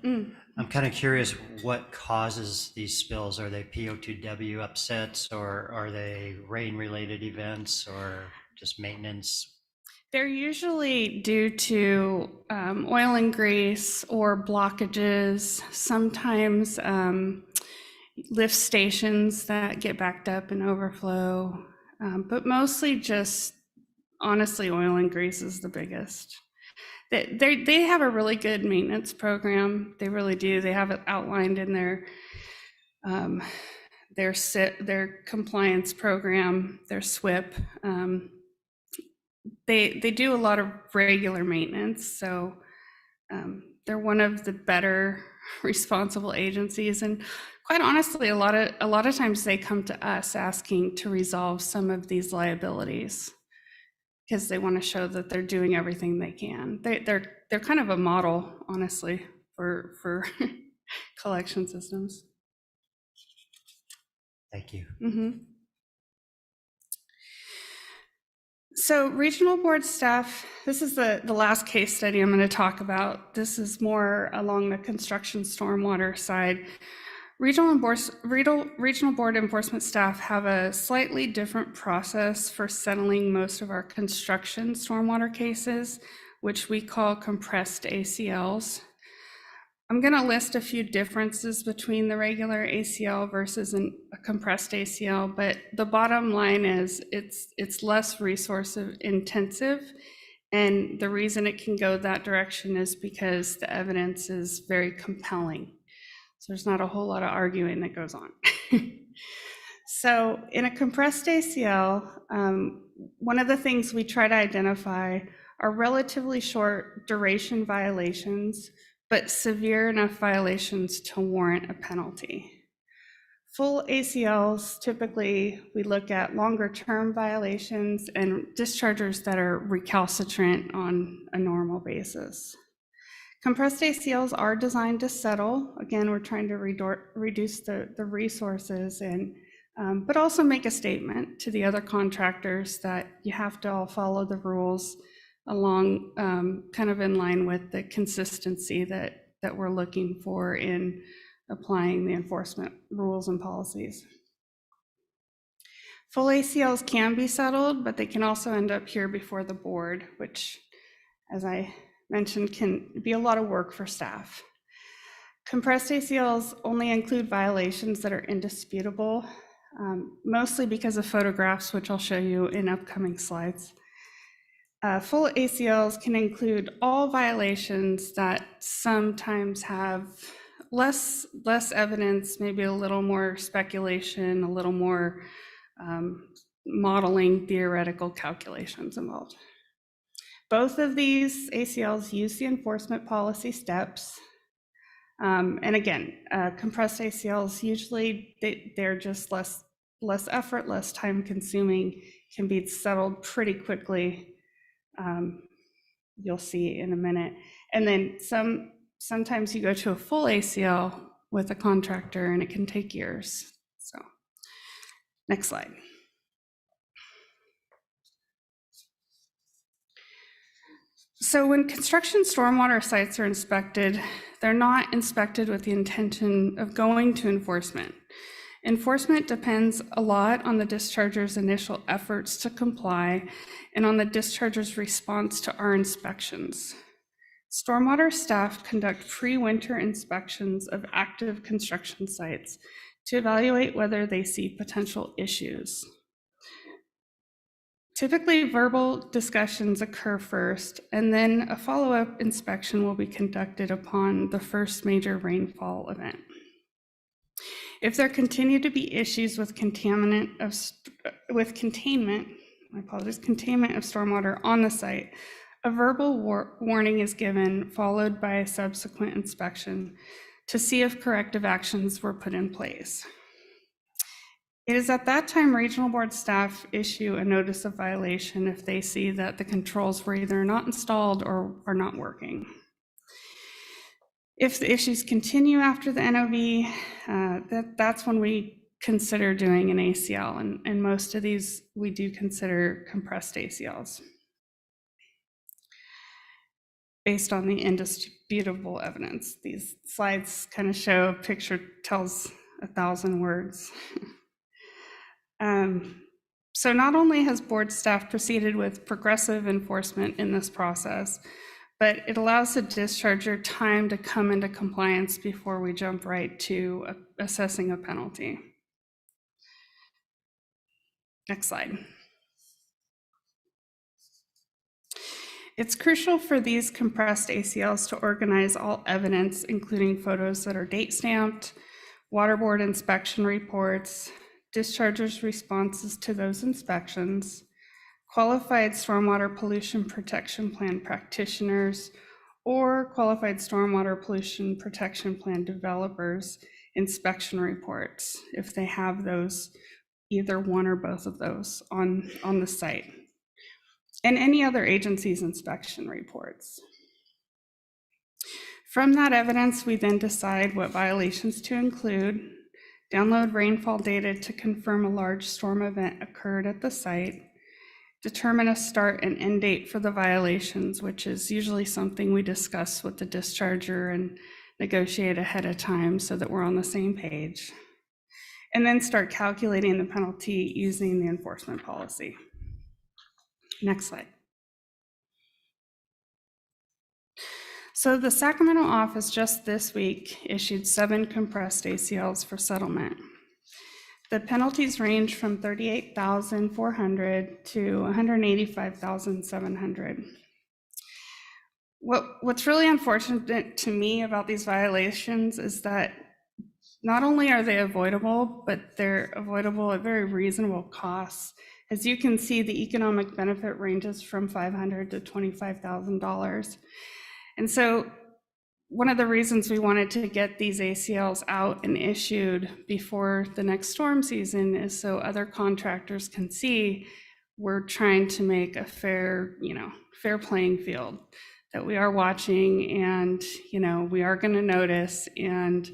Speaker 1: I'm kind of curious what causes these spills. Are they PO2W upsets, or are they rain-related events, or just maintenance?
Speaker 12: They're usually due to oil and grease or blockages, sometimes lift stations that get backed up and overflow, but mostly just, honestly, oil and grease is the biggest. They have a really good maintenance program. They really do. They have it outlined in their their compliance program, their SWIP. They do a lot of regular maintenance, so they're one of the better responsible agencies. And quite honestly, a lot of times they come to us asking to resolve some of these liabilities because they want to show that they're doing everything they can. They're kind of a model, honestly, for collection systems.
Speaker 1: Thank you.
Speaker 12: So regional board staff, this is the last case study I'm going to talk about. This is more along the construction stormwater side. Regional board enforcement staff have a slightly different process for settling most of our construction stormwater cases, which we call compressed ACLs. I'm going to list a few differences between the regular ACL versus a compressed ACL, but the bottom line is it's less resource intensive. And the reason it can go that direction is because the evidence is very compelling. So there's not a whole lot of arguing that goes on. So in a compressed ACL, one of the things we try to identify are relatively short duration violations, but severe enough violations to warrant a penalty. Full ACLs, typically we look at longer term violations and dischargers that are recalcitrant on a normal basis. Compressed ACLs are designed to settle. Again, we're trying to reduce the resources and but also make a statement to the other contractors that you have to all follow the rules along kind of in line with the consistency that we're looking for in applying the enforcement rules and policies. Full ACLs can be settled, but they can also end up here before the board, which, as I mentioned, can be a lot of work for staff. Compressed ACLs only include violations that are indisputable, mostly because of photographs, which I'll show you in upcoming slides. Full ACLs can include all violations that sometimes have less evidence, maybe a little more speculation, a little more modeling, theoretical calculations involved. Both of these ACLs use the enforcement policy steps. And again, compressed ACLs, usually they're just less effort, less time consuming, can be settled pretty quickly. You'll see in a minute. And then sometimes you go to a full ACL with a contractor and it can take years. So next slide. So when construction stormwater sites are inspected, they're not inspected with the intention of going to enforcement. Enforcement depends a lot on the discharger's initial efforts to comply and on the discharger's response to our inspections. Stormwater staff conduct pre-winter inspections of active construction sites to evaluate whether they see potential issues. Typically, verbal discussions occur first, and then a follow-up inspection will be conducted upon the first major rainfall event. If there continue to be issues with containment of stormwater on the site, a verbal warning is given, followed by a subsequent inspection to see if corrective actions were put in place. It is at that time regional board staff issue a notice of violation if they see that the controls were either not installed or are not working. If the issues continue after the NOV, that's when we consider doing an ACL, and most of these we do consider compressed ACLs based on the indisputable evidence. These slides kind of show a picture tells 1,000 words. So not only has board staff proceeded with progressive enforcement in this process, but it allows the discharger time to come into compliance before we jump right to assessing a penalty. Next slide. It's crucial for these compressed ACLs to organize all evidence, including photos that are date stamped, water board inspection reports, dischargers' responses to those inspections, qualified stormwater pollution protection plan practitioners, or qualified stormwater pollution protection plan developers' inspection reports, if they have those, either one or both of those on the site, and any other agency's inspection reports. From that evidence, we then decide what violations to include, download rainfall data to confirm a large storm event occurred at the site, determine a start and end date for the violations, which is usually something we discuss with the discharger and negotiate ahead of time so that we're on the same page, and then start calculating the penalty using the enforcement policy. Next slide. So the Sacramento office just this week issued 7 compressed ACLs for settlement. The penalties range from $38,400 to $185,700. What's really unfortunate to me about these violations is that not only are they avoidable, but they're avoidable at very reasonable costs. As you can see, the economic benefit ranges from $500 to $25,000. And so one of the reasons we wanted to get these ACLs out and issued before the next storm season is so other contractors can see we're trying to make a fair playing field, that we are watching and, we are going to notice. And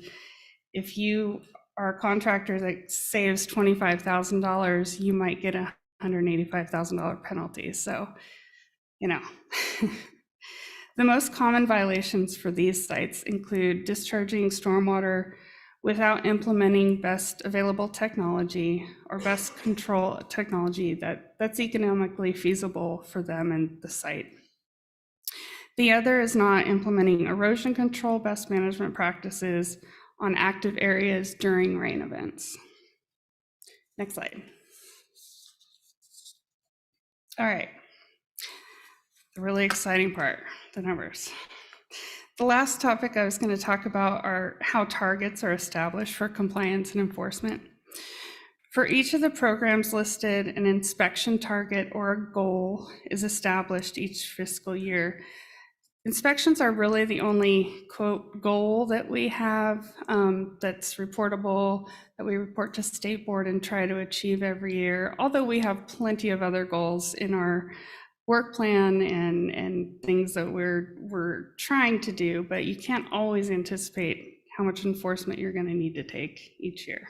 Speaker 12: if you are a contractor that saves $25,000, you might get a $185,000 penalty. So, the most common violations for these sites include discharging stormwater without implementing best available technology or best control technology that's economically feasible for them and the site. The other is not implementing erosion control best management practices on active areas during rain events. Next slide. All right. The really exciting part, the numbers. The last topic I was going to talk about are how targets are established for compliance and enforcement. For each of the programs listed, an inspection target or a goal is established each fiscal year. Inspections are really the only, quote, goal that we have that's reportable, that we report to State Board and try to achieve every year, although we have plenty of other goals in our work plan and things that we're trying to do, but you can't always anticipate how much enforcement you're going to need to take each year.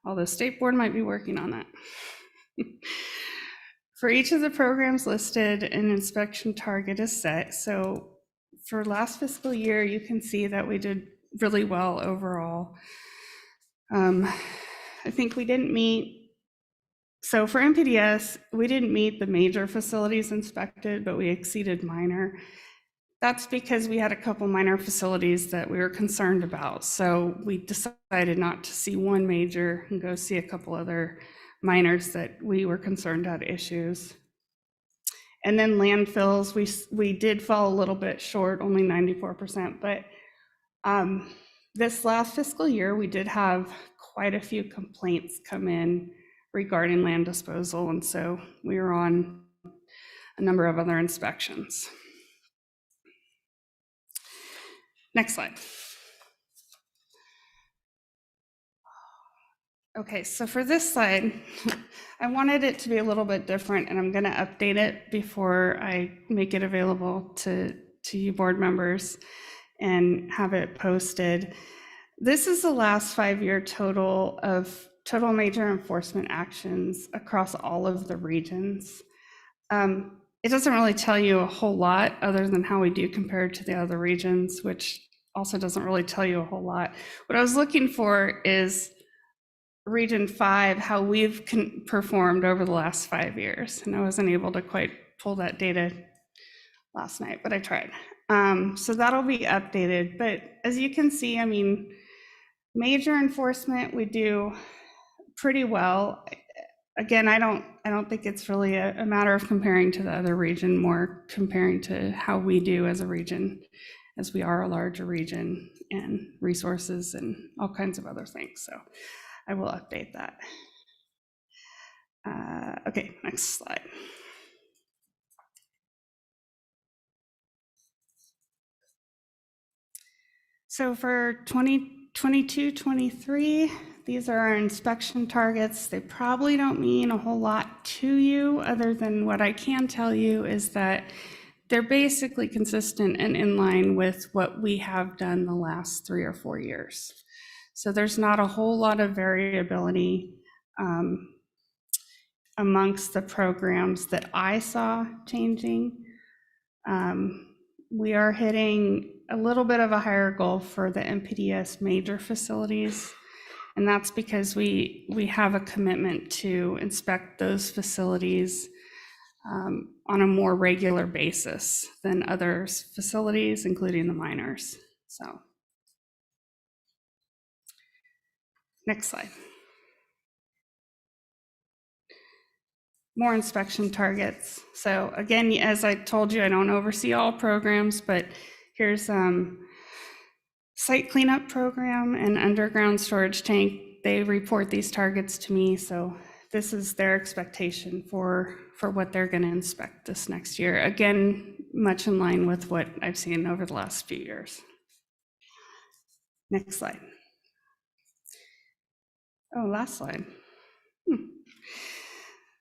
Speaker 12: Although State Board might be working on that. For each of the programs listed, an inspection target is set. So for last fiscal year, you can see that we did really well overall. I think we didn't meet. So for MPDS, we didn't meet the major facilities inspected, but we exceeded minor. That's because we had a couple minor facilities that we were concerned about. So we decided not to see one major and go see a couple other minors that we were concerned had issues. And then landfills, we did fall a little bit short, only 94%, but this last fiscal year, we did have quite a few complaints come in regarding land disposal, and so we were on a number of other inspections. Next slide. Okay, so for this slide, I wanted it to be a little bit different, and I'm going to update it before I make it available to you board members and have it posted. This is the last 5-year total of total major enforcement actions across all of the regions. It doesn't really tell you a whole lot other than how we do compared to the other regions, which also doesn't really tell you a whole lot. What I was looking for is Region 5, how we've performed over the last 5 years. And I wasn't able to quite pull that data last night, but I tried. So that'll be updated. But as you can see, I mean, major enforcement, we do pretty well. Again, I don't think it's really a matter of comparing to the other region, more comparing to how we do as a region, as we are a larger region. and resources and all kinds of other things. So I will update that. Okay, next slide. So for 2022-23, these are our inspection targets. They probably don't mean a whole lot to you, other than what I can tell you is that they're basically consistent and in line with what we have done the last 3 or 4 years. So there's not a whole lot of variability amongst the programs that I saw changing. We are hitting a little bit of a higher goal for the MPDS major facilities, and that's because we have a commitment to inspect those facilities on a more regular basis than other facilities, including the minors. So, next slide. More inspection targets. So again, as I told you, I don't oversee all programs, but here's site cleanup program and underground storage tank. They report these targets to me, so this is their expectation for what they're going to inspect this next year. Again, much in line with what I've seen over the last few years. Next slide. Oh, last slide.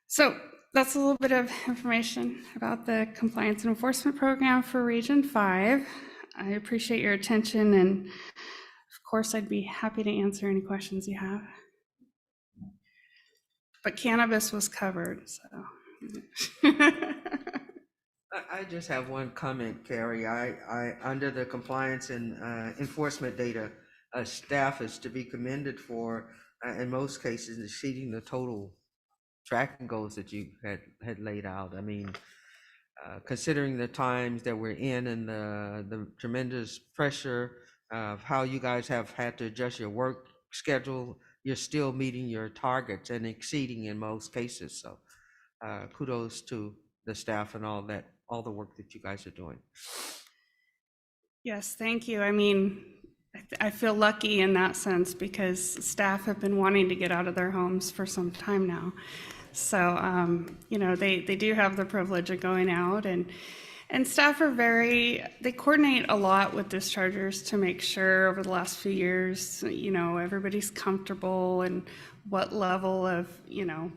Speaker 12: So that's a little bit of information about the compliance and enforcement program for Region 5. I appreciate your attention, and of course, I'd be happy to answer any questions you have. But cannabis was covered, so.
Speaker 6: I just have one comment, Carrie. I under the compliance and enforcement data, staff is to be commended for, in most cases, exceeding the total tracking goals that you had laid out. I mean, considering the times that we're in and the tremendous pressure of how you guys have had to adjust your work schedule, you're still meeting your targets and exceeding in most cases. So kudos to the staff and all the work that you guys are doing.
Speaker 12: Yes, thank you. I mean, I feel lucky in that sense because staff have been wanting to get out of their homes for some time now. So, you know, they do have the privilege of going out, and staff are they coordinate a lot with dischargers to make sure over the last few years, you know, everybody's comfortable and what level of, you know,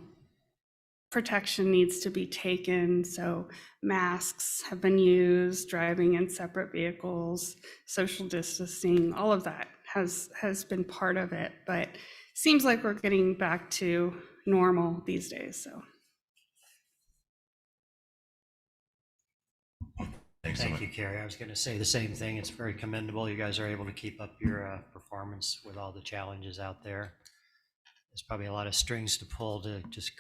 Speaker 12: protection needs to be taken. So masks have been used, driving in separate vehicles, social distancing, all of that has been part of it, but seems like we're getting back to normal these days. So
Speaker 1: Thank you, Carrie. I was going to say the same thing. It's very commendable. You guys are able to keep up your performance with all the challenges out there. There's probably a lot of strings to pull to just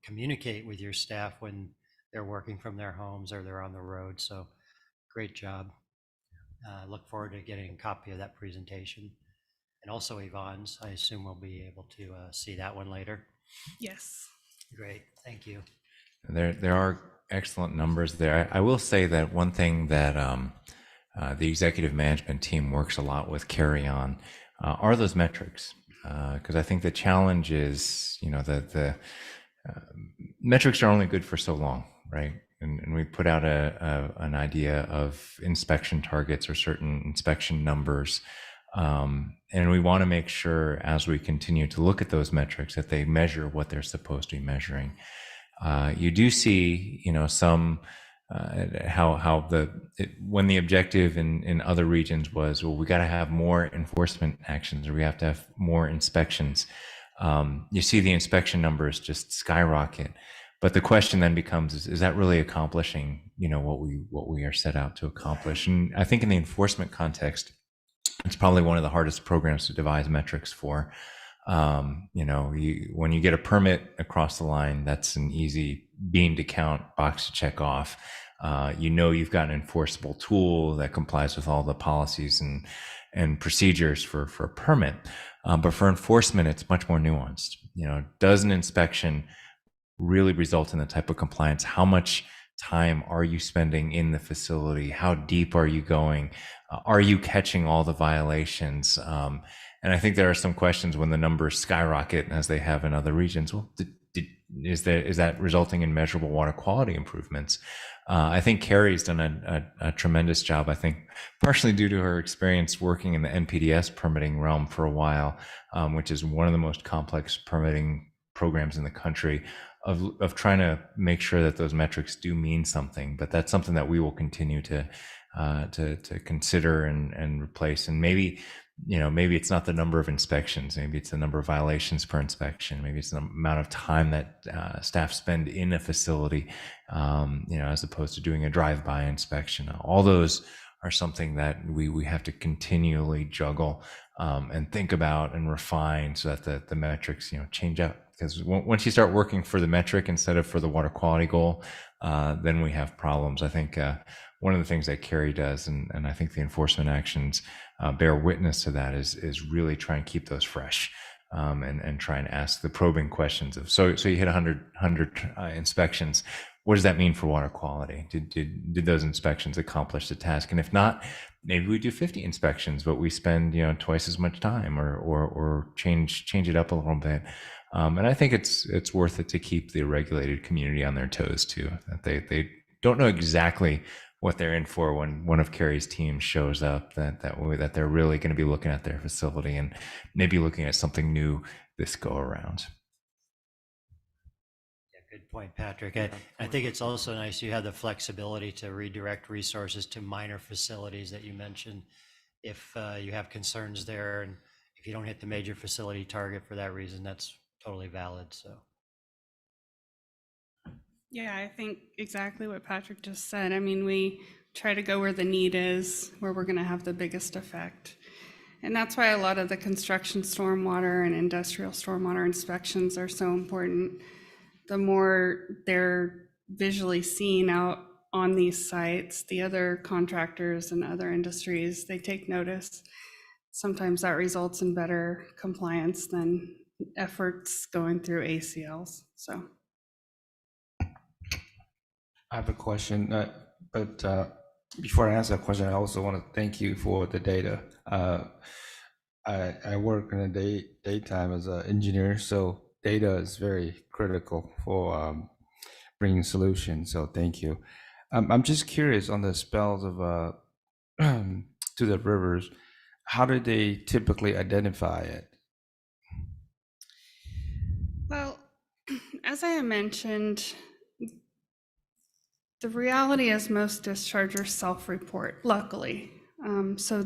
Speaker 1: communicate with your staff when they're working from their homes or they're on the road. So great job. Look forward to getting a copy of that presentation. And also Yvonne's, I assume we'll be able to see that one later.
Speaker 12: yes.
Speaker 1: Great, thank you.
Speaker 3: There are excellent numbers there. I will say that one thing that the executive management team works a lot with Carrie on are those metrics. Because I think the challenge is, you know, the metrics are only good for so long, right? And we put out an idea of inspection targets or certain inspection numbers. And we want to make sure as we continue to look at those metrics that they measure what they're supposed to be measuring. You do see, you know, some when the objective in other regions was, well, we got to have more enforcement actions, or we have to have more inspections. You see the inspection numbers just skyrocket, but the question then becomes: is that really accomplishing, you know, what we are set out to accomplish? And I think in the enforcement context, it's probably one of the hardest programs to devise metrics for. You know, when you get a permit across the line, that's an easy bean to count, box to check off. You know, you've got an enforceable tool that complies with all the policies and procedures for a permit. But for enforcement, it's much more nuanced. You know, does an inspection really result in the type of compliance? How much time are you spending in the facility? How deep are you going? Are you catching all the violations? And I think there are some questions when the numbers skyrocket, as they have in other regions. Well, is that resulting in measurable water quality improvements? I think Carrie's done a tremendous job, I think, partially due to her experience working in the NPDES permitting realm for a while, which is one of the most complex permitting programs in the country, of trying to make sure that those metrics do mean something. But that's something that we will continue to consider and replace. And maybe it's not the number of inspections, maybe it's the number of violations per inspection, maybe it's the amount of time that staff spend in a facility, as opposed to doing a drive-by inspection. All those are something that we have to continually juggle and think about and refine so that the metrics change up. Because once you start working for the metric instead of for the water quality goal, then we have problems. I think one of the things that Carrie does, and I think the enforcement actions bear witness to that, is really try and keep those fresh, and try and ask the probing questions of, so you hit 100 inspections. What does that mean for water quality? Did those inspections accomplish the task? And if not, maybe we do 50 inspections, but we spend twice as much time, or change it up a little bit. And I think it's worth it to keep the regulated community on their toes too. That they don't know exactly what they're in for when one of Carrie's teams shows up. That they're really going to be looking at their facility and maybe looking at something new this go around.
Speaker 1: Good point, Patrick. I think it's also nice you have the flexibility to redirect resources to minor facilities that you mentioned if you have concerns there, and if you don't hit the major facility target for that reason, that's totally valid. So
Speaker 12: Yeah, I think exactly what Patrick just said. I mean, we try to go where the need is, where we're going to have the biggest effect. And that's why a lot of the construction stormwater and industrial stormwater inspections are so important. The more they're visually seen out on these sites, the other contractors and other industries, they take notice. Sometimes that results in better compliance than efforts going through ACLs. So
Speaker 4: I have a question, but before I answer that question, I also want to thank you for the data. I work in the daytime as an engineer, so data is very critical for bringing solutions. So thank you. I'm just curious on the spells of to the rivers. How do they typically identify it?
Speaker 12: Well, as I mentioned, the reality is most dischargers self-report, luckily. So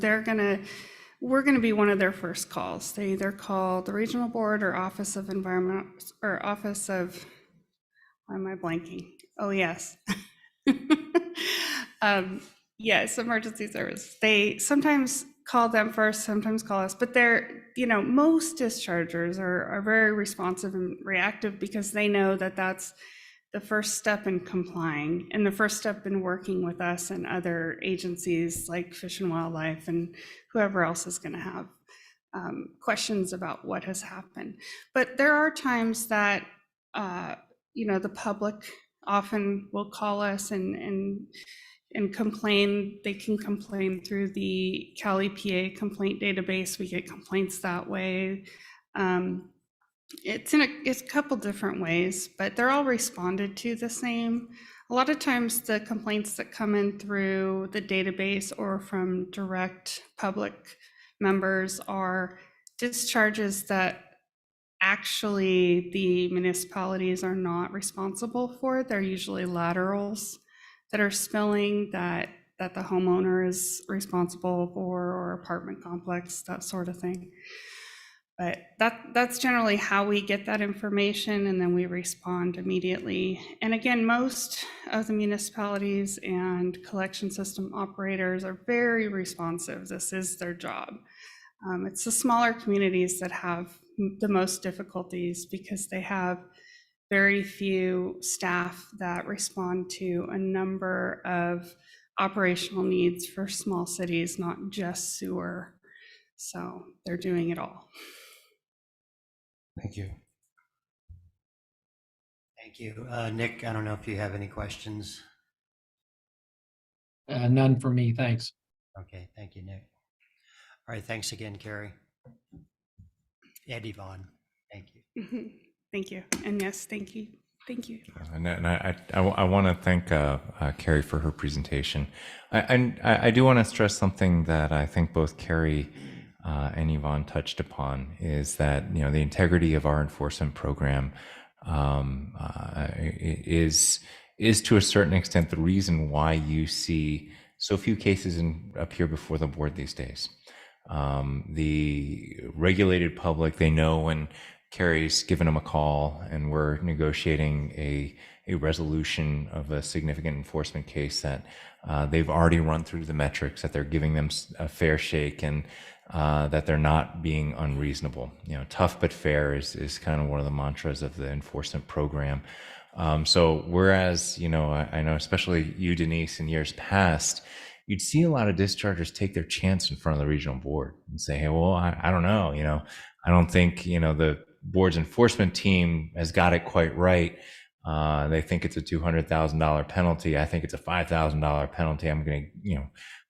Speaker 12: we're gonna be one of their first calls. They either call the regional board or Office of Environment, or Office of, why am I blanking? Oh, yes. Yes, emergency service. They sometimes call them first, sometimes call us, but most dischargers are very responsive and reactive because they know that that's the first step in complying and the first step in working with us and other agencies like Fish and Wildlife and whoever else is going to have questions about what has happened. But there are times that, the public often will call us and complain. They can complain through the Cal EPA complaint database. We get complaints that way. It's a couple different ways, but they're all responded to the same. A lot of times the complaints that come in through the database or from direct public members are discharges that actually the municipalities are not responsible for. They're usually laterals that are spilling that the homeowner is responsible for, or apartment complex, that sort of thing. But that's generally how we get that information, and then we respond immediately. And again, most of the municipalities and collection system operators are very responsive. This is their job. It's the smaller communities that have the most difficulties because they have very few staff that respond to a number of operational needs for small cities, not just sewer. So they're doing it all.
Speaker 4: Thank you.
Speaker 1: thank you. Nick, I don't know if you have any questions.
Speaker 7: None for me, thanks.
Speaker 1: Okay, thank you, Nick. All right, thanks again, Carrie. And Yvonne, thank you.
Speaker 12: Thank you. And yes, thank you. Thank you.
Speaker 3: And I want to thank Carrie for her presentation. I do want to stress something that I think both Carrie and Yvonne touched upon, is that the integrity of our enforcement program is to a certain extent the reason why you see so few cases appear before the board these days. The regulated public, they know when Carrie's given them a call and we're negotiating a resolution of a significant enforcement case, that they've already run through the metrics, that they're giving them a fair shake, and that they're not being unreasonable. Tough but fair is kind of one of the mantras of the enforcement program. So whereas, I know especially you, Denise, in years past, you'd see a lot of dischargers take their chance in front of the regional board and say, hey, well, I don't know, I don't think, the board's enforcement team has got it quite right. They think it's a $200,000 penalty. I think it's a $5,000 penalty. I'm going to,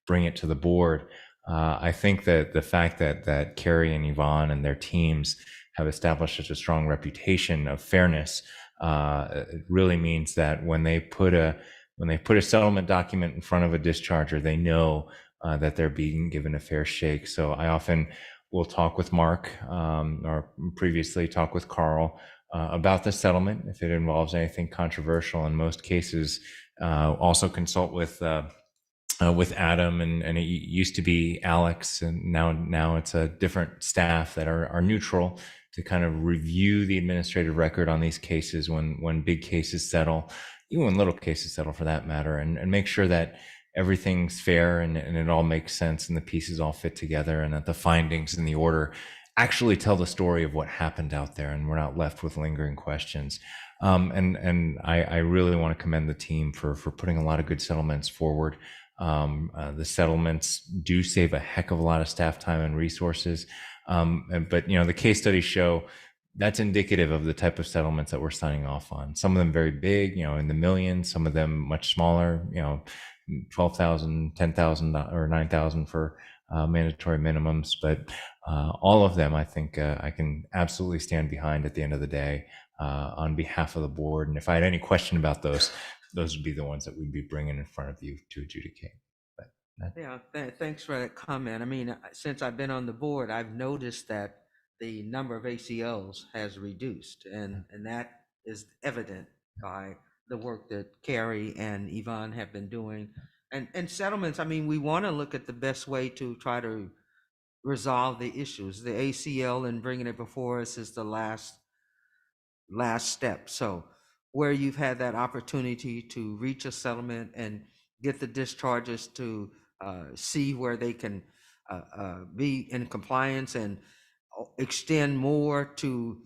Speaker 3: bring it to the board. I think that the fact that Carrie and Yvonne and their teams have established such a strong reputation of fairness it really means that when they put a settlement document in front of a discharger, they know that they're being given a fair shake. So I often will talk with Mark or previously talk with Carl about the settlement if it involves anything controversial. In most cases, also consult with Adam, and it used to be Alex, and now it's a different staff that are neutral to kind of review the administrative record on these cases when big cases settle, even when little cases settle for that matter, and make sure that everything's fair and it all makes sense and the pieces all fit together, and that the findings and the order actually tell the story of what happened out there, and we're not left with lingering questions. And I really want to commend the team for putting a lot of good settlements forward. The settlements do save a heck of a lot of staff time and resources. But the case studies show that's indicative of the type of settlements that we're signing off on. Some of them very big, in the millions, some of them much smaller, $12,000, $10,000 or $9,000 for mandatory minimums. But all of them, I think I can absolutely stand behind at the end of the day on behalf of the board. And if I had any question about those would be the ones that we'd be bringing in front of you to adjudicate.
Speaker 6: Yeah, thanks for that comment. I mean, since I've been on the board, I've noticed that the number of ACLs has reduced, and that is evident by the work that Carrie and Yvonne have been doing. And settlements, I mean, we want to look at the best way to try to resolve the issues. The ACL and bringing it before us is the last step. So where you've had that opportunity to reach a settlement and get the discharges to see where they can be in compliance and extend more to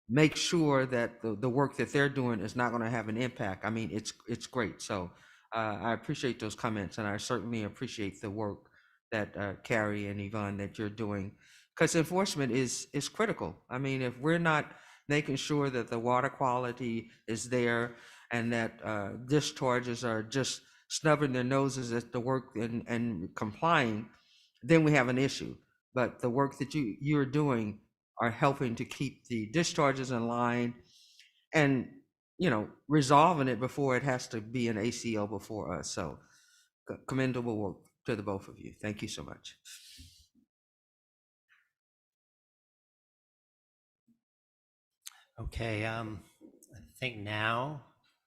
Speaker 6: make sure that the work that they're doing is not going to have an impact. I mean, it's great. So I appreciate those comments, and I certainly appreciate the work that Carrie and Yvonne that you're doing, because enforcement is critical. I mean, if we're not making sure that the water quality is there and that discharges are just snubbing their noses at the work and complying, then we have an issue. But the work that you're doing are helping to keep the discharges in line and, resolving it before it has to be an ACL before us. So commendable work to the both of you. Thank you so much.
Speaker 1: Okay, I think now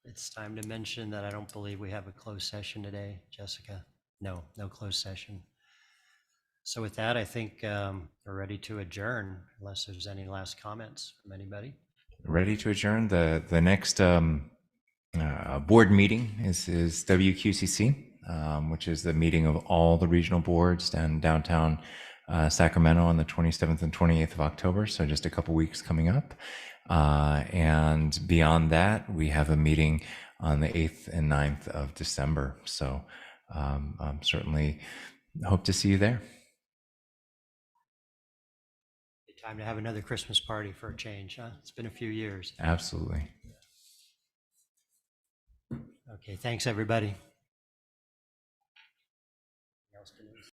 Speaker 1: it's time to mention that I don't believe we have a closed session today, Jessica. No closed session. So with that, I think we're ready to adjourn, unless there's any last comments from anybody.
Speaker 3: Ready to adjourn. The next board meeting is WQCC, which is the meeting of all the regional boards downtown Sacramento on the 27th and 28th of October. So just a couple weeks coming up. And beyond that, we have a meeting on the 8th and 9th of December. So certainly hope to see you there.
Speaker 1: Time to have another Christmas party for a change, huh? It's been a few years.
Speaker 3: Absolutely.
Speaker 1: Okay, thanks, everybody.
Speaker 7: questions.